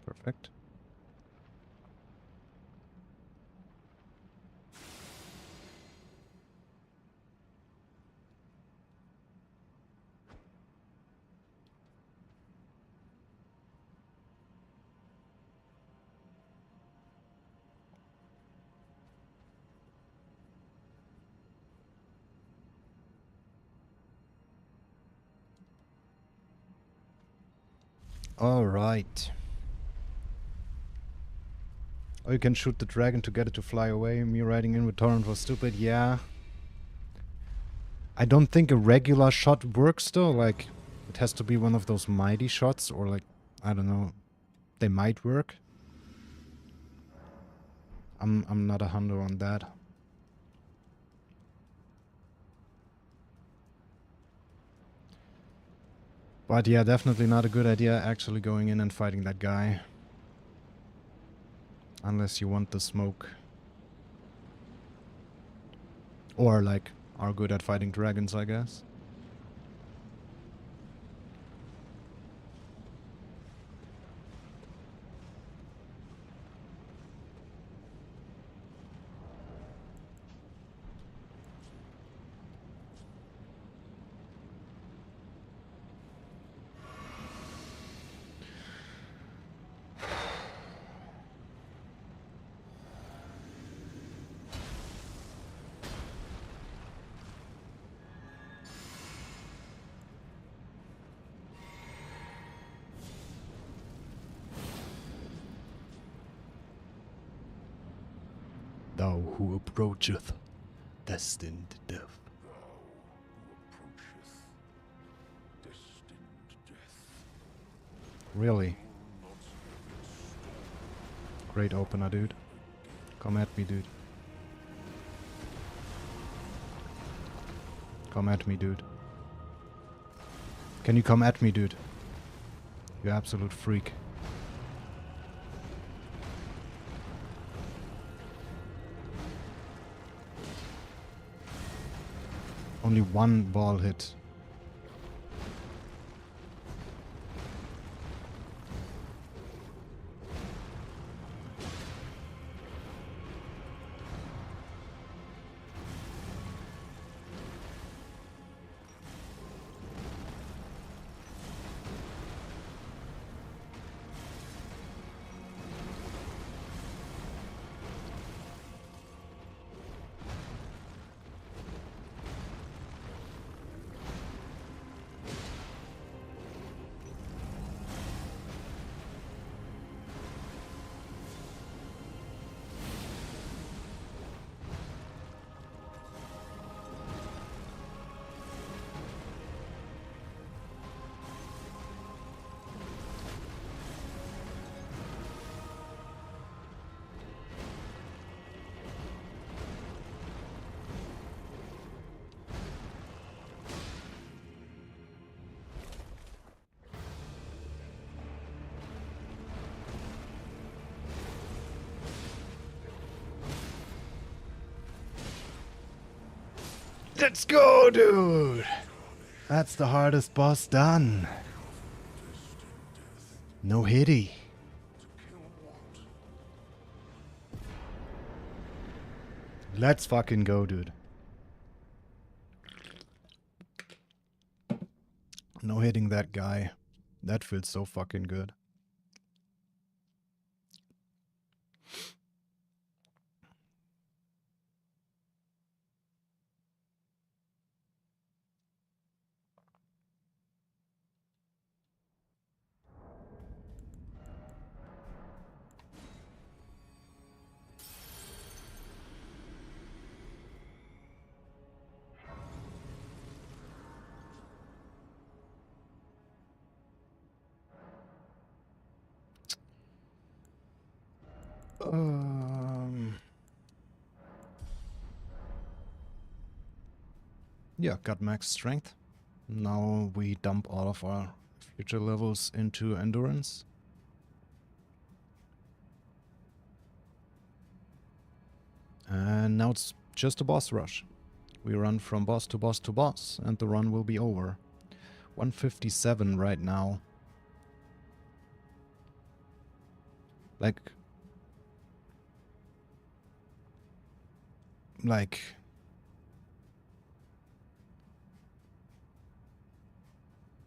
Perfect. Alright. Oh, you can shoot the dragon to get it to fly away. Me riding in with Torrent was stupid, yeah. I don't think a regular shot works though, like, it has to be one of those mighty shots, or like, I don't know, they might work. I'm not 100 on that. But yeah, definitely not a good idea actually going in and fighting that guy. Unless you want the smoke. Or like, are good at fighting dragons, I guess. Thou who approacheth, destined death. Approacheth destined death. Really? Great opener, dude. Come at me, dude. Come at me, dude. Can you come at me, dude? You absolute freak. Only one ball hit. Let's go, dude! That's the hardest boss done. No hitty. Let's fucking go, dude. No hitting that guy. That feels so fucking good. Yeah, got max strength. Now we dump all of our future levels into endurance. And now it's just a boss rush. We run from boss to boss to boss, and the run will be over. 157 right now. Like...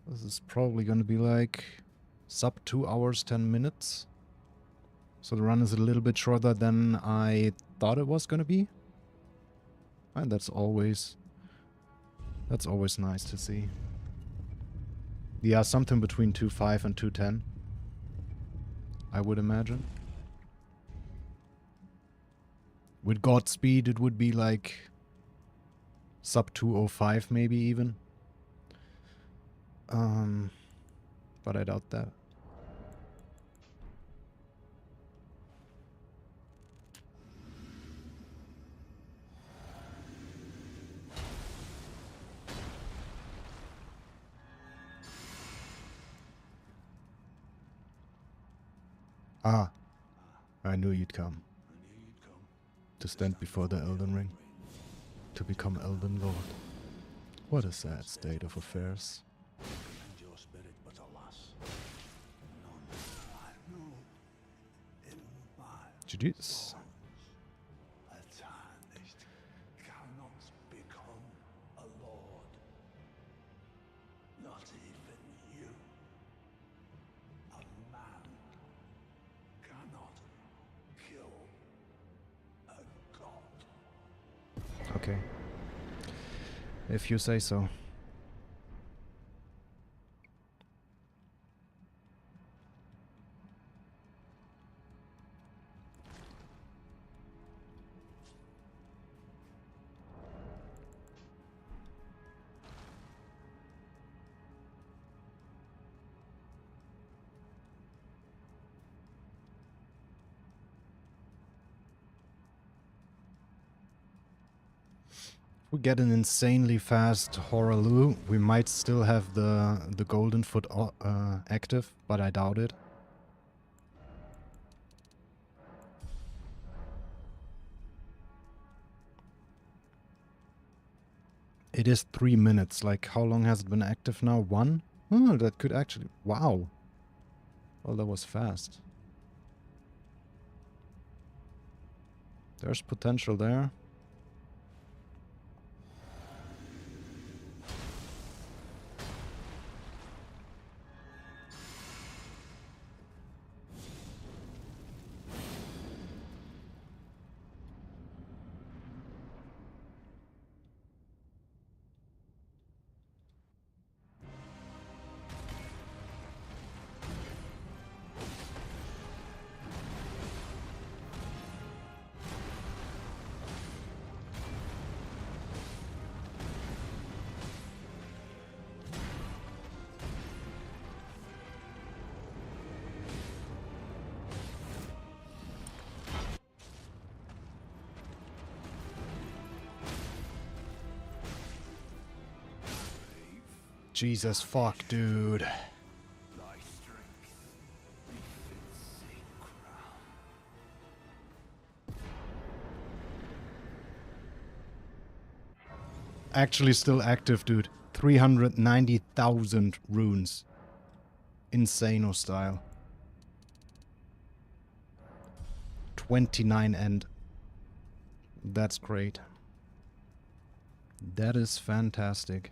This is probably gonna be like sub 2 hours 10 minutes. So the run is a little bit shorter than I thought it was gonna be. And that's always nice to see. Yeah, something between 2.5 and 2.10. I would imagine. With Godspeed, it would be like sub 205 maybe even. But I doubt that. Ah, I knew you'd come. To stand before the Elden Ring. To become Elden Lord. What a sad state of affairs. And your spirit, but alas, none I know in my GG's. a tarnished cannot become a lord. Not even you. A man cannot kill a god. Okay. If you say so. We get an insanely fast Horaloo, we might still have the Golden Foot active, but I doubt it. It is 3 minutes, like how long has it been active now? 1? Oh, that could actually... Wow. Well, that was fast. There's potential there. Jesus fuck, dude. Thy strength befits a crown. Actually still active, dude. 390,000 runes. Insano style. 29 end. That's great. That is fantastic.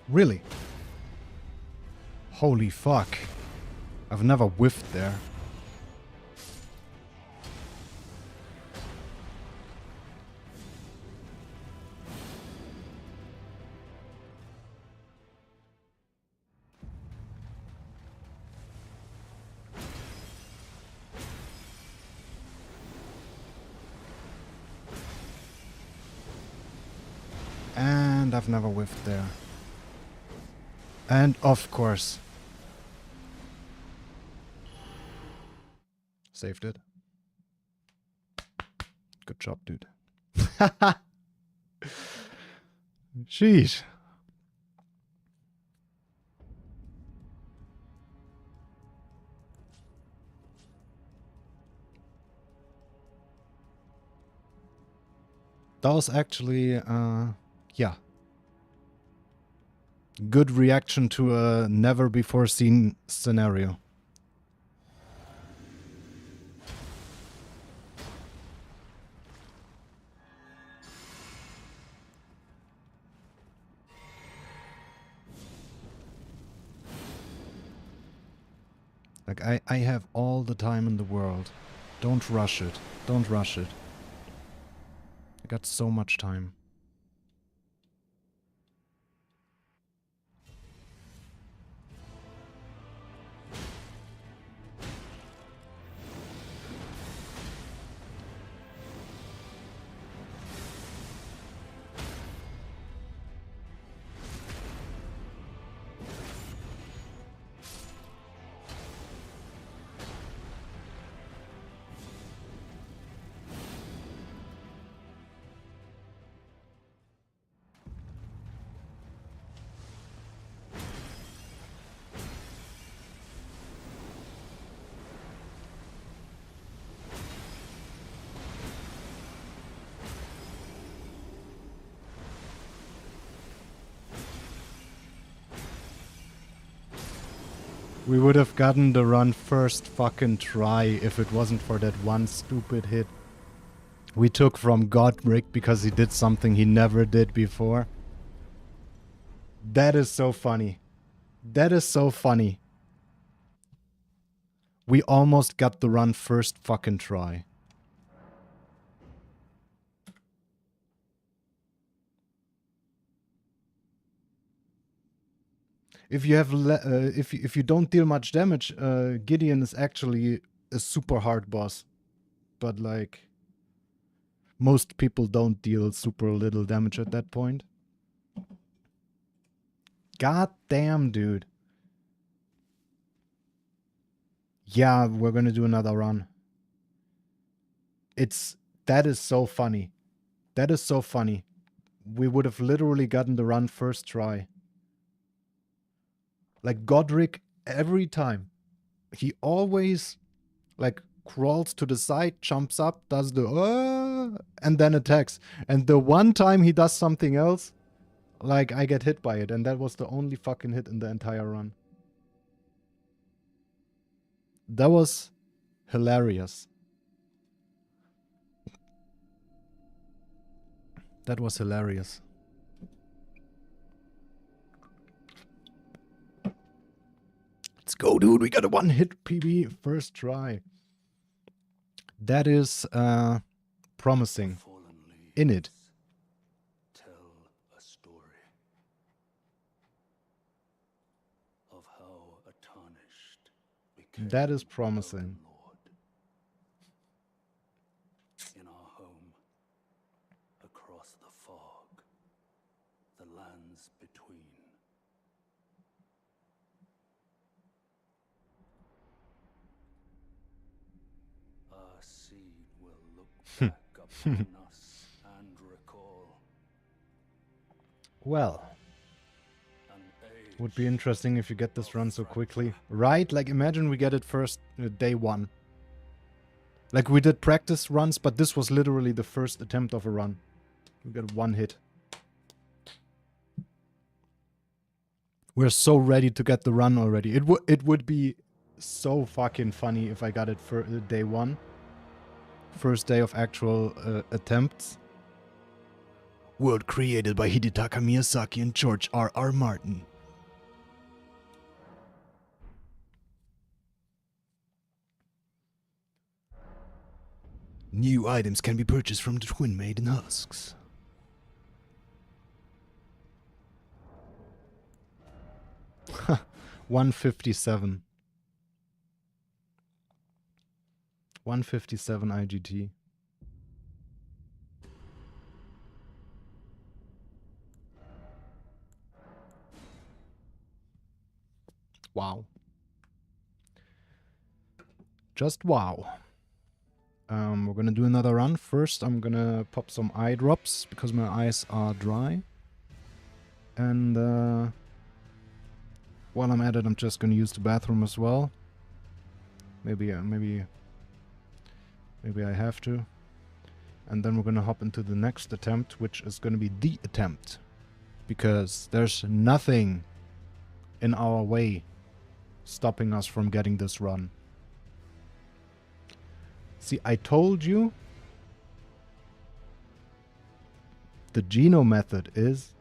Really? Holy fuck. I've never whiffed there. And I've never whiffed there. And of course. Saved it. Good job, dude. Sheesh. That was actually, yeah. Good reaction to a never before seen scenario. Like, I have all the time in the world. Don't rush it. Don't rush it. I got so much time. We would have gotten the run first fucking try if it wasn't for that one stupid hit we took from Godric because he did something he never did before. That is so funny. That is so funny. We almost got the run first fucking try. If you have if you don't deal much damage, Gideon is actually a super hard boss. But like most people don't deal super little damage at that point. God damn, dude. Yeah, we're gonna do another run. That is so funny. That is so funny. We would have literally gotten the run first try. Like Godric, every time, he always like crawls to the side, jumps up, does the and then attacks. And the one time he does something else, like I get hit by it, and that was the only fucking hit in the entire run. That was hilarious. That was hilarious. Let's go, dude. We got a one-hit PB first try. That is promising. In it. Tell a story of how a tarnished became That is promising. Lord. In our home, across the fog, the lands between. Our seed will look back upon us and recall Well, an age. would be interesting if you get this run so quickly. Right? Like imagine we get it first day one. Like we did practice runs, but this was literally the first attempt of a run. We got one hit. We're so ready to get the run already. It would be so fucking funny if I got it for day one. First day of actual attempts. World created by Hidetaka Miyazaki and George R.R. Martin. New items can be purchased from the Twin Maiden Husks. Huh, 157. 157 IGT. Wow. Just wow. We're gonna do another run. First, I'm gonna pop some eye drops because my eyes are dry. And while I'm at it, I'm just gonna use the bathroom as well. Maybe I have to. And then we're gonna hop into the next attempt, which is gonna be the attempt. Because there's nothing in our way stopping us from getting this run. See, I told you the Geno method is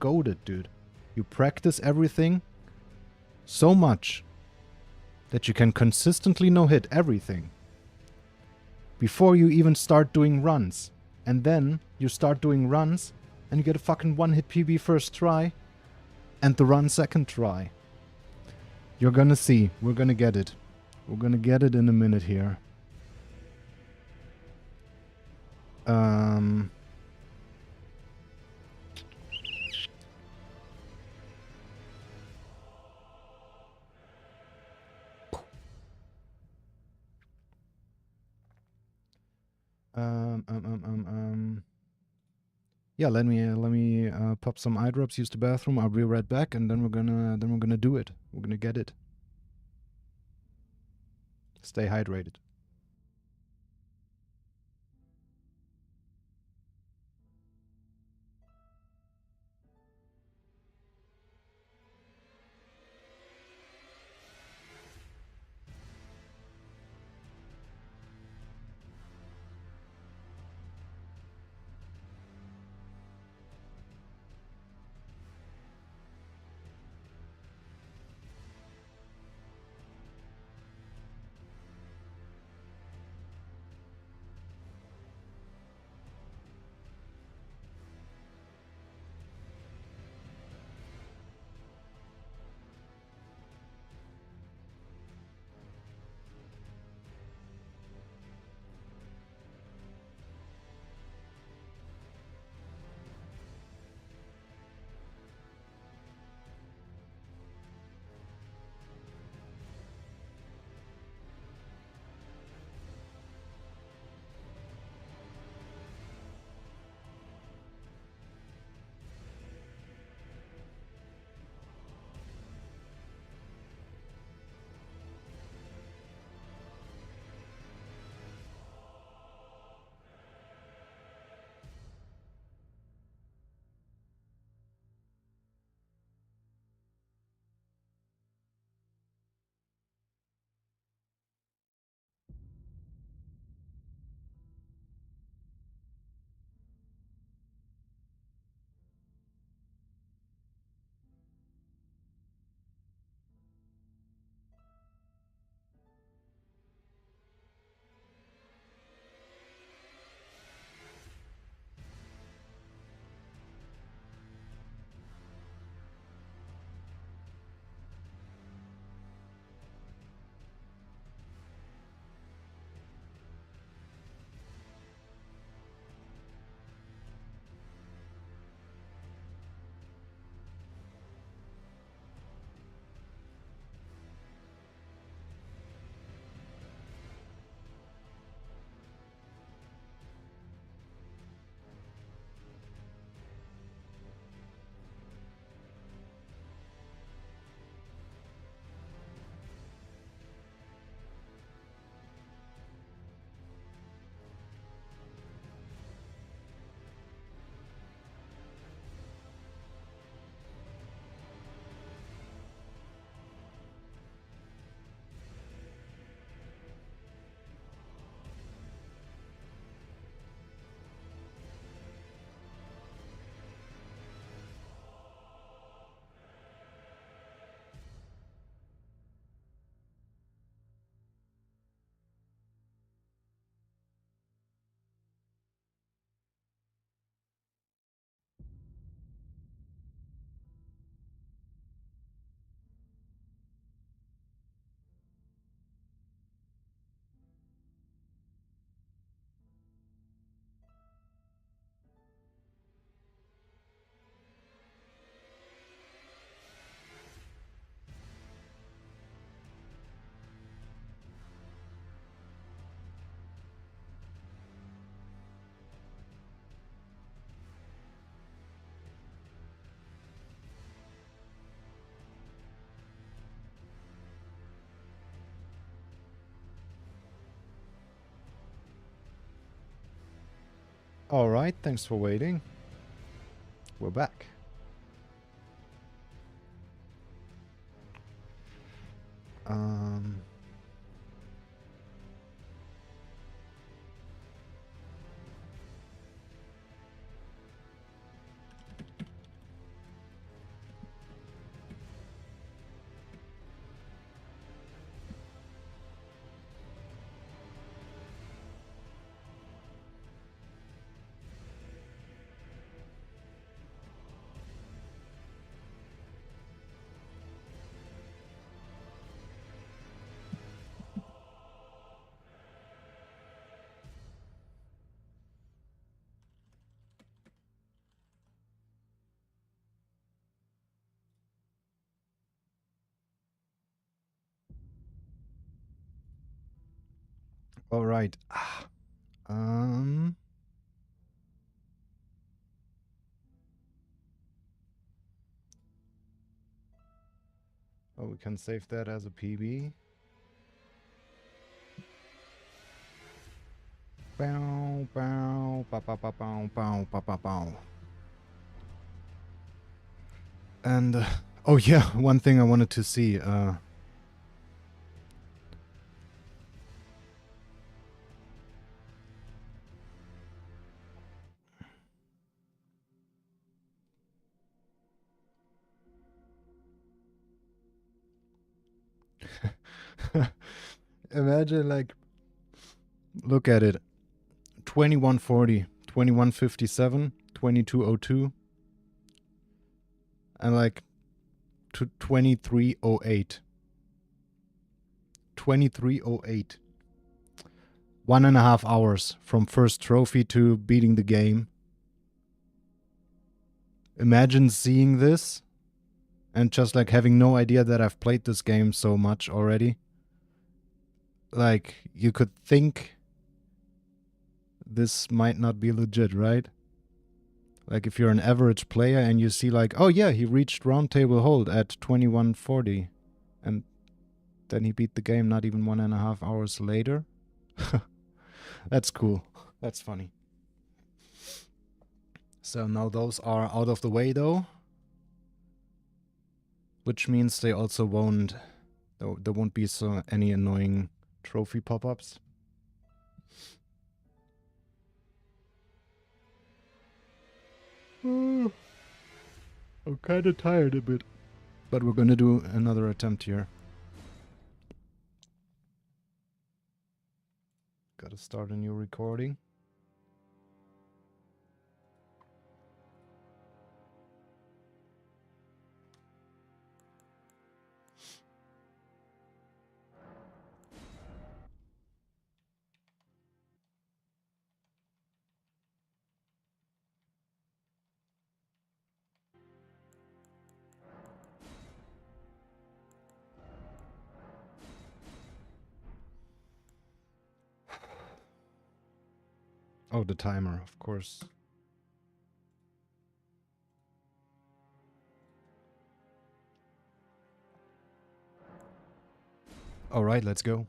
goated, dude. You practice everything so much that you can consistently no-hit everything before you even start doing runs. And then you start doing runs and you get a fucking one-hit PB first try and the run second try. You're gonna see. We're gonna get it. We're gonna get it in a minute here. Yeah, let me pop some eye drops, use the bathroom. I'll be right back, and then we're gonna do it. We're gonna get it. Stay hydrated. Alright, thanks for waiting. We're back. Um... Alright. Um... Oh, we can save that as a PB. Bow, bow, ba ba ba bow, bow, ba ba bow. And, oh yeah, one thing I wanted to see, imagine, like, look at it. 2140, 2157, 2202, and like 2308. 2308. 1.5 hours from first trophy to beating the game. Imagine seeing this and just like having no idea that I've played this game so much already. Like, you could think this might not be legit, right? Like, if you're an average player and you see like, oh yeah, he reached round table hold at 2140, and then he beat the game not even 1.5 hours later. That's cool. That's funny. So now those are out of the way though, which means they also won't, there won't be so any annoying trophy pop-ups. I'm kind of tired a bit. But we're gonna do another attempt here. Gotta start a new recording. Oh, the timer, of course. Alright, let's go.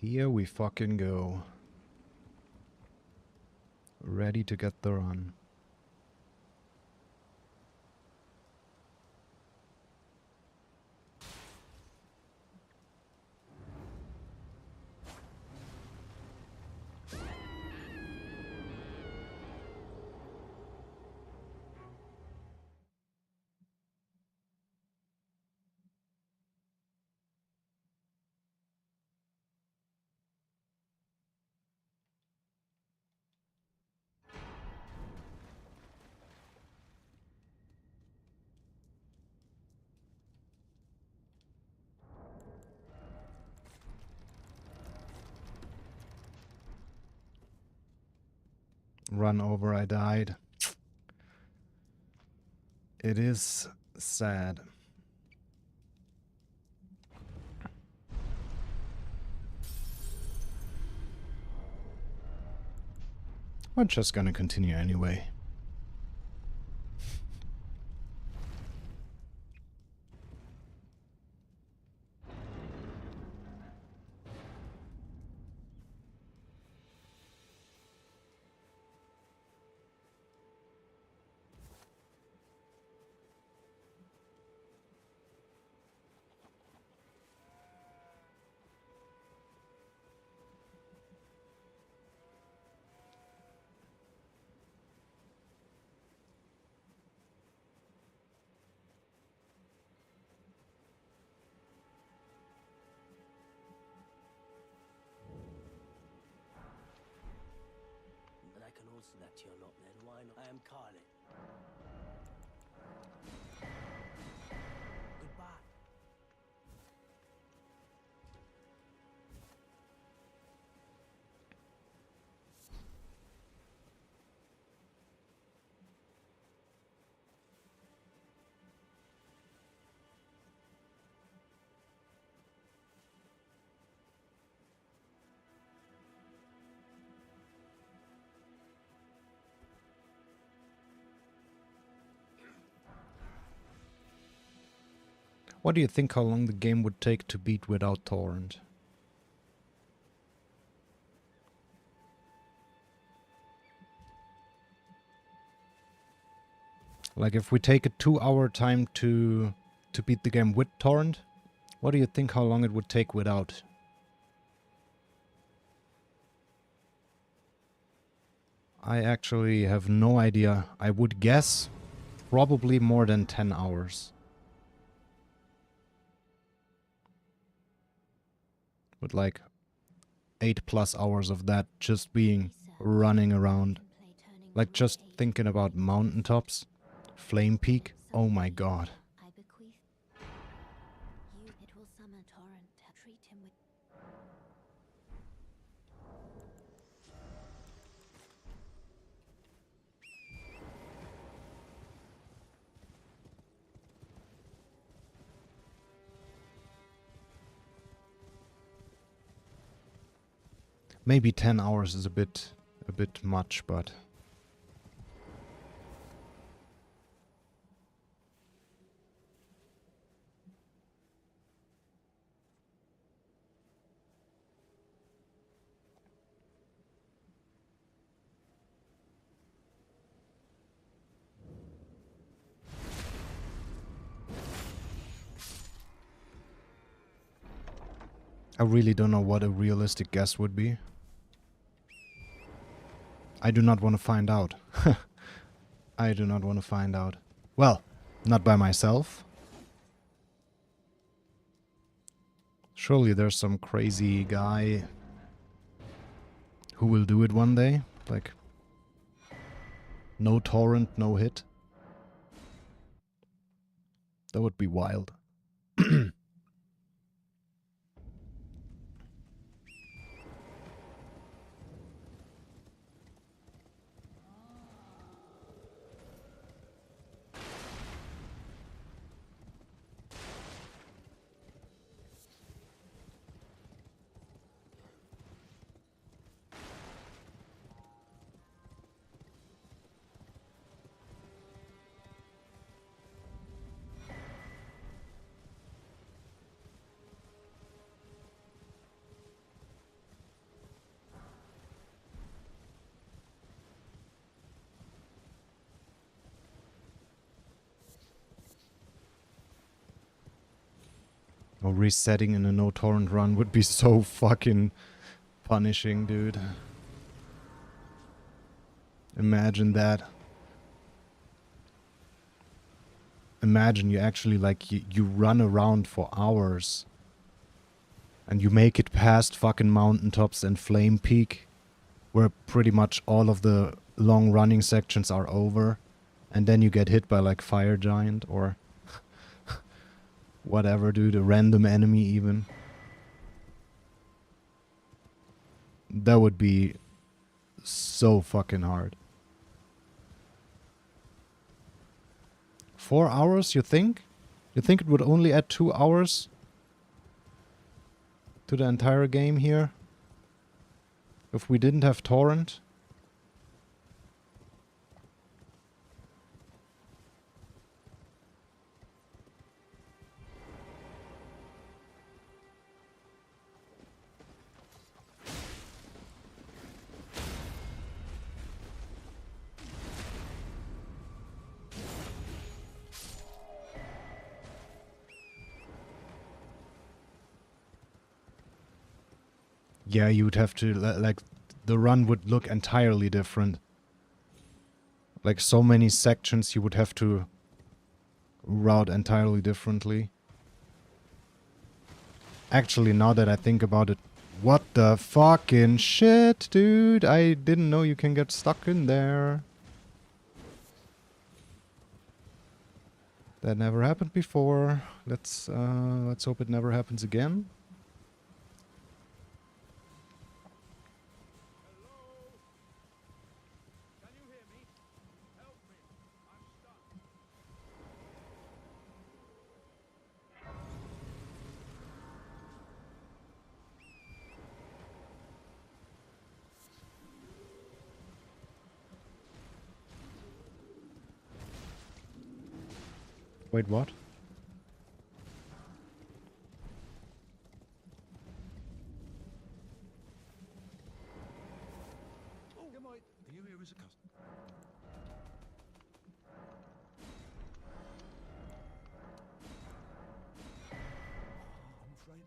Here we fucking go. Ready to get the run. Run over, I died. It is sad. We're just gonna continue anyway. But I can also that you're not then. Why not? I am Carly. Goodbye. What do you think how long the game would take to beat without torrent? Like if we take a 2-hour time to beat the game with torrent, what do you think how long it would take without? I actually have no idea. I would guess probably more than 10 hours. With like 8+ hours of that just being running around. Like just thinking about mountaintops, Flame Peak, oh my god. I bequeath you. It will summon torrent. Treat him with. Maybe 10 hours is a bit much, but I really don't know what a realistic guess would be. I do not want to find out. I do not want to find out. Well, not by myself. Surely there's some crazy guy who will do it one day. Like, no torrent, no hit. That would be wild. Or resetting in a no torrent run would be so fucking punishing, dude. Imagine that. Imagine you actually like you run around for hours and you make it past fucking mountaintops and Flame Peak, where pretty much all of the long running sections are over, and then you get hit by like Fire Giant or whatever, dude, a random enemy even. That would be so fucking hard. 4 hours, you think? You think it would only add 2 hours to the entire game here? If we didn't have torrent? Yeah, you'd have to, like, the run would look entirely different. Like, so many sections you would have to route entirely differently. Actually, now that I think about it, what the fucking shit, dude? I didn't know you can get stuck in there. That never happened before. Let's hope it never happens again. Wait, what? Are you here as a customer? I'm afraid.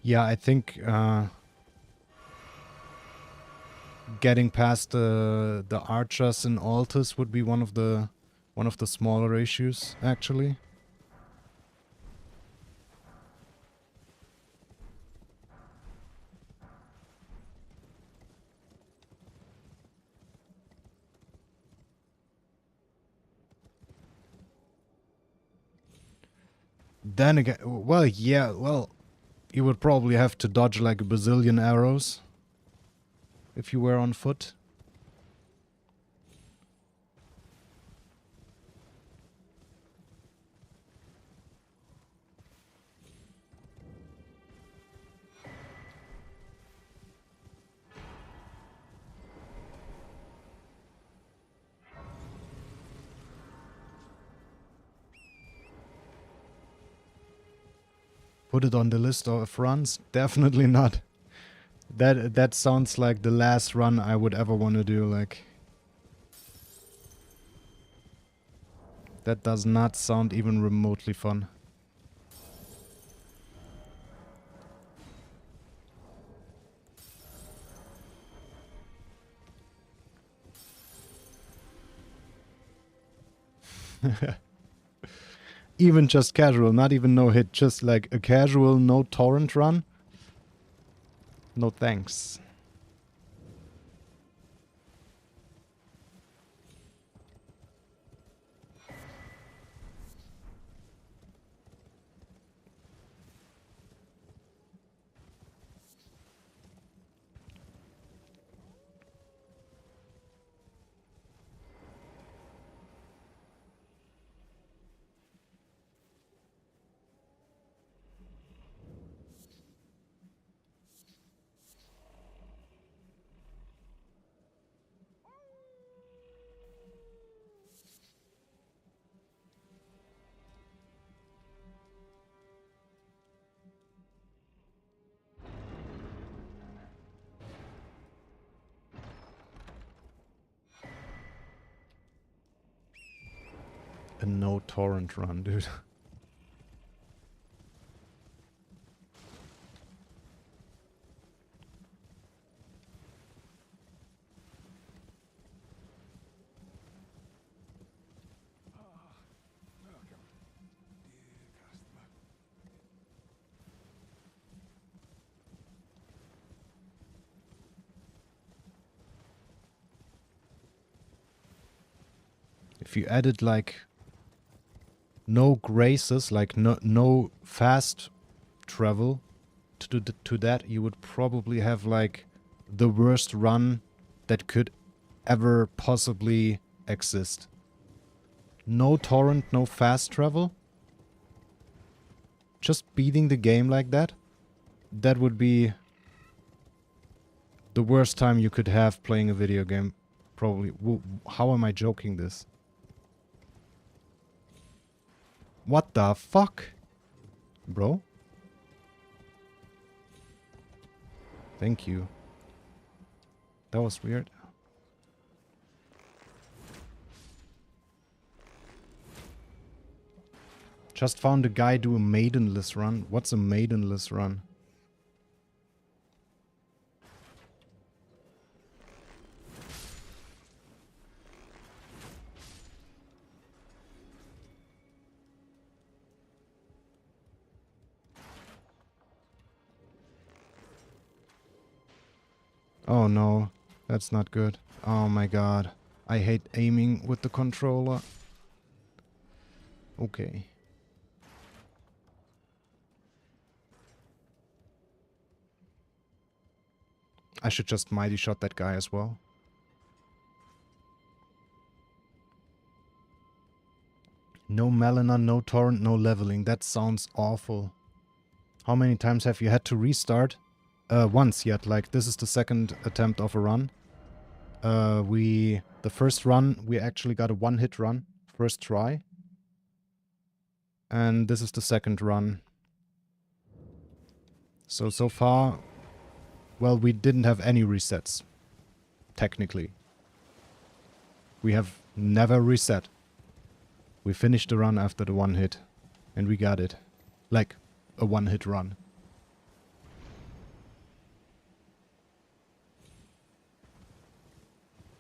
Yeah, I think getting past the archers and altars would be one of the smaller issues, actually. Then again, well, yeah, well, you would probably have to dodge like a bazillion arrows if you were on foot. Put it on the list of runs? Definitely not. That sounds like the last run I would ever want to do, like. That does not sound even remotely fun. Even just casual, not even no hit, just like a casual no torrent run. No thanks. A no torrent run, dude. If you added like no graces, like no fast travel to that, you would probably have like the worst run that could ever possibly exist. No torrent, no fast travel. Just beating the game like that, that would be the worst time you could have playing a video game. Probably. How am I joking this? What the fuck? Bro? Thank you. That was weird. Just found a guy do a maidenless run. What's a maidenless run? Oh no, that's not good. Oh my god. I hate aiming with the controller. Okay. I should just mighty shot that guy as well. No Melina, no torrent, no leveling. That sounds awful. How many times have you had to restart? Once yet. Like, this is the second attempt of a run. The first run, we actually got a one-hit run. First try. And this is the second run. So far, well, we didn't have any resets. Technically. We have never reset. We finished the run after the one hit. And we got it. Like, a one-hit run.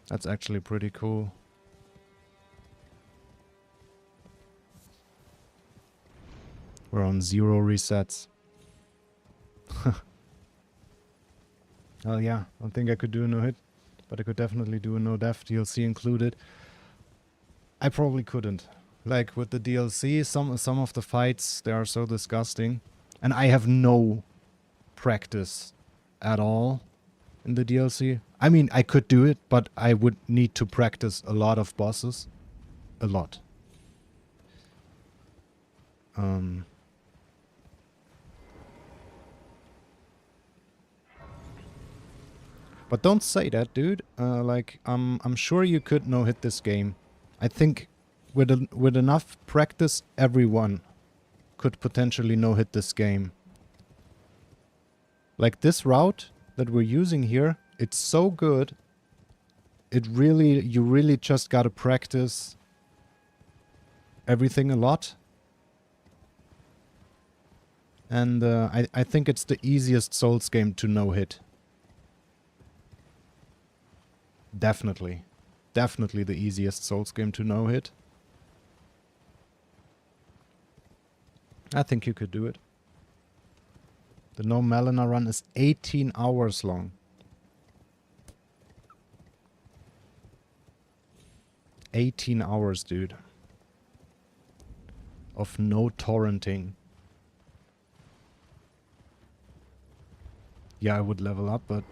That's actually pretty cool. We're on 0 resets. Well, yeah, I don't think I could do a no-hit, but I could definitely do a no-def, DLC included. I probably couldn't. Like, with the DLC, some of the fights, they are so disgusting. And I have no practice at all in the DLC. I mean, I could do it, but I would need to practice a lot of bosses. A lot. But don't say that, dude. Like, I'm sure you could no-hit this game. I think with enough practice, everyone could potentially no-hit this game. Like, this route that we're using here, it's so good. You really just gotta practice everything a lot. And I think it's the easiest Souls game to no-hit. Definitely. Definitely the easiest Souls game to no-hit. I think you could do it. The No Melina run is 18 hours long. 18 hours, dude. Of no torrenting. Yeah, I would level up, but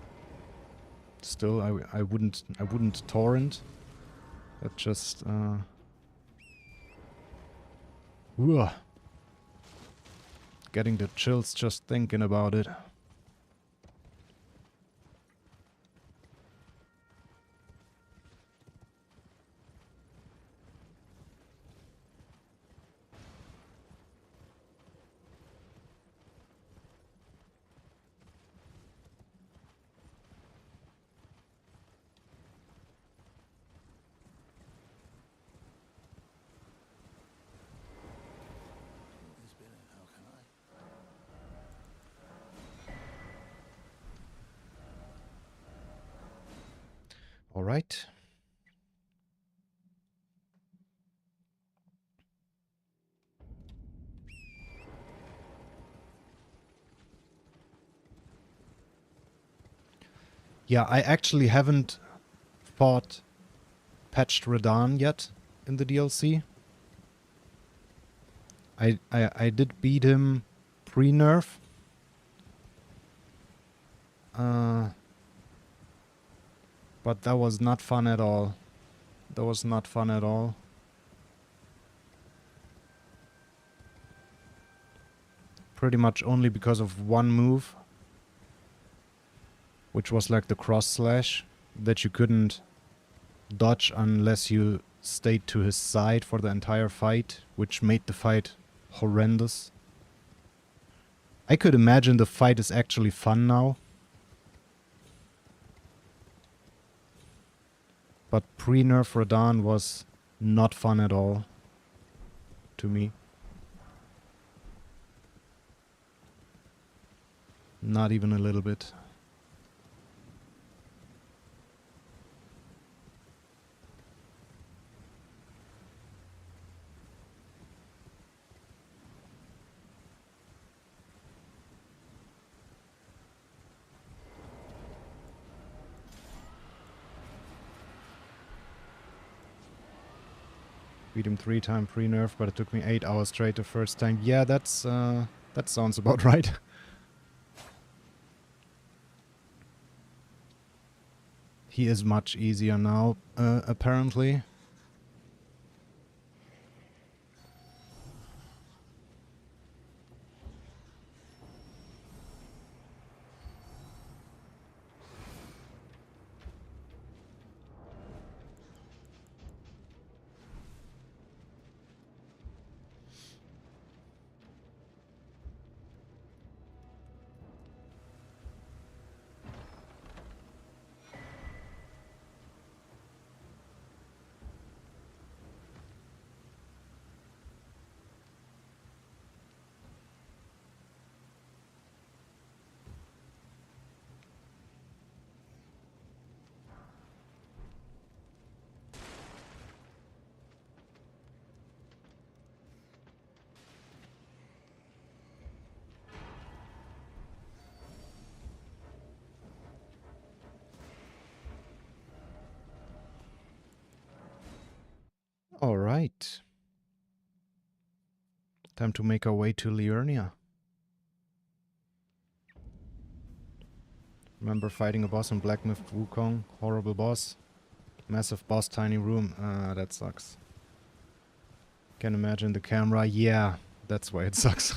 still, I wouldn't torrent. That just Ugh. Getting the chills just thinking about it. All right. Yeah, I actually haven't fought Patched Radahn yet. in the DLC. I did beat him pre-nerf. But that was not fun at all. That was not fun at all. Pretty much only because of one move, which was like the cross slash that you couldn't dodge unless you stayed to his side for the entire fight, which made the fight horrendous. I could imagine the fight is actually fun now. But pre-nerf Radahn was not fun at all to me. Not even a little bit. Beat him 3 times pre-nerf, but it took me 8 hours straight the first time. Yeah, that sounds about right. He is much easier now, apparently. All right. Time to make our way to Liurnia. Remember fighting a boss in Black Myth Wukong? Horrible boss. Massive boss, tiny room. That sucks. Can imagine the camera. Yeah, that's why it sucks.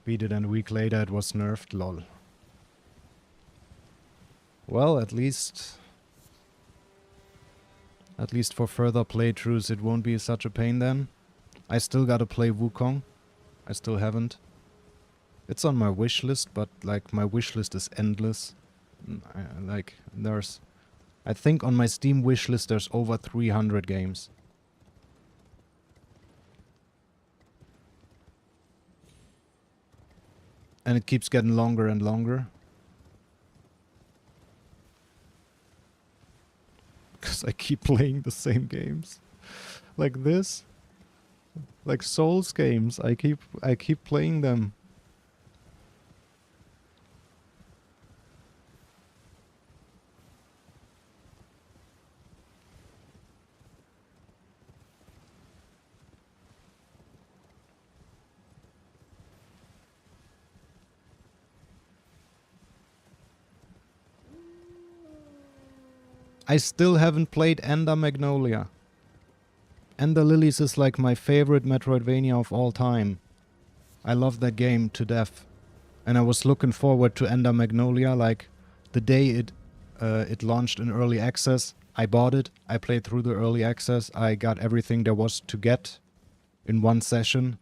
Beat it and a week later it was nerfed. Lol. Well, at least for further playthroughs it won't be such a pain then. I still gotta play Wukong. I still haven't. It's on my wish list, but like my wish list is endless. I think on my Steam wish list there's over 300 games. And it keeps getting longer and longer. Because I keep playing the same games. Like this. Like Souls games. I keep playing them. I still haven't played Ender Magnolia. Ender Lilies is like my favorite Metroidvania of all time. I love that game to death. And I was looking forward to Ender Magnolia, like the day it launched in early access. I bought it, I played through the early access, I got everything there was to get in one session.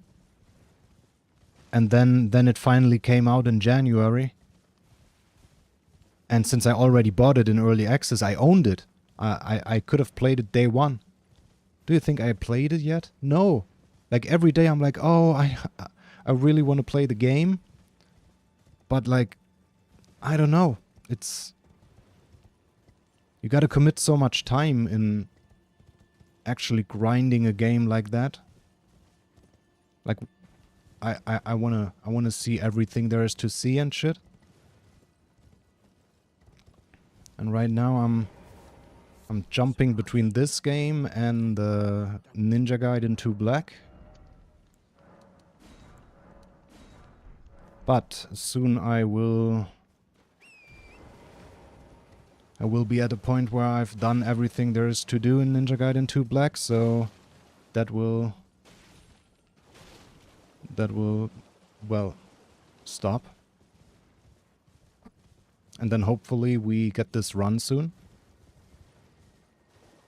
And then it finally came out in January. And since I already bought it in early access, I owned it. I could have played it day one. Do you think I played it yet? No. Like every day I'm like, oh, I really want to play the game. But like, I don't know. You gotta commit so much time in actually grinding a game like that. Like, I wanna see everything there is to see and shit. And right now I'm jumping between this game and Ninja Gaiden 2 Black. But soon I will be at a point where I've done everything there is to do in Ninja Gaiden 2 Black, so that will well stop. And then hopefully we get this run soon.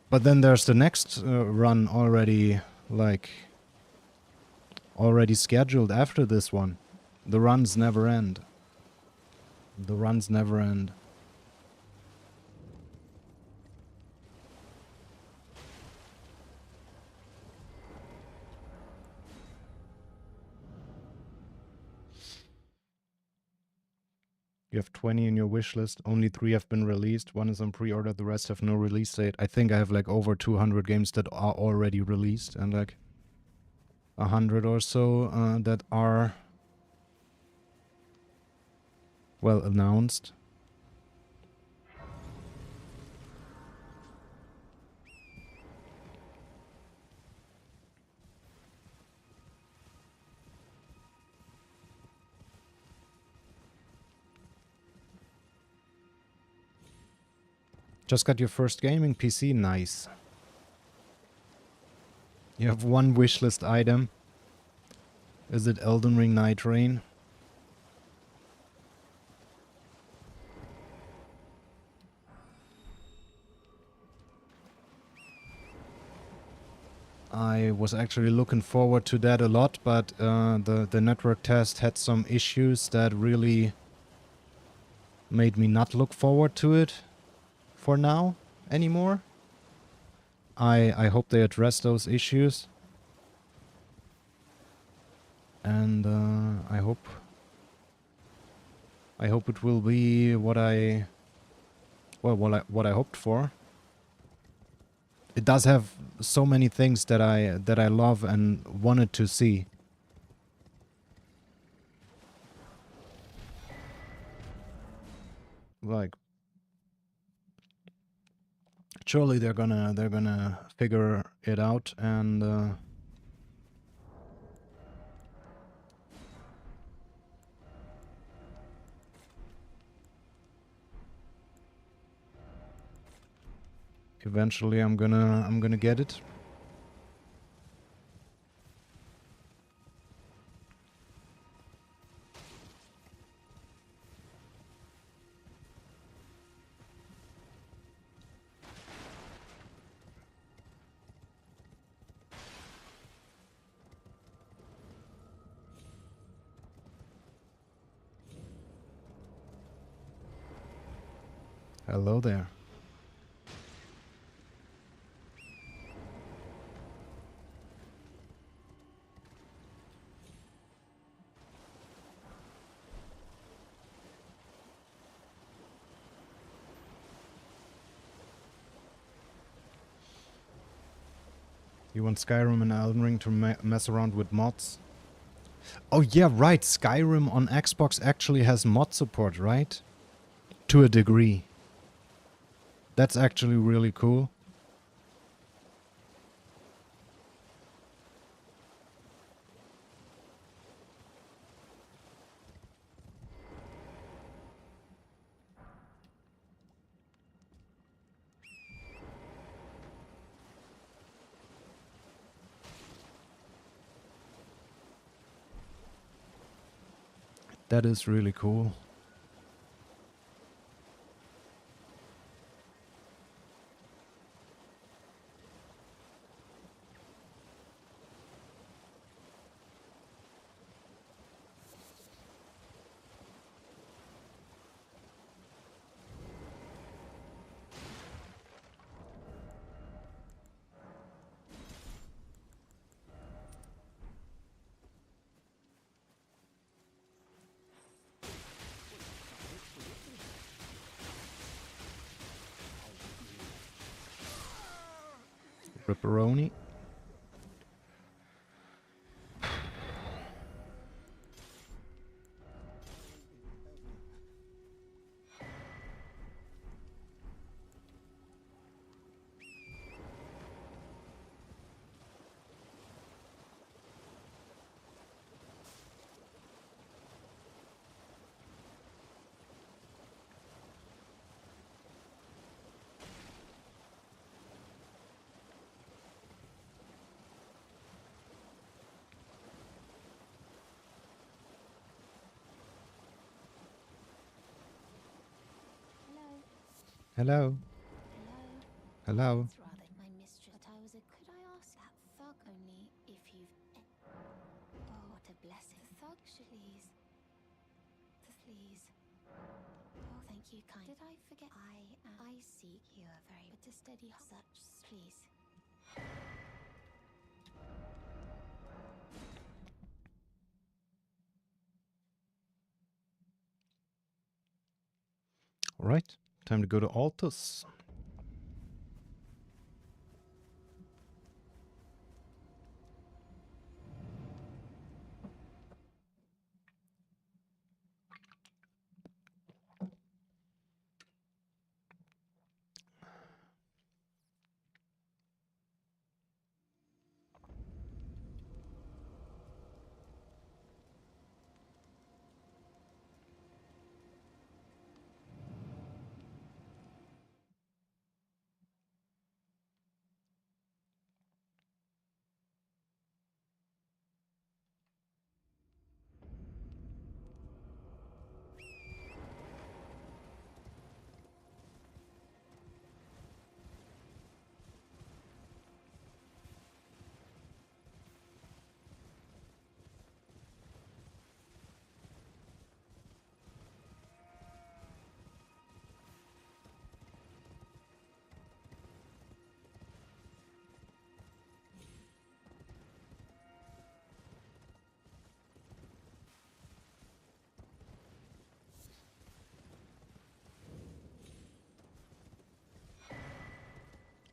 But then there's the next run already, like, already scheduled after this one. The runs never end. The runs never end. You have 20 in your wish list. Only 3 have been released. 1 is on pre-order. The rest have no release date. I think I have like over 200 games that are already released and like 100 or so that are, well, announced. Just got your first gaming PC? Nice. You have 1 wishlist item. Is it Elden Ring Night Rain? I was actually looking forward to that a lot, but the network test had some issues that really made me not look forward to it for now anymore. I hope they address those issues. And I hope it will be what I hoped for. It does have so many things that I love and wanted to see. Like, surely they're gonna figure it out and eventually I'm gonna get it. Hello there. You want Skyrim and Elden Ring to mess around with mods? Oh yeah, right. Skyrim on Xbox actually has mod support, right? To a degree. That's actually really cool. That is really cool. Ripperoni. Hello. Hello? Hello. It's rather my mistress. But I was a. Could I ask that thug only if you've. Oh, what a blessing. The thug should please. Please. Oh, thank you, kind. Did I forget? I see you are very. But to steady such, please. All right. Time to go to Altus.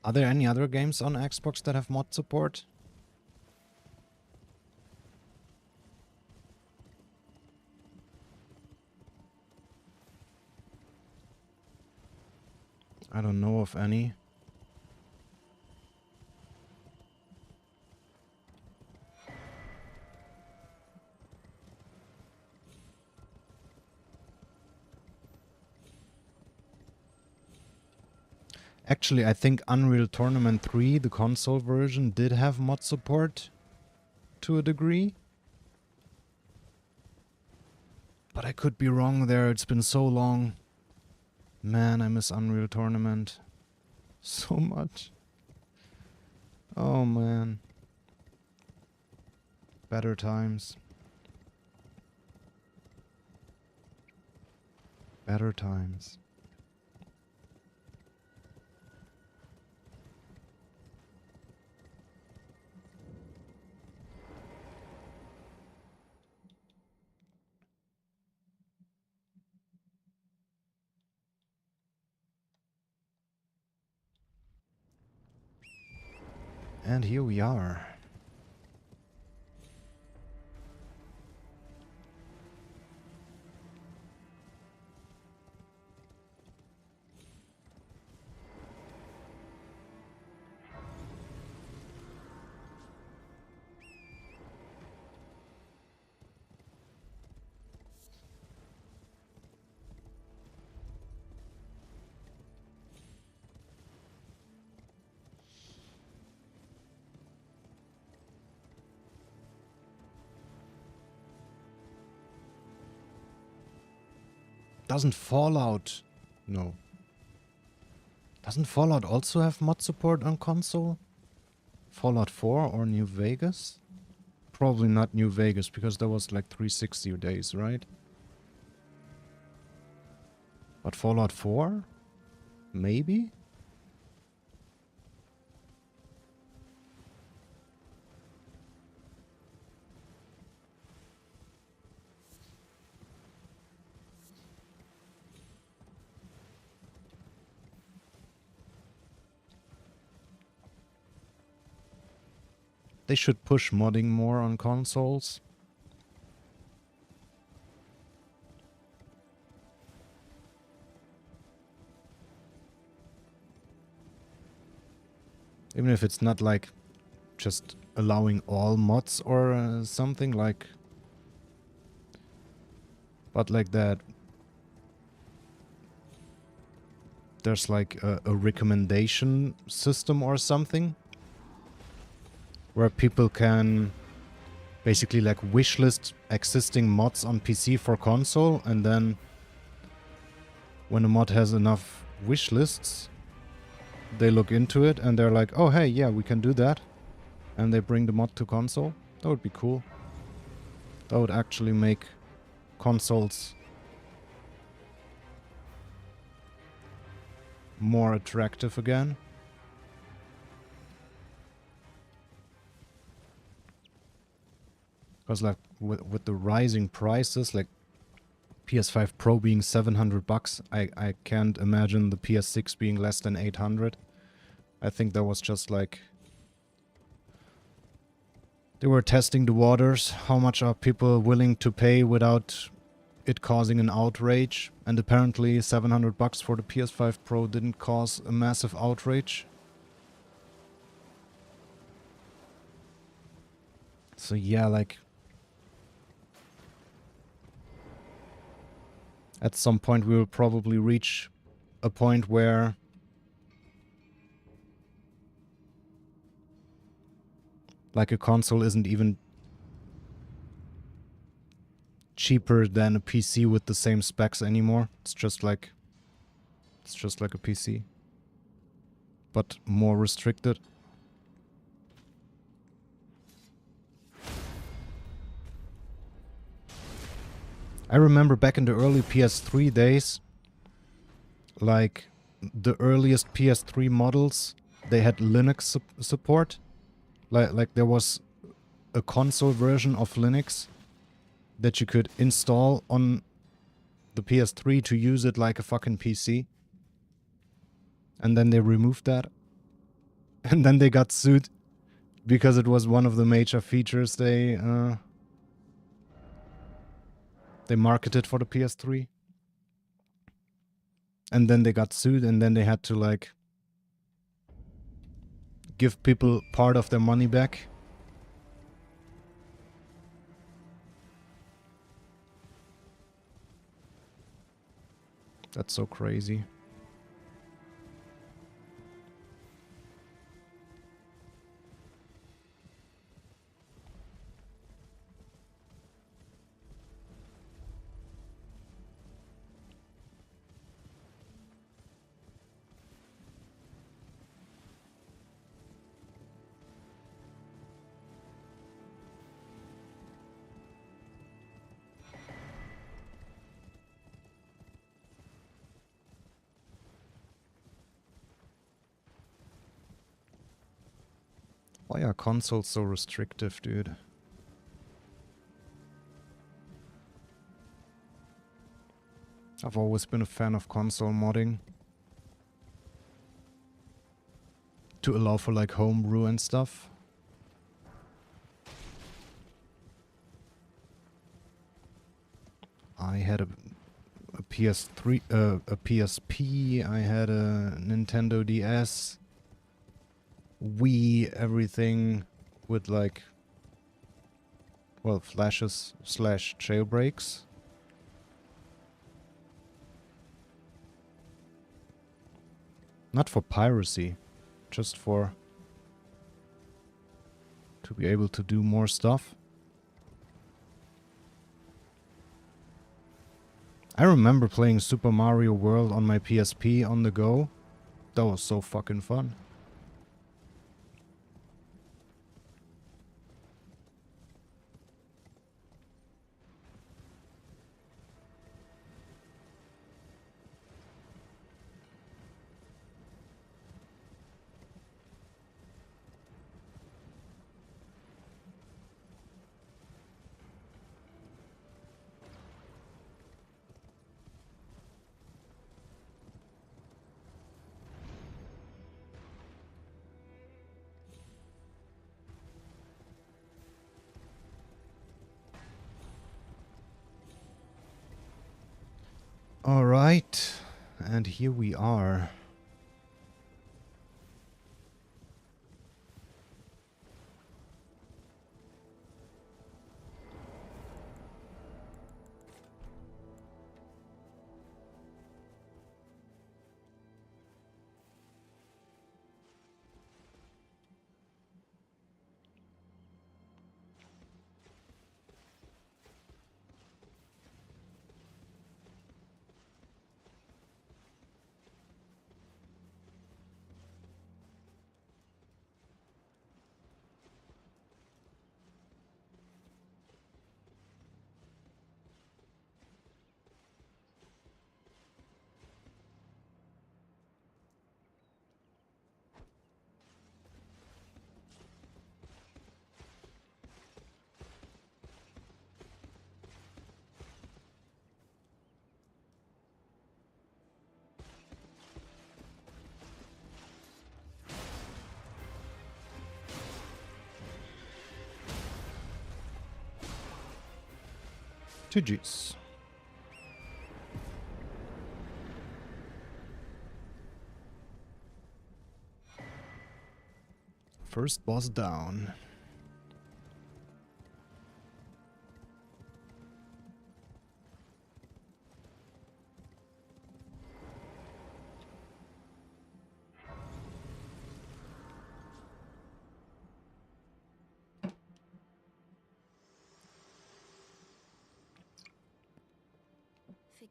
Are there any other games on Xbox that have mod support? I don't know of any. Actually, I think Unreal Tournament 3, the console version, did have mod support to a degree. But I could be wrong there, it's been so long. Man, I miss Unreal Tournament so much. Oh man. Better times. Better times. And here we are. Doesn't Fallout... No. Doesn't Fallout also have mod support on console? Fallout 4 or New Vegas? Probably not New Vegas, because that was like 360 days, right? But Fallout 4? Maybe? They should push modding more on consoles. Even if it's not like just allowing all mods or something like... But like that. There's like a recommendation system or something. Where people can basically like wishlist existing mods on PC for console, and then when a mod has enough wish lists, they look into it and they're like, oh hey, yeah, we can do that. And they bring the mod to console. That would be cool. That would actually make consoles more attractive again. Because like with the rising prices, like PS5 Pro being $700, I can't imagine the PS6 being less than 800. I think that was just like they were testing the waters. How much are people willing to pay without it causing an outrage? And apparently $700 for the PS5 Pro didn't cause a massive outrage. So yeah, like at some point we will probably reach a point where like a console isn't even cheaper than a PC with the same specs anymore. It's just like a PC, but more restricted. I remember back in the early PS3 days, like the earliest PS3 models, they had Linux support. Like there was a console version of Linux that you could install on the PS3 to use it like a fucking PC. And then they removed that. And then they got sued because it was one of the major features they marketed for the PS3. And then they got sued and then they had to like give people part of their money back. That's so crazy. Why are consoles so restrictive, dude? I've always been a fan of console modding. To allow for like homebrew and stuff. I had a PS3, a PSP, I had a Nintendo DS, Wii, everything with like, well, flashes / jailbreaks. Not for piracy, just for to be able to do more stuff. I remember playing Super Mario World on my PSP on the go. That was so fucking fun. Alright, and here we are. GG's. First boss down.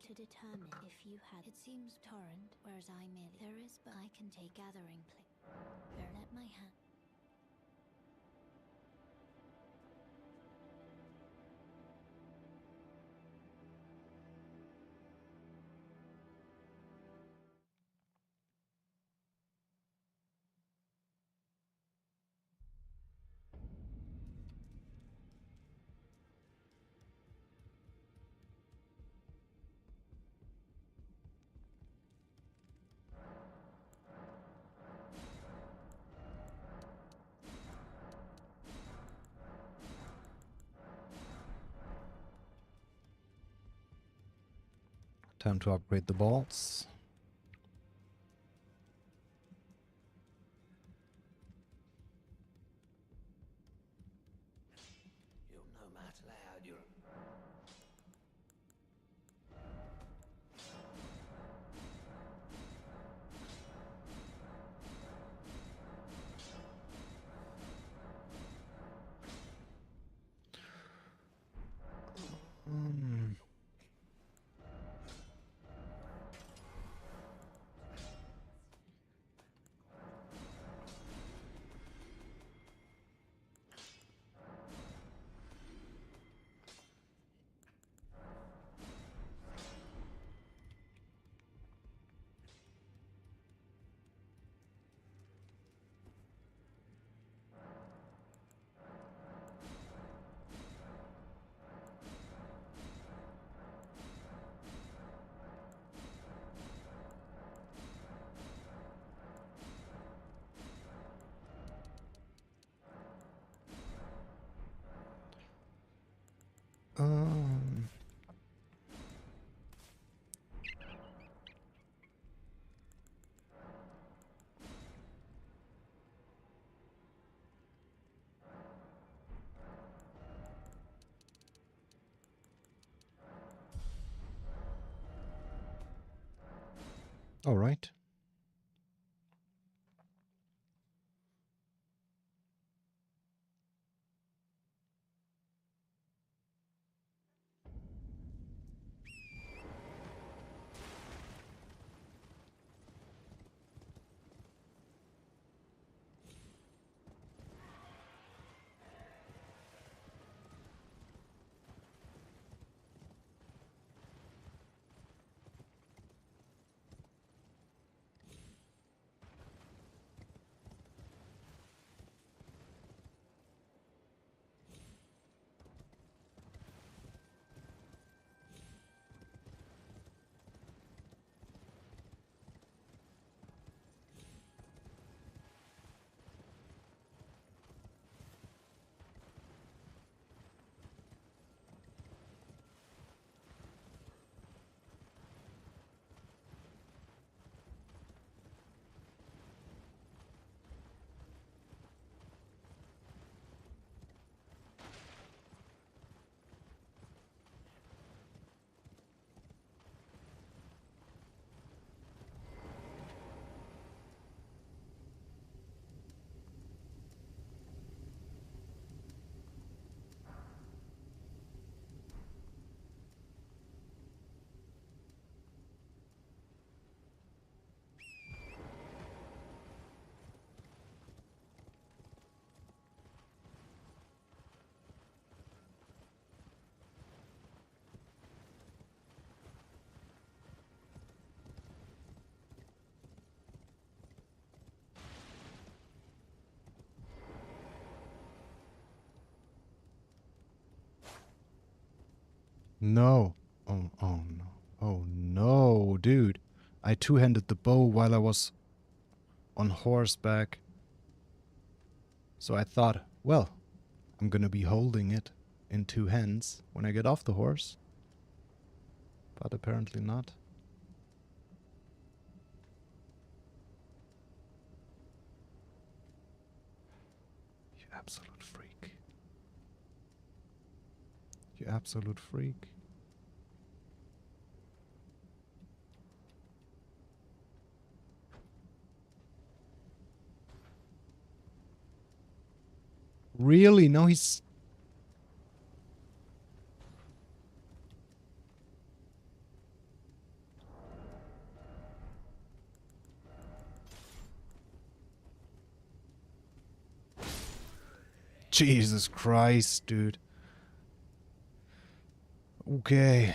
To determine if you had. It seems torrent, whereas I merely. There is, but I can take gathering play. Let my hand. Time to upgrade the balls. You're no match loud, you're... All right. No. Oh no. Oh no, dude. I two-handed the bow while I was on horseback. So I thought, well, I'm gonna be holding it in two hands when I get off the horse. But apparently not. You absolute freak. You absolute freak. Really? No, he's... Jesus Christ, dude. Okay.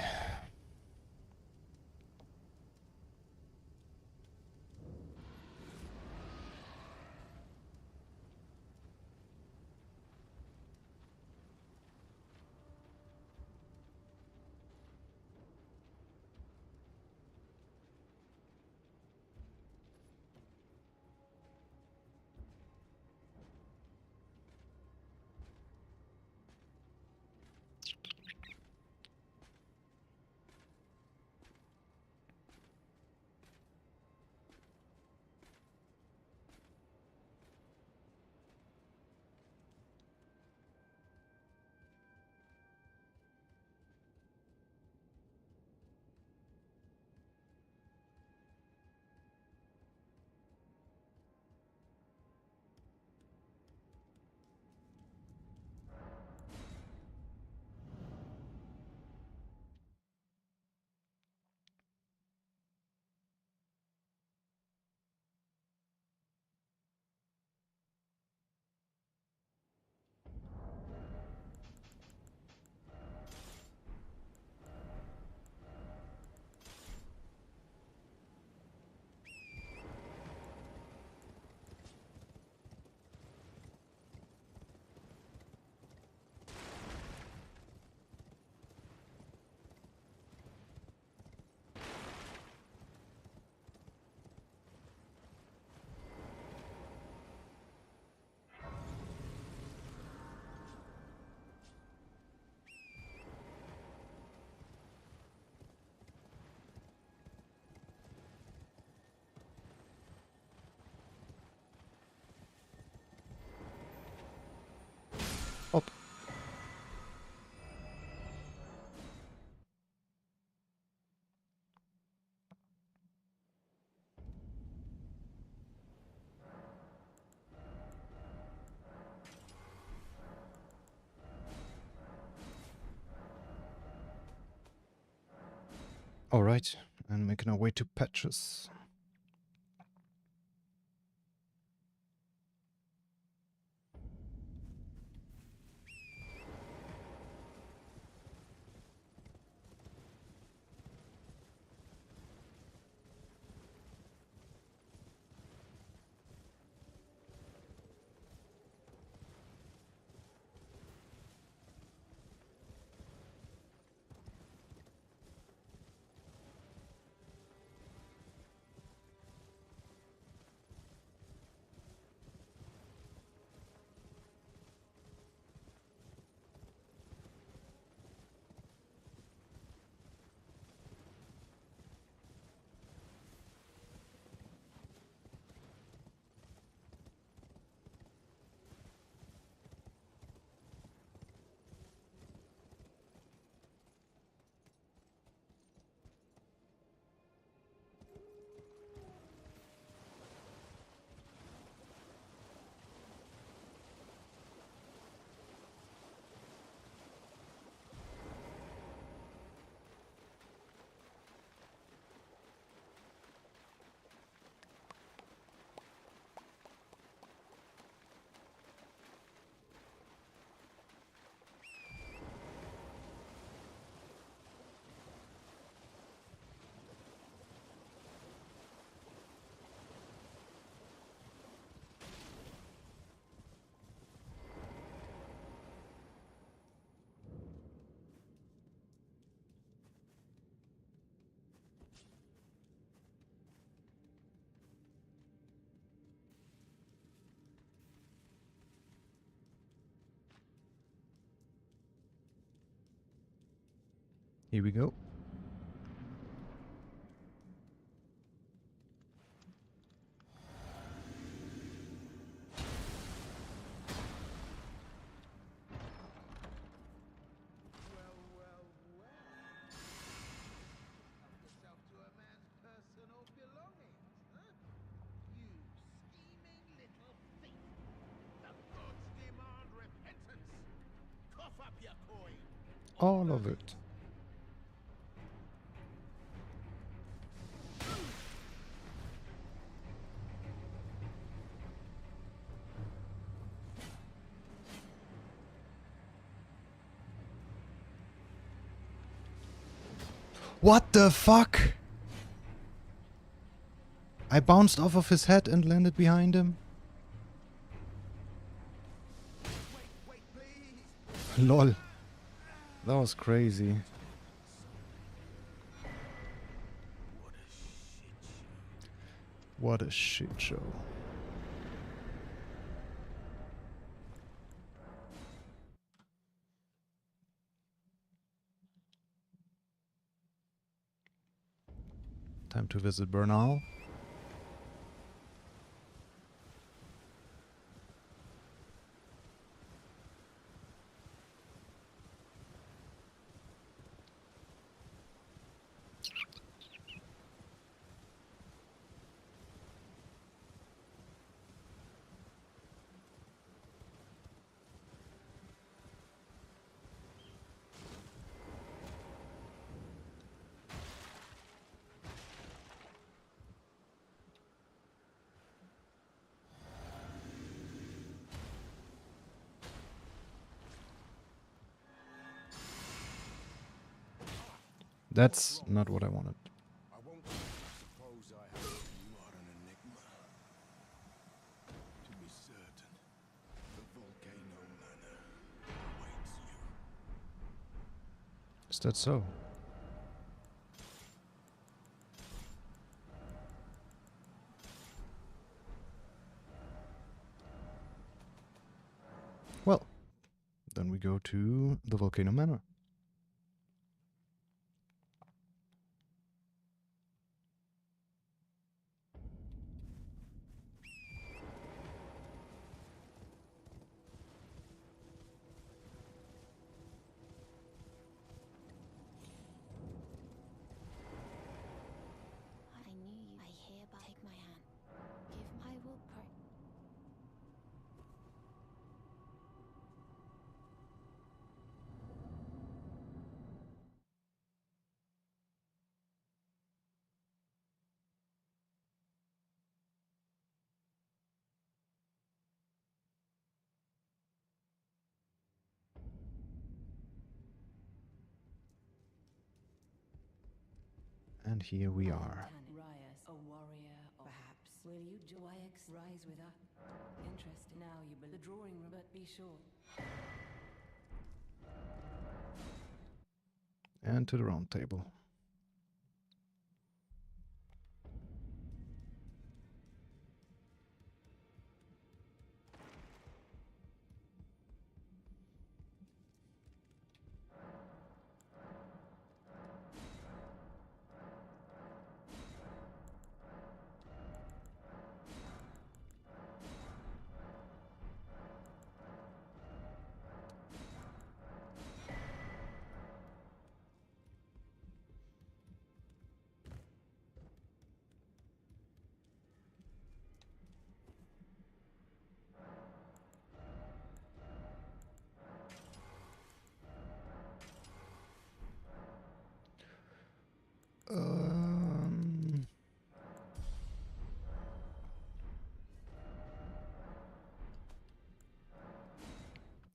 Up. Alright, and making our way to Patches. Here we go. All of it. What the fuck? I bounced off of his head and landed behind him. Lol. That was crazy. What a shit show. Time to visit Bernal. That's not what I wanted. I won't suppose I have. You are an enigma. To be certain, the volcano manor awaits you. Is that so? Well, then we go to the Volcano Manor. I knew you. I hereby take my hand. Give I will pray. And here we are. Rias, a warrior, perhaps. Will you Joyx rise with us? Interest now you the drawing room, but be sure. And to the round table.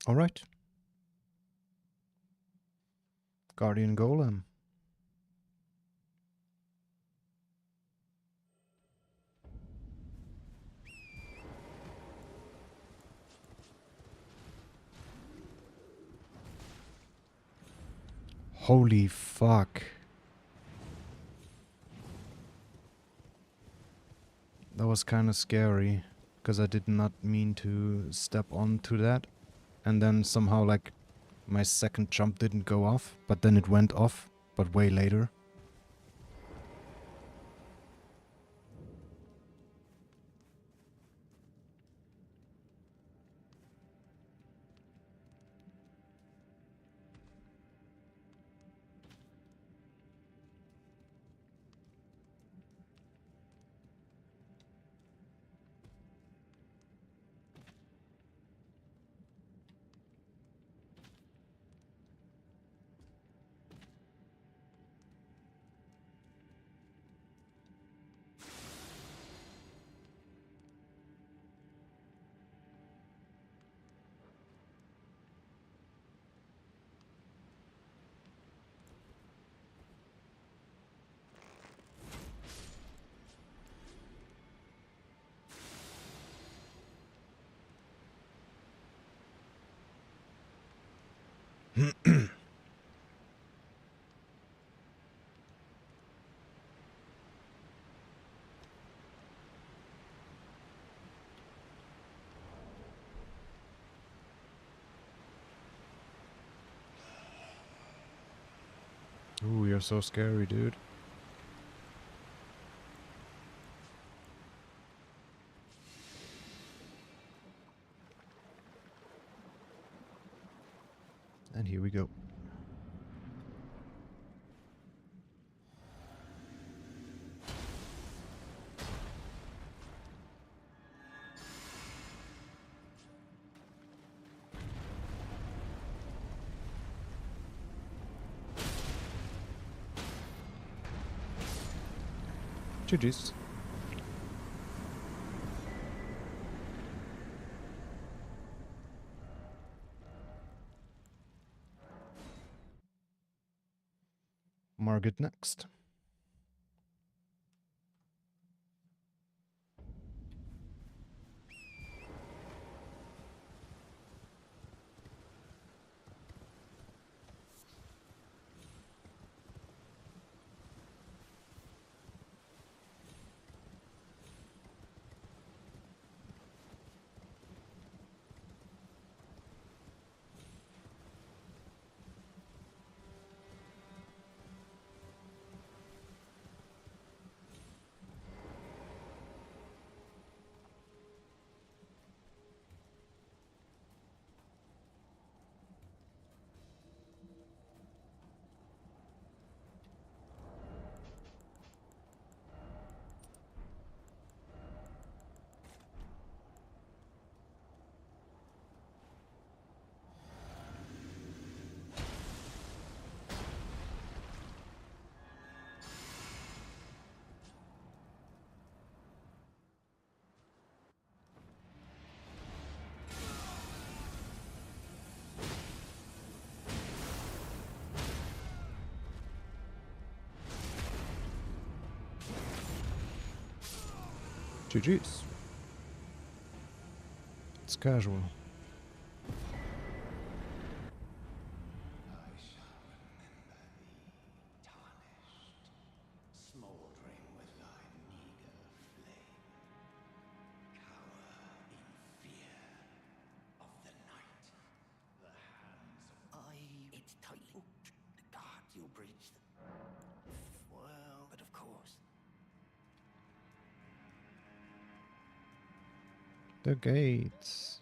All right. Guardian Golem. Holy fuck. That was kind of scary, because I did not mean to step onto that. And then somehow, like, my second jump didn't go off, but then it went off, but way later. Ooh, you're so scary, dude. And here we go. GG's. Margit next. GG's. It's casual. I shall remember thee, tarnished, smouldering with thy meager flame. Cower in fear of the night. The hands of it's tightly. The guards, you'll breach them. Well, but of course. The gates.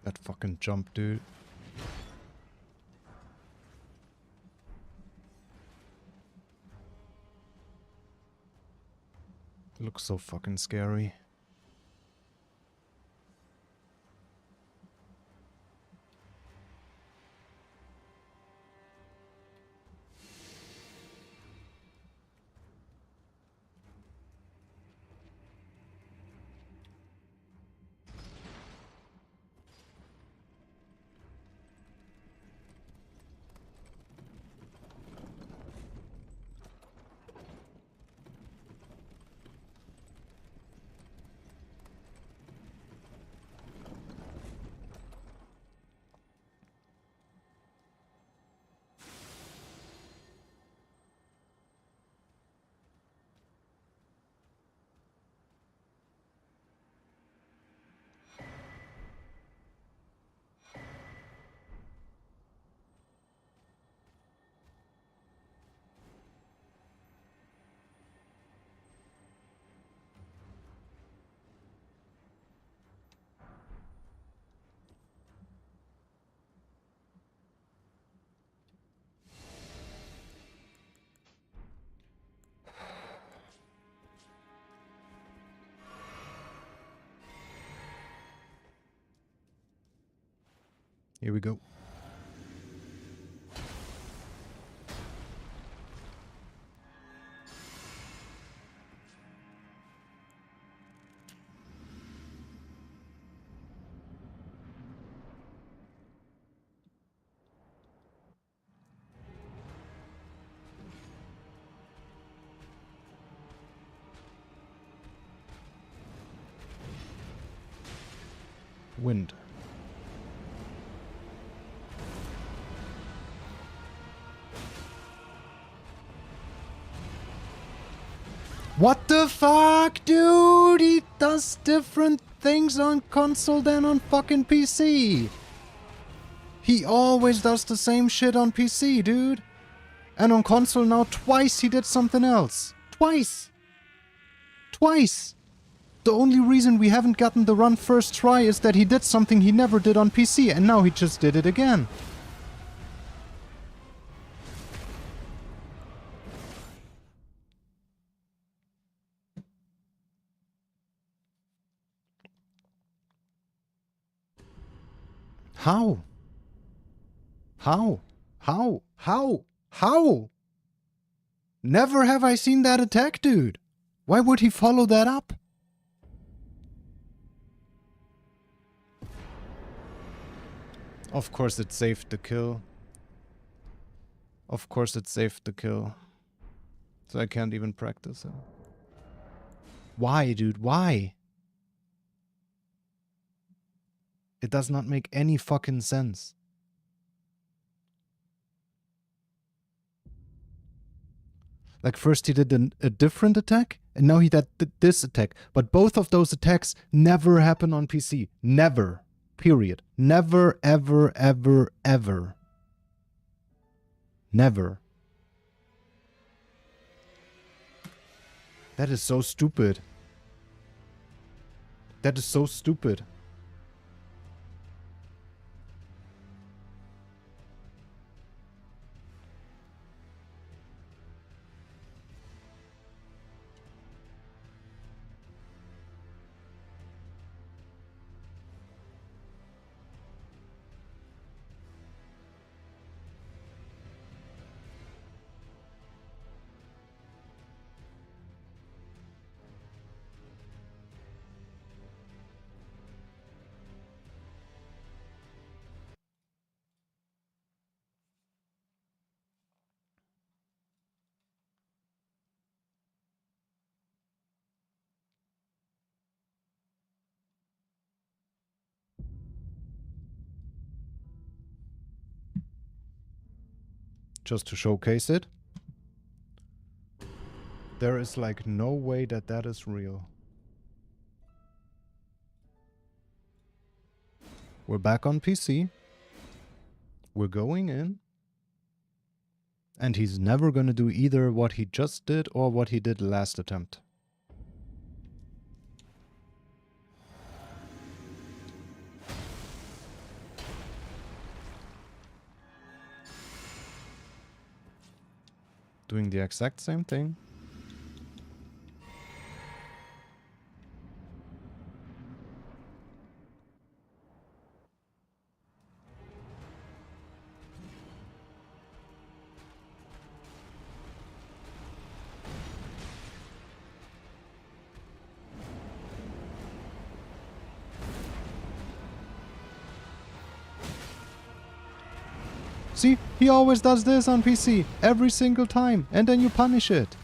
That fucking jump, dude. It looks so fucking scary. Here we go. Wind. What the fuck, dude? He does different things on console than on fucking PC. He always does the same shit on PC, dude. And on console now twice he did something else. Twice. Twice. The only reason we haven't gotten the run first try is that he did something he never did on PC, and now he just did it again. How? How? How? How? How? Never have I seen that attack, dude. Why would he follow that up? Of course it saved the kill. Of course it saved the kill. So I can't even practice it. Why, dude? Why? It does not make any fucking sense. Like first he did a different attack, and now he did this attack. But both of those attacks never happen on PC. Never. Period. Never, ever, ever, ever. Never. That is so stupid. That is so stupid. Just to showcase it. There is like no way that that is real. We're back on PC. We're going in. And he's never gonna do either what he just did or what he did last attempt. Doing the exact same thing. See, he always does this on PC, every single time, and then you punish it.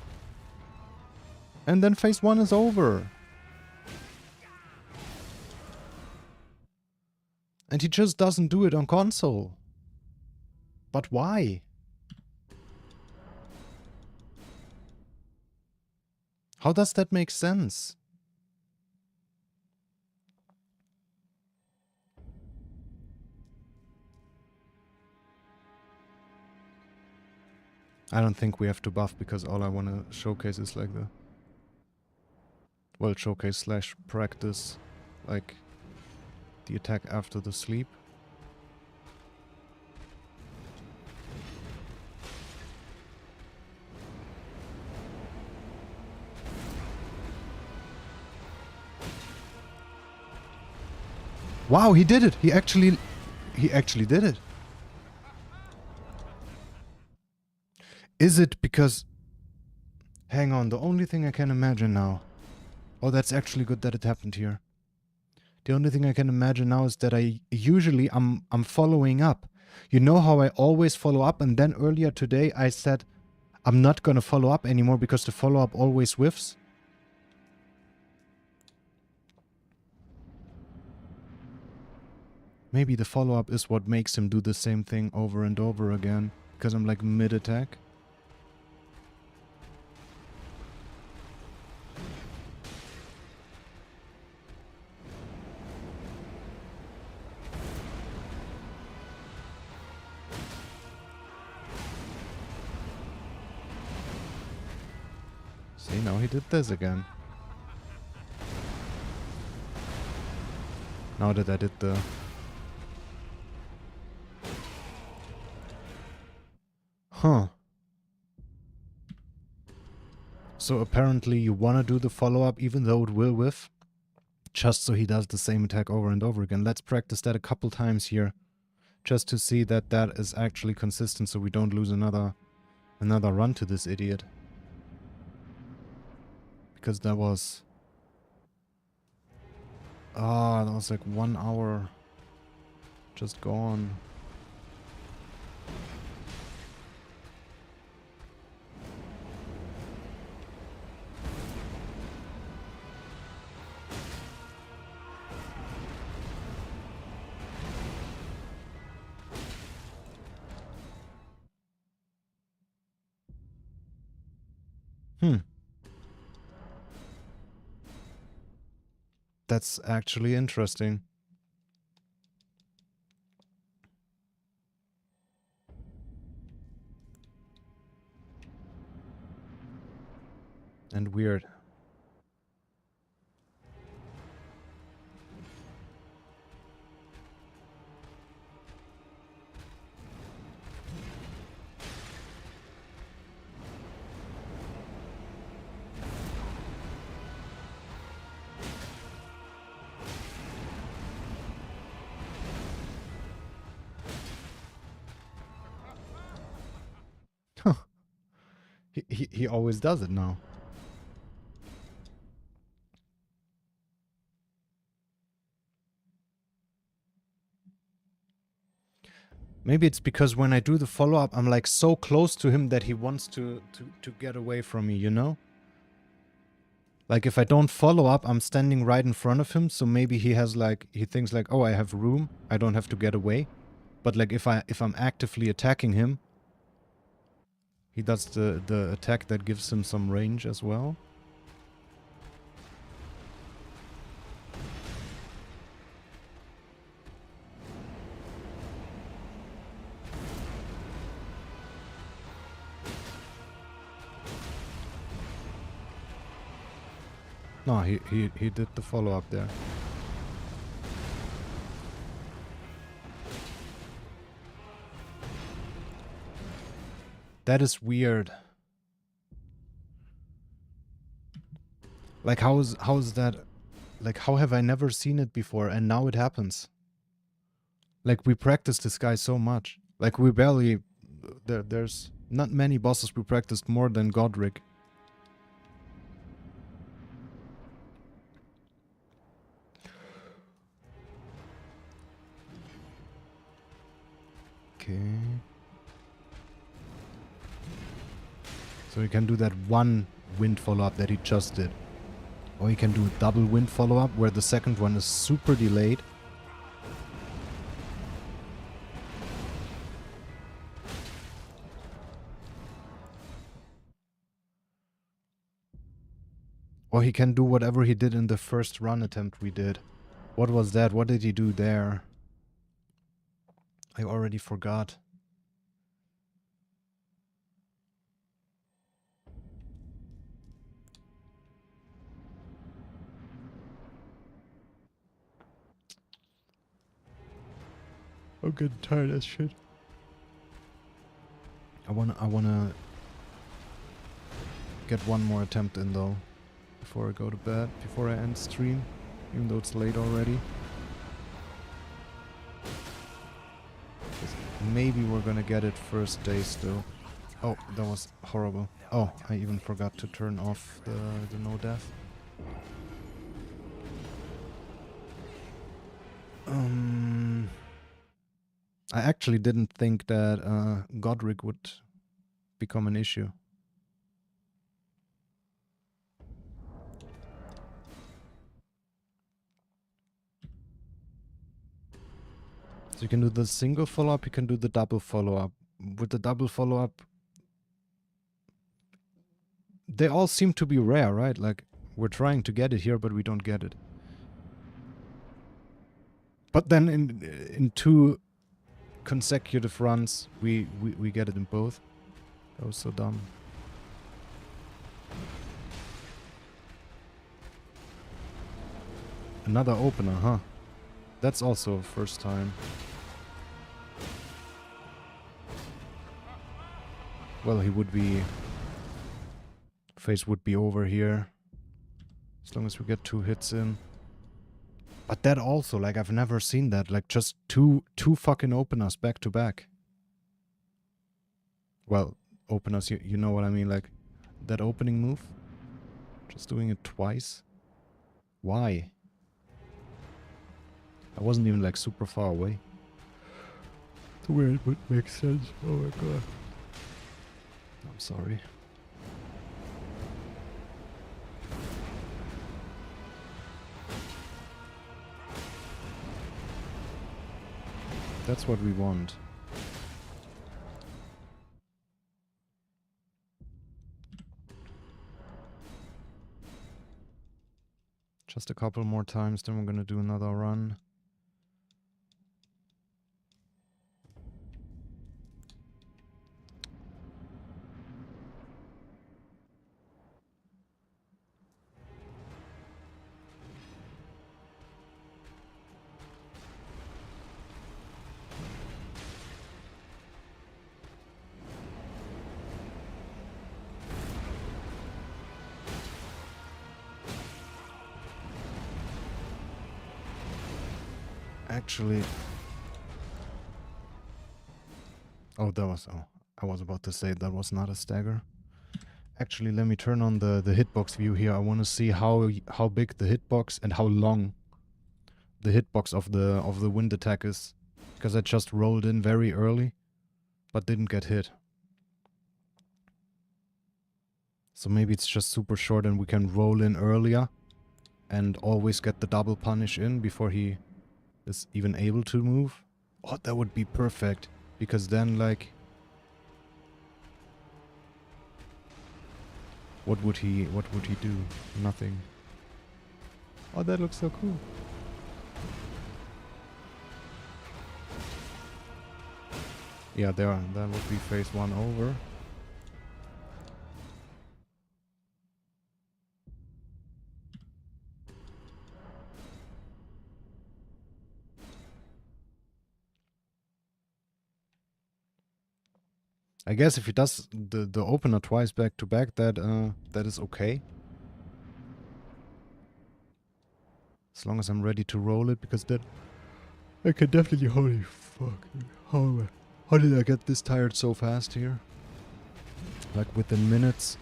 And then phase 1 is over. And he just doesn't do it on console. But why? How does that make sense? I don't think we have to buff because all I want to showcase is like the... Well, showcase slash practice, like the attack after the sleep. Wow, he did it! He actually he actually did it. Is it because... Hang on, the only thing I can imagine now... Oh, that's actually good that it happened here. The only thing I can imagine now is that I'm following up. You know how I always follow up, and then earlier today I said I'm not gonna follow up anymore because the follow-up always whiffs? Maybe the follow-up is what makes him do the same thing over and over again. Because I'm like mid-attack. See, now he did this again. Now that I did the... Huh. So apparently you wanna do the follow-up even though it will whiff? Just so he does the same attack over and over again. Let's practice that a couple times here. Just to see that that is actually consistent so we don't lose another run to this idiot. Because that was... Ah, that was like 1 hour just gone. That's actually interesting. And weird. Huh. He always does it now. Maybe it's because when I do the follow-up, I'm like so close to him that he wants to get away from me, you know? Like if I don't follow up, I'm standing right in front of him, so maybe he has like, he thinks like, oh, I have room, I don't have to get away. But like if I'm actively attacking him, he does the attack that gives him some range as well. No, he did the follow-up there. That is weird. Like how is that, like how have I never seen it before and now it happens? Like we practice this guy so much. Like we barely, there's not many bosses we practiced more than Godric. Okay. So he can do that one wind follow-up that he just did. Or he can do a double wind follow-up where the second one is super delayed. Or he can do whatever he did in the first run attempt we did. What was that? What did he do there? I already forgot. I'm getting tired as shit. I wanna get one more attempt in though. Before I go to bed, before I end stream. Even though it's late already. maybe we're gonna get it first day still. Oh, that was horrible. Oh, I even forgot to turn off the no death. I actually didn't think that Godric would become an issue. So you can do the single follow-up, you can do the double follow-up. With the double follow-up, they all seem to be rare, right? Like, we're trying to get it here, but we don't get it. But then in 2 consecutive runs, we get it in both. That was so dumb. Another opener, huh? That's also first time. Well, he would be... Phase would be over here. As long as we get 2 hits in. But that also, like, I've never seen that. Like, just two fucking openers back to back. Well, openers, you know what I mean, like, that opening move. Just doing it twice. Why? I wasn't even, like, super far away. To where it would make sense. Oh my god. I'm sorry. That's what we want. Just a couple more times, then we're gonna do another run. Actually... Oh, that was... Oh, I was about to say that was not a stagger. Actually, let me turn on the hitbox view here. I want to see how big the hitbox and how long the hitbox of the wind attack is. Because I just rolled in very early, but didn't get hit. So maybe it's just super short and we can roll in earlier and always get the double punish in before he is even able to move. Oh, that would be perfect. Because then, like... What would he do? Nothing. Oh, that looks so cool. Yeah, that would be phase 1 over. I guess if he does the opener twice back to back, that is okay. As long as I'm ready to roll it, because then I can definitely... Holy fuck. How did I get this tired so fast here? Like within minutes.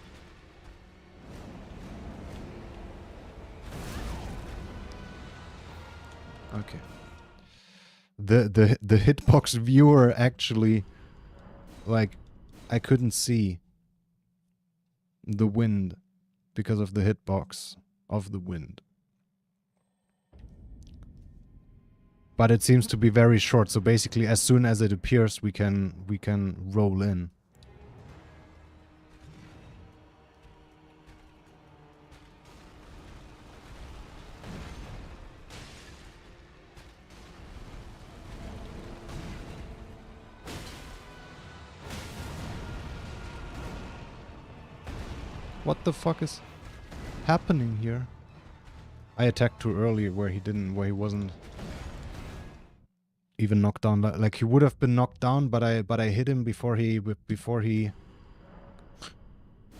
Okay. The hitbox viewer actually, like, I couldn't see the wind because of the hitbox of the wind. But it seems to be very short, so basically as soon as it appears we can roll in. What the fuck is happening here? I attacked too early where he wasn't even knocked down. Like he would have been knocked down, but I hit him before he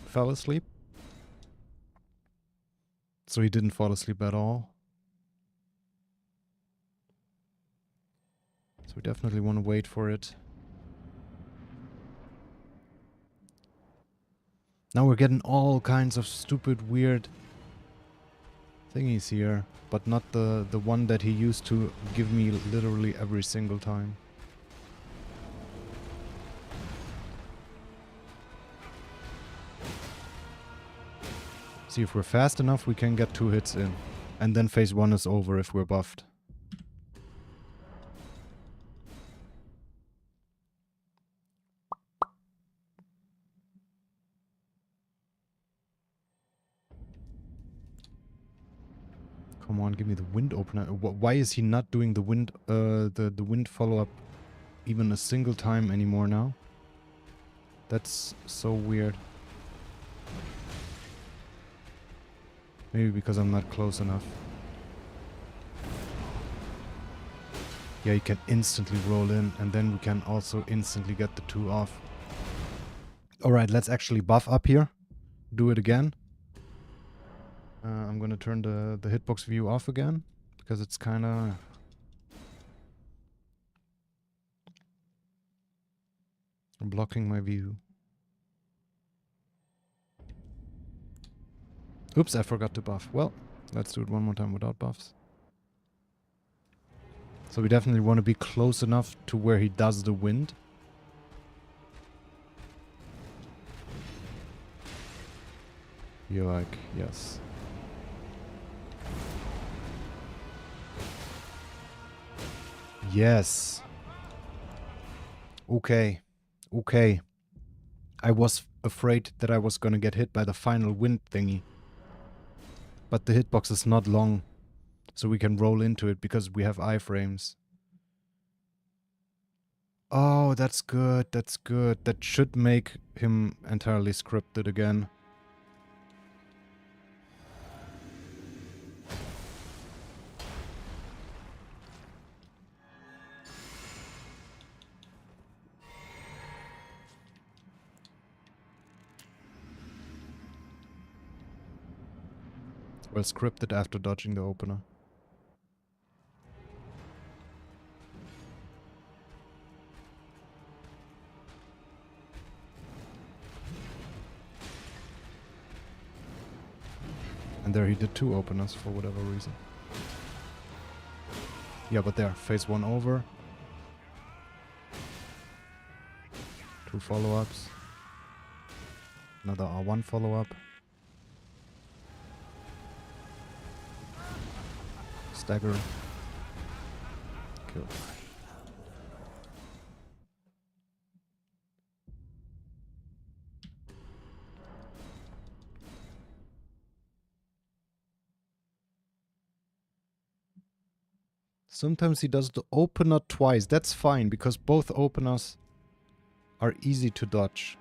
fell asleep. So he didn't fall asleep at all. So we definitely want to wait for it. Now we're getting all kinds of stupid, weird thingies here, but not the one that he used to give me literally every single time. See, if we're fast enough, we can get 2 hits in. And then phase 1 is over if we're buffed. Come on, give me the wind opener. Why is he not doing the wind the wind follow-up even a single time anymore now? That's so weird. Maybe because I'm not close enough. Yeah, you can instantly roll in, and then we can also instantly get the 2 off. Alright, let's actually buff up here. Do it again. I'm gonna turn the hitbox view off again, because it's kinda... blocking my view. Oops, I forgot to buff. Well, let's do it one more time without buffs. So we definitely want to be close enough to where he does the wind. You're like, yes. Yes. Okay. Okay. I was afraid that I was gonna get hit by the final wind thingy. But the hitbox is not long, so we can roll into it because we have iframes. Oh, that's good, that's good. That should make him entirely scripted again. Well, scripted after dodging the opener. And there he did 2 openers for whatever reason. Yeah, but there, phase 1 over. 2 follow-ups. Another R1 follow-up. Stagger. Kill. Sometimes he does the opener twice. That's fine, because both openers are easy to dodge.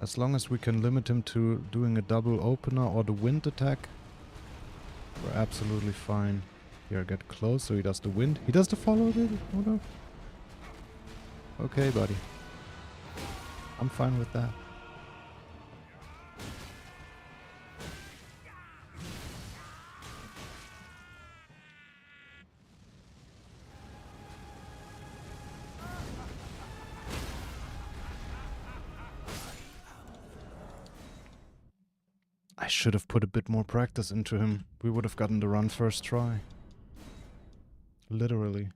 As long as we can limit him to doing a double opener or the wind attack, we're absolutely fine. Here, get close so he does the wind. He does the follow, dude? Hold up. Okay, buddy. I'm fine with that. I should have put a bit more practice into him. We would have gotten the run first try. Literally.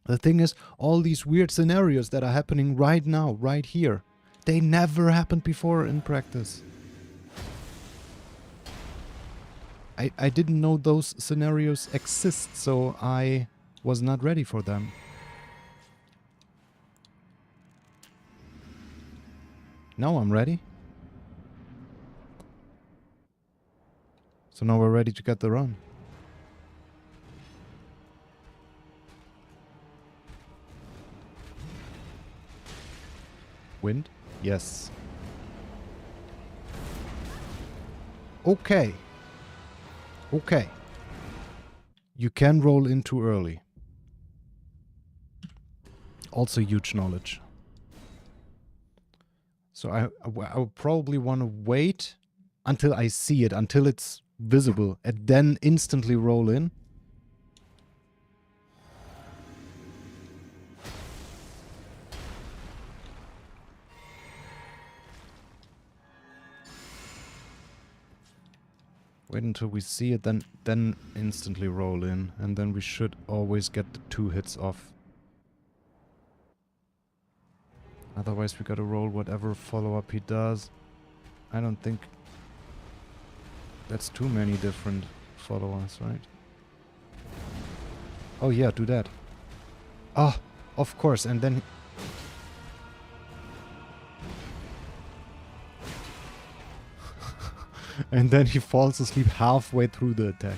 The thing is, all these weird scenarios that are happening right now, right here, they never happened before in practice. I didn't know those scenarios exist, so I was not ready for them. Now I'm ready. So now we're ready to get the run. Wind? Yes. Okay. Okay. You can roll in too early. Also huge knowledge. So I would probably want to wait until I see it, until it's visible, and then instantly roll in. Wait until we see it, then instantly roll in, and then we should always get the 2 hits off. Otherwise we gotta roll whatever follow-up he does. I don't think that's too many different followers, right? Oh yeah, do that. Ah, of course, and then... and then he falls asleep halfway through the attack.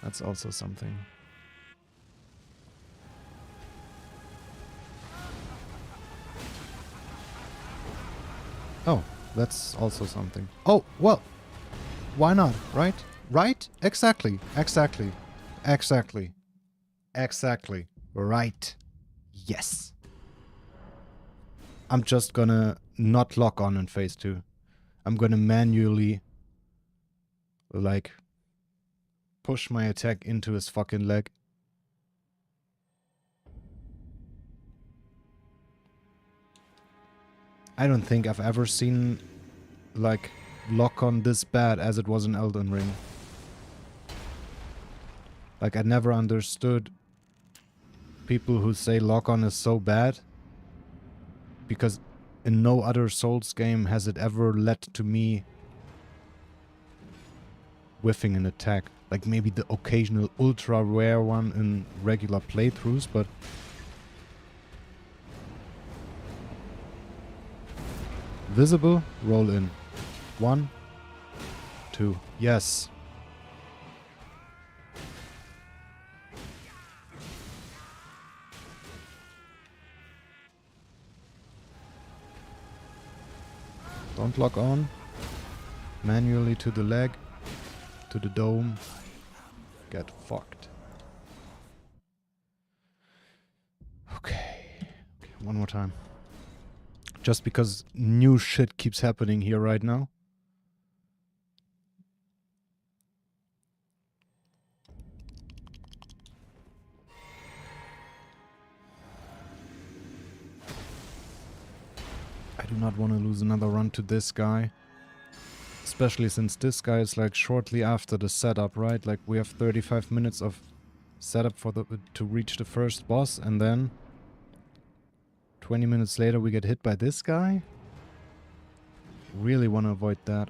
That's also something. Oh, that's also something. Oh, well, why not, right? Right? Exactly, exactly, exactly, exactly, right. Yes. I'm just gonna not lock on in phase 2. I'm gonna manually, like, push my attack into his fucking leg. I don't think I've ever seen, like, lock-on this bad as it was in Elden Ring. Like, I never understood people who say lock-on is so bad, because in no other Souls game has it ever led to me whiffing an attack. Like, maybe the occasional ultra rare one in regular playthroughs, but... visible, roll in. 1, 2, yes. Don't lock on. Manually to the leg, to the dome. Get fucked. Okay, one more time. Just because new shit keeps happening here right now. I do not want to lose another run to this guy. Especially since this guy is like shortly after the setup, right? Like we have 35 minutes of setup for to reach the first boss, and then 20 minutes later we get hit by this guy. Really want to avoid that.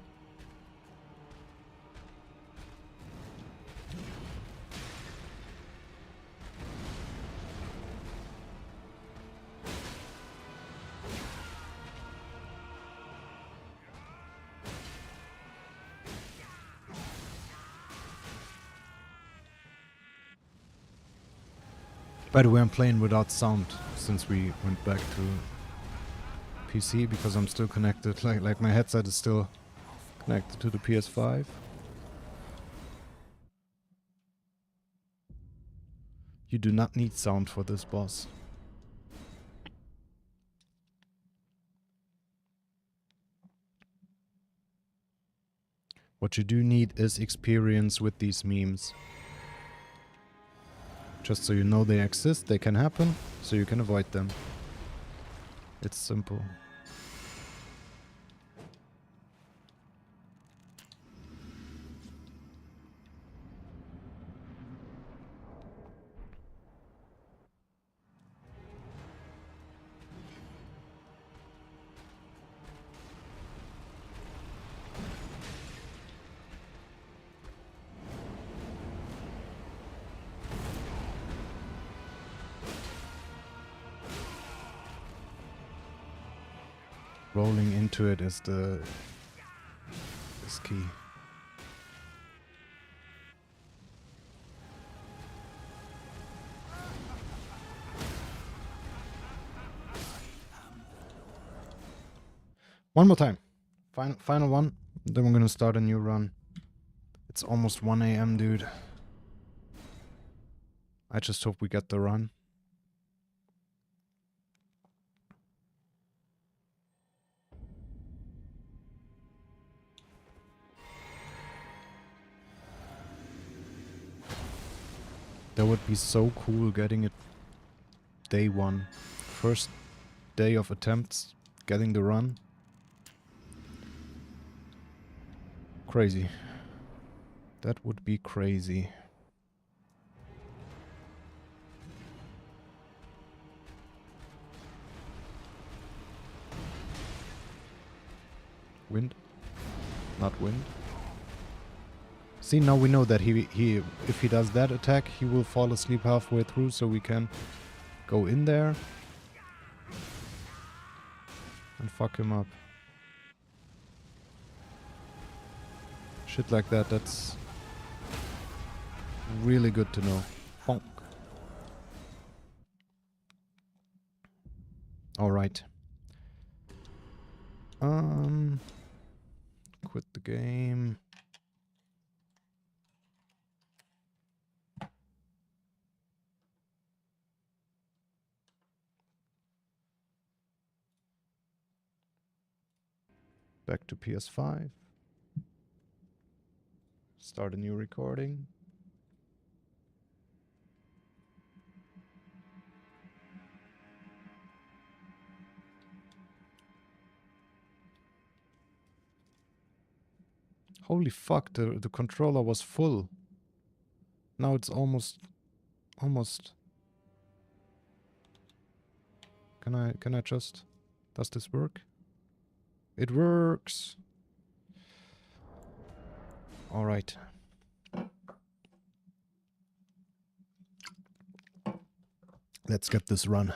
By the way, I'm playing without sound since we went back to PC because I'm still connected. Like my headset is still connected to the PS5. You do not need sound for this boss. What you do need is experience with these memes. Just so you know they exist, they can happen, so you can avoid them. It's simple. Rolling into it is key. One more time. Final one. Then we're gonna start a new run. It's almost 1 a.m., dude. I just hope we get the run. That would be so cool getting it day one. First day of attempts, getting the run. Crazy. That would be crazy. Wind? Not wind. See, now we know that if he does that attack, he will fall asleep halfway through, so we can go in there and fuck him up. Shit like that, that's really good to know. Bonk. Alright. Quit the game. Back to PS5. Start a new recording. Holy fuck, the controller was full. Now it's almost. Can I just... Does this work? It works! Alright. Let's get this run.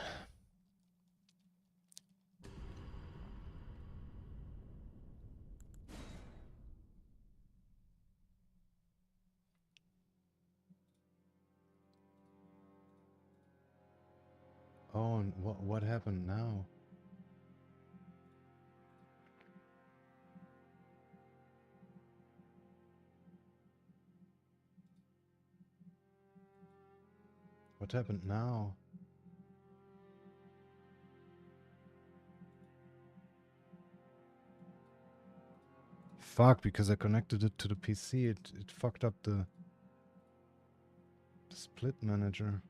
Oh, and what happened now? What happened now? Fuck, because I connected it to the PC, it fucked up the split manager.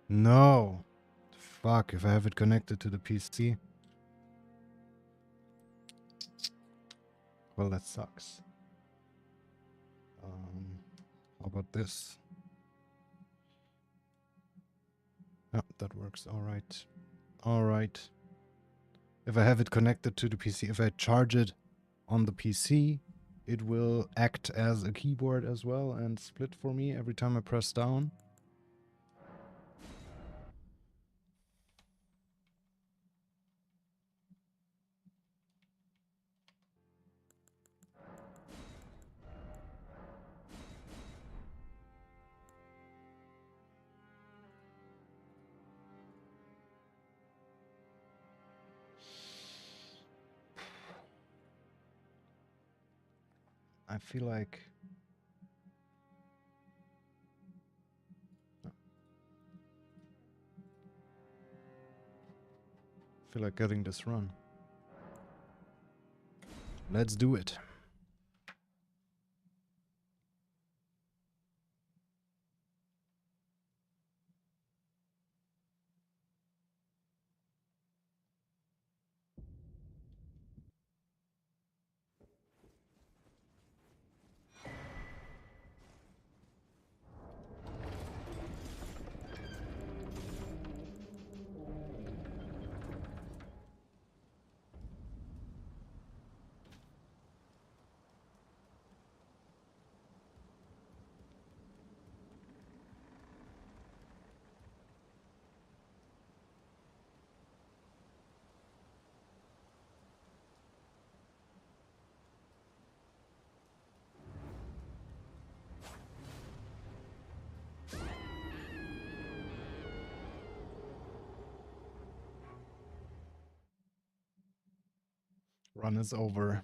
No! Fuck, if I have it connected to the PC. Well, that sucks. How about this? Yeah, that works. Alright. Alright. If I have it connected to the PC, if I charge it on the PC, it will act as a keyboard as well and split for me every time I press down. I feel like... getting this run. Let's do it. Run is over.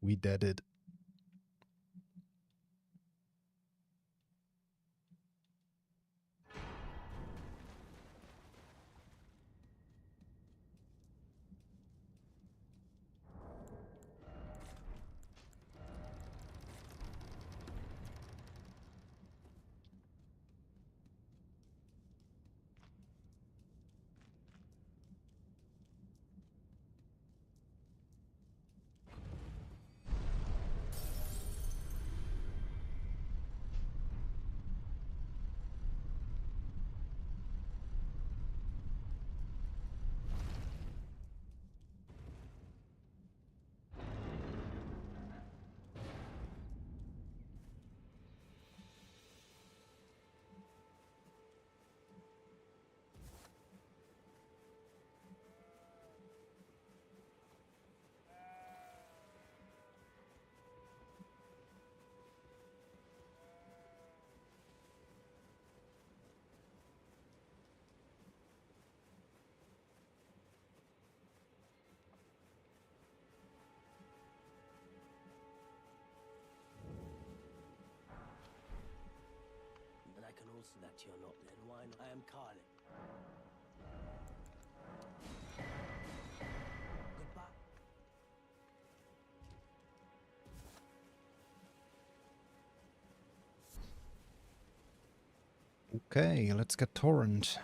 We did it. But I can also that you're not then why not? I am Carly. Goodbye. Okay, let's get Torrent.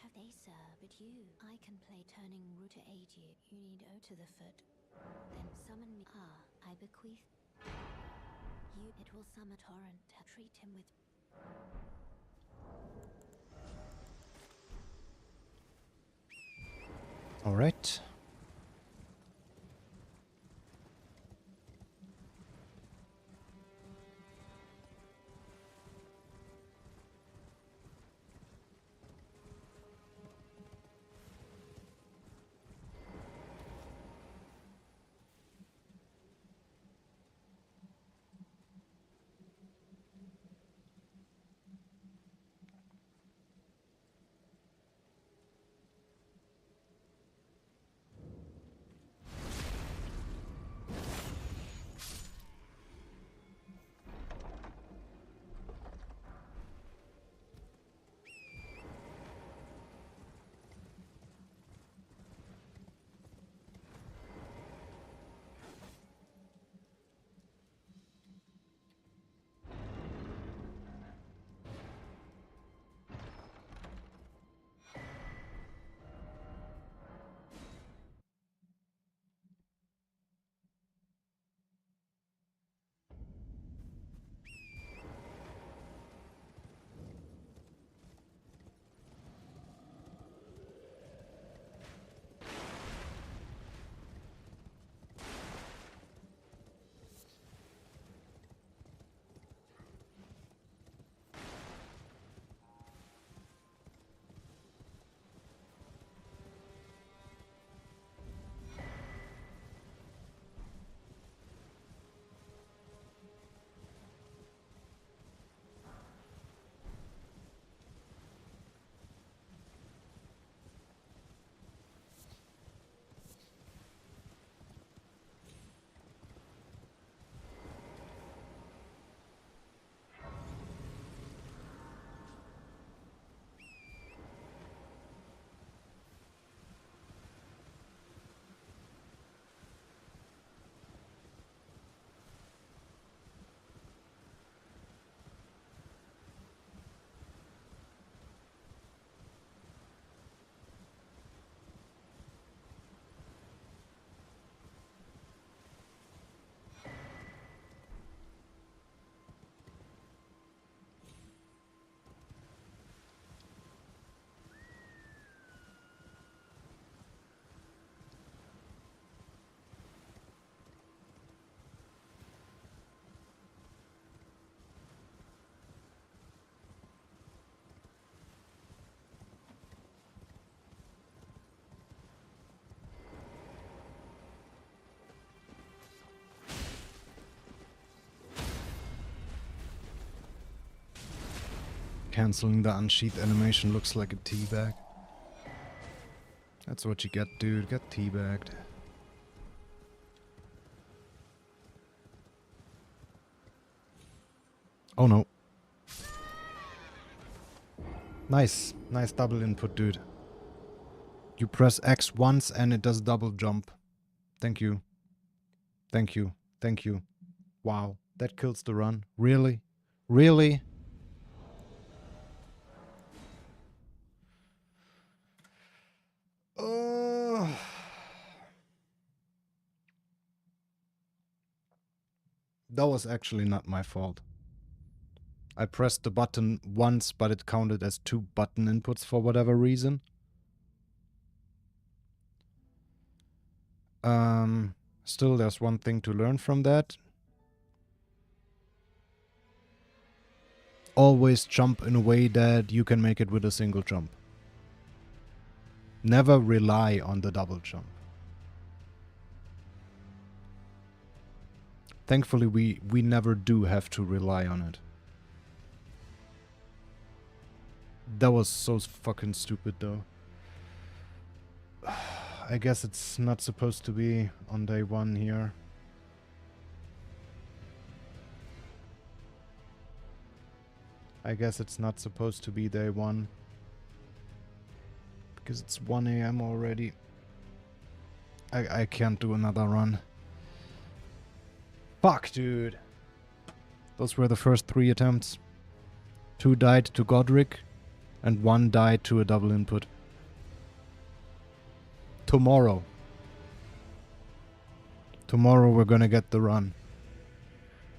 Have they, sir, but you? I can play turning root to aid you. You need O to the foot. Then summon me. Ah, I bequeath. You, it will summon torrent. Treat him with. All right. canceling the unsheath animation looks like a teabag. That's what you get, dude. Get teabagged. Oh no. Nice. Nice double input, dude. You press X once and it does double jump. Thank you. Thank you. Thank you. Wow. That kills the run. Really? Really? That was actually not my fault. I pressed the button once, but it counted as 2 button inputs for whatever reason. Still, there's one thing to learn from that. Always jump in a way that you can make it with a single jump. Never rely on the double jump. Thankfully, we never do have to rely on it. That was so fucking stupid, though. I guess it's not supposed to be on day 1 here. I guess it's not supposed to be day 1. Because it's 1 AM already. I can't do another run. Fuck, dude. Those were the first 3 attempts. 2 died to Godric, and 1 died to a double input. Tomorrow. Tomorrow we're gonna get the run.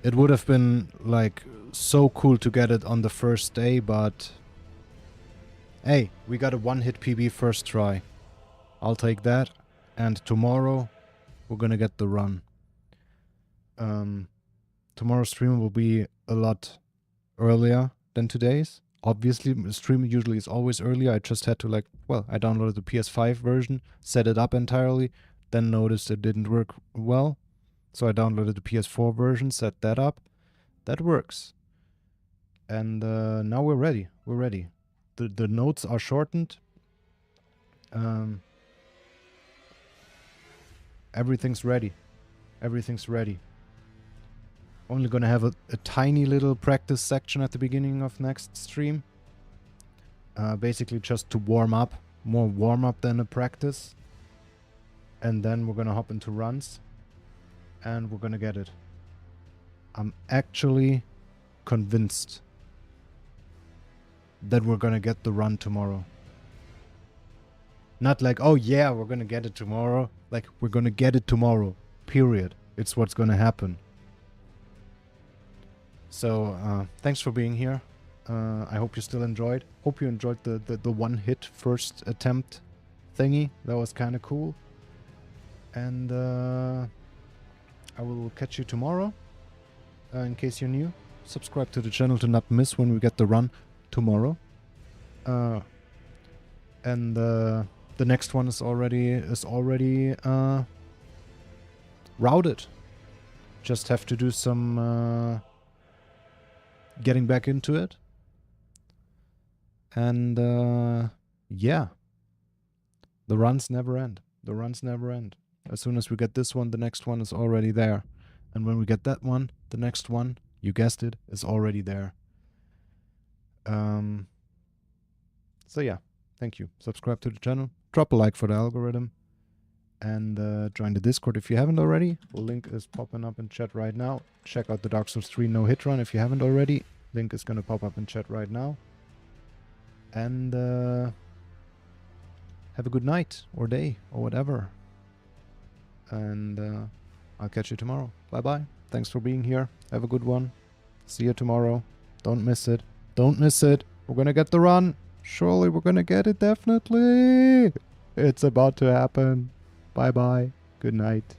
It would have been, like, so cool to get it on the first day, but... Hey, we got a 1-hit PB first try. I'll take that. And tomorrow, we're gonna get the run. Tomorrow's stream will be a lot earlier than today's. Obviously, the stream usually is always earlier. I just had to, like, well, I downloaded the PS5 version, set it up entirely, then noticed it didn't work well. So I downloaded the PS4 version, set that up. That works. And now we're ready. We're ready. The notes are shortened. Everything's ready. Everything's ready. Only gonna have a tiny little practice section at the beginning of next stream. Basically just to warm up. More warm up than a practice. And then we're gonna hop into runs. And we're gonna get it. I'm actually convinced that we're gonna get the run tomorrow. Not like, oh yeah, we're gonna get it tomorrow. Like, we're gonna get it tomorrow. Period. It's what's gonna happen. So, thanks for being here. I hope you still enjoyed. Hope you enjoyed the 1-hit first attempt thingy. That was kind of cool. And I will catch you tomorrow. In case you're new, subscribe to the channel to not miss when we get the run tomorrow. And the next one is already routed. Just have to do some getting back into it. And yeah, the runs never end. The runs never end. As soon as we get this one, the next one is already there. And when we get that one, the next one, you guessed it, is already there. So yeah, thank you. Subscribe to the channel. Drop a like for the algorithm. And join the Discord if you haven't already. Link is popping up in chat right now. Check out the Dark Souls 3 no-hit run if you haven't already. Link is going to pop up in chat right now. And have a good night or day or whatever. And I'll catch you tomorrow. Bye-bye. Thanks for being here. Have a good one. See you tomorrow. Don't miss it. Don't miss it. We're going to get the run. Surely we're going to get it, definitely. It's about to happen. Bye-bye. Good night.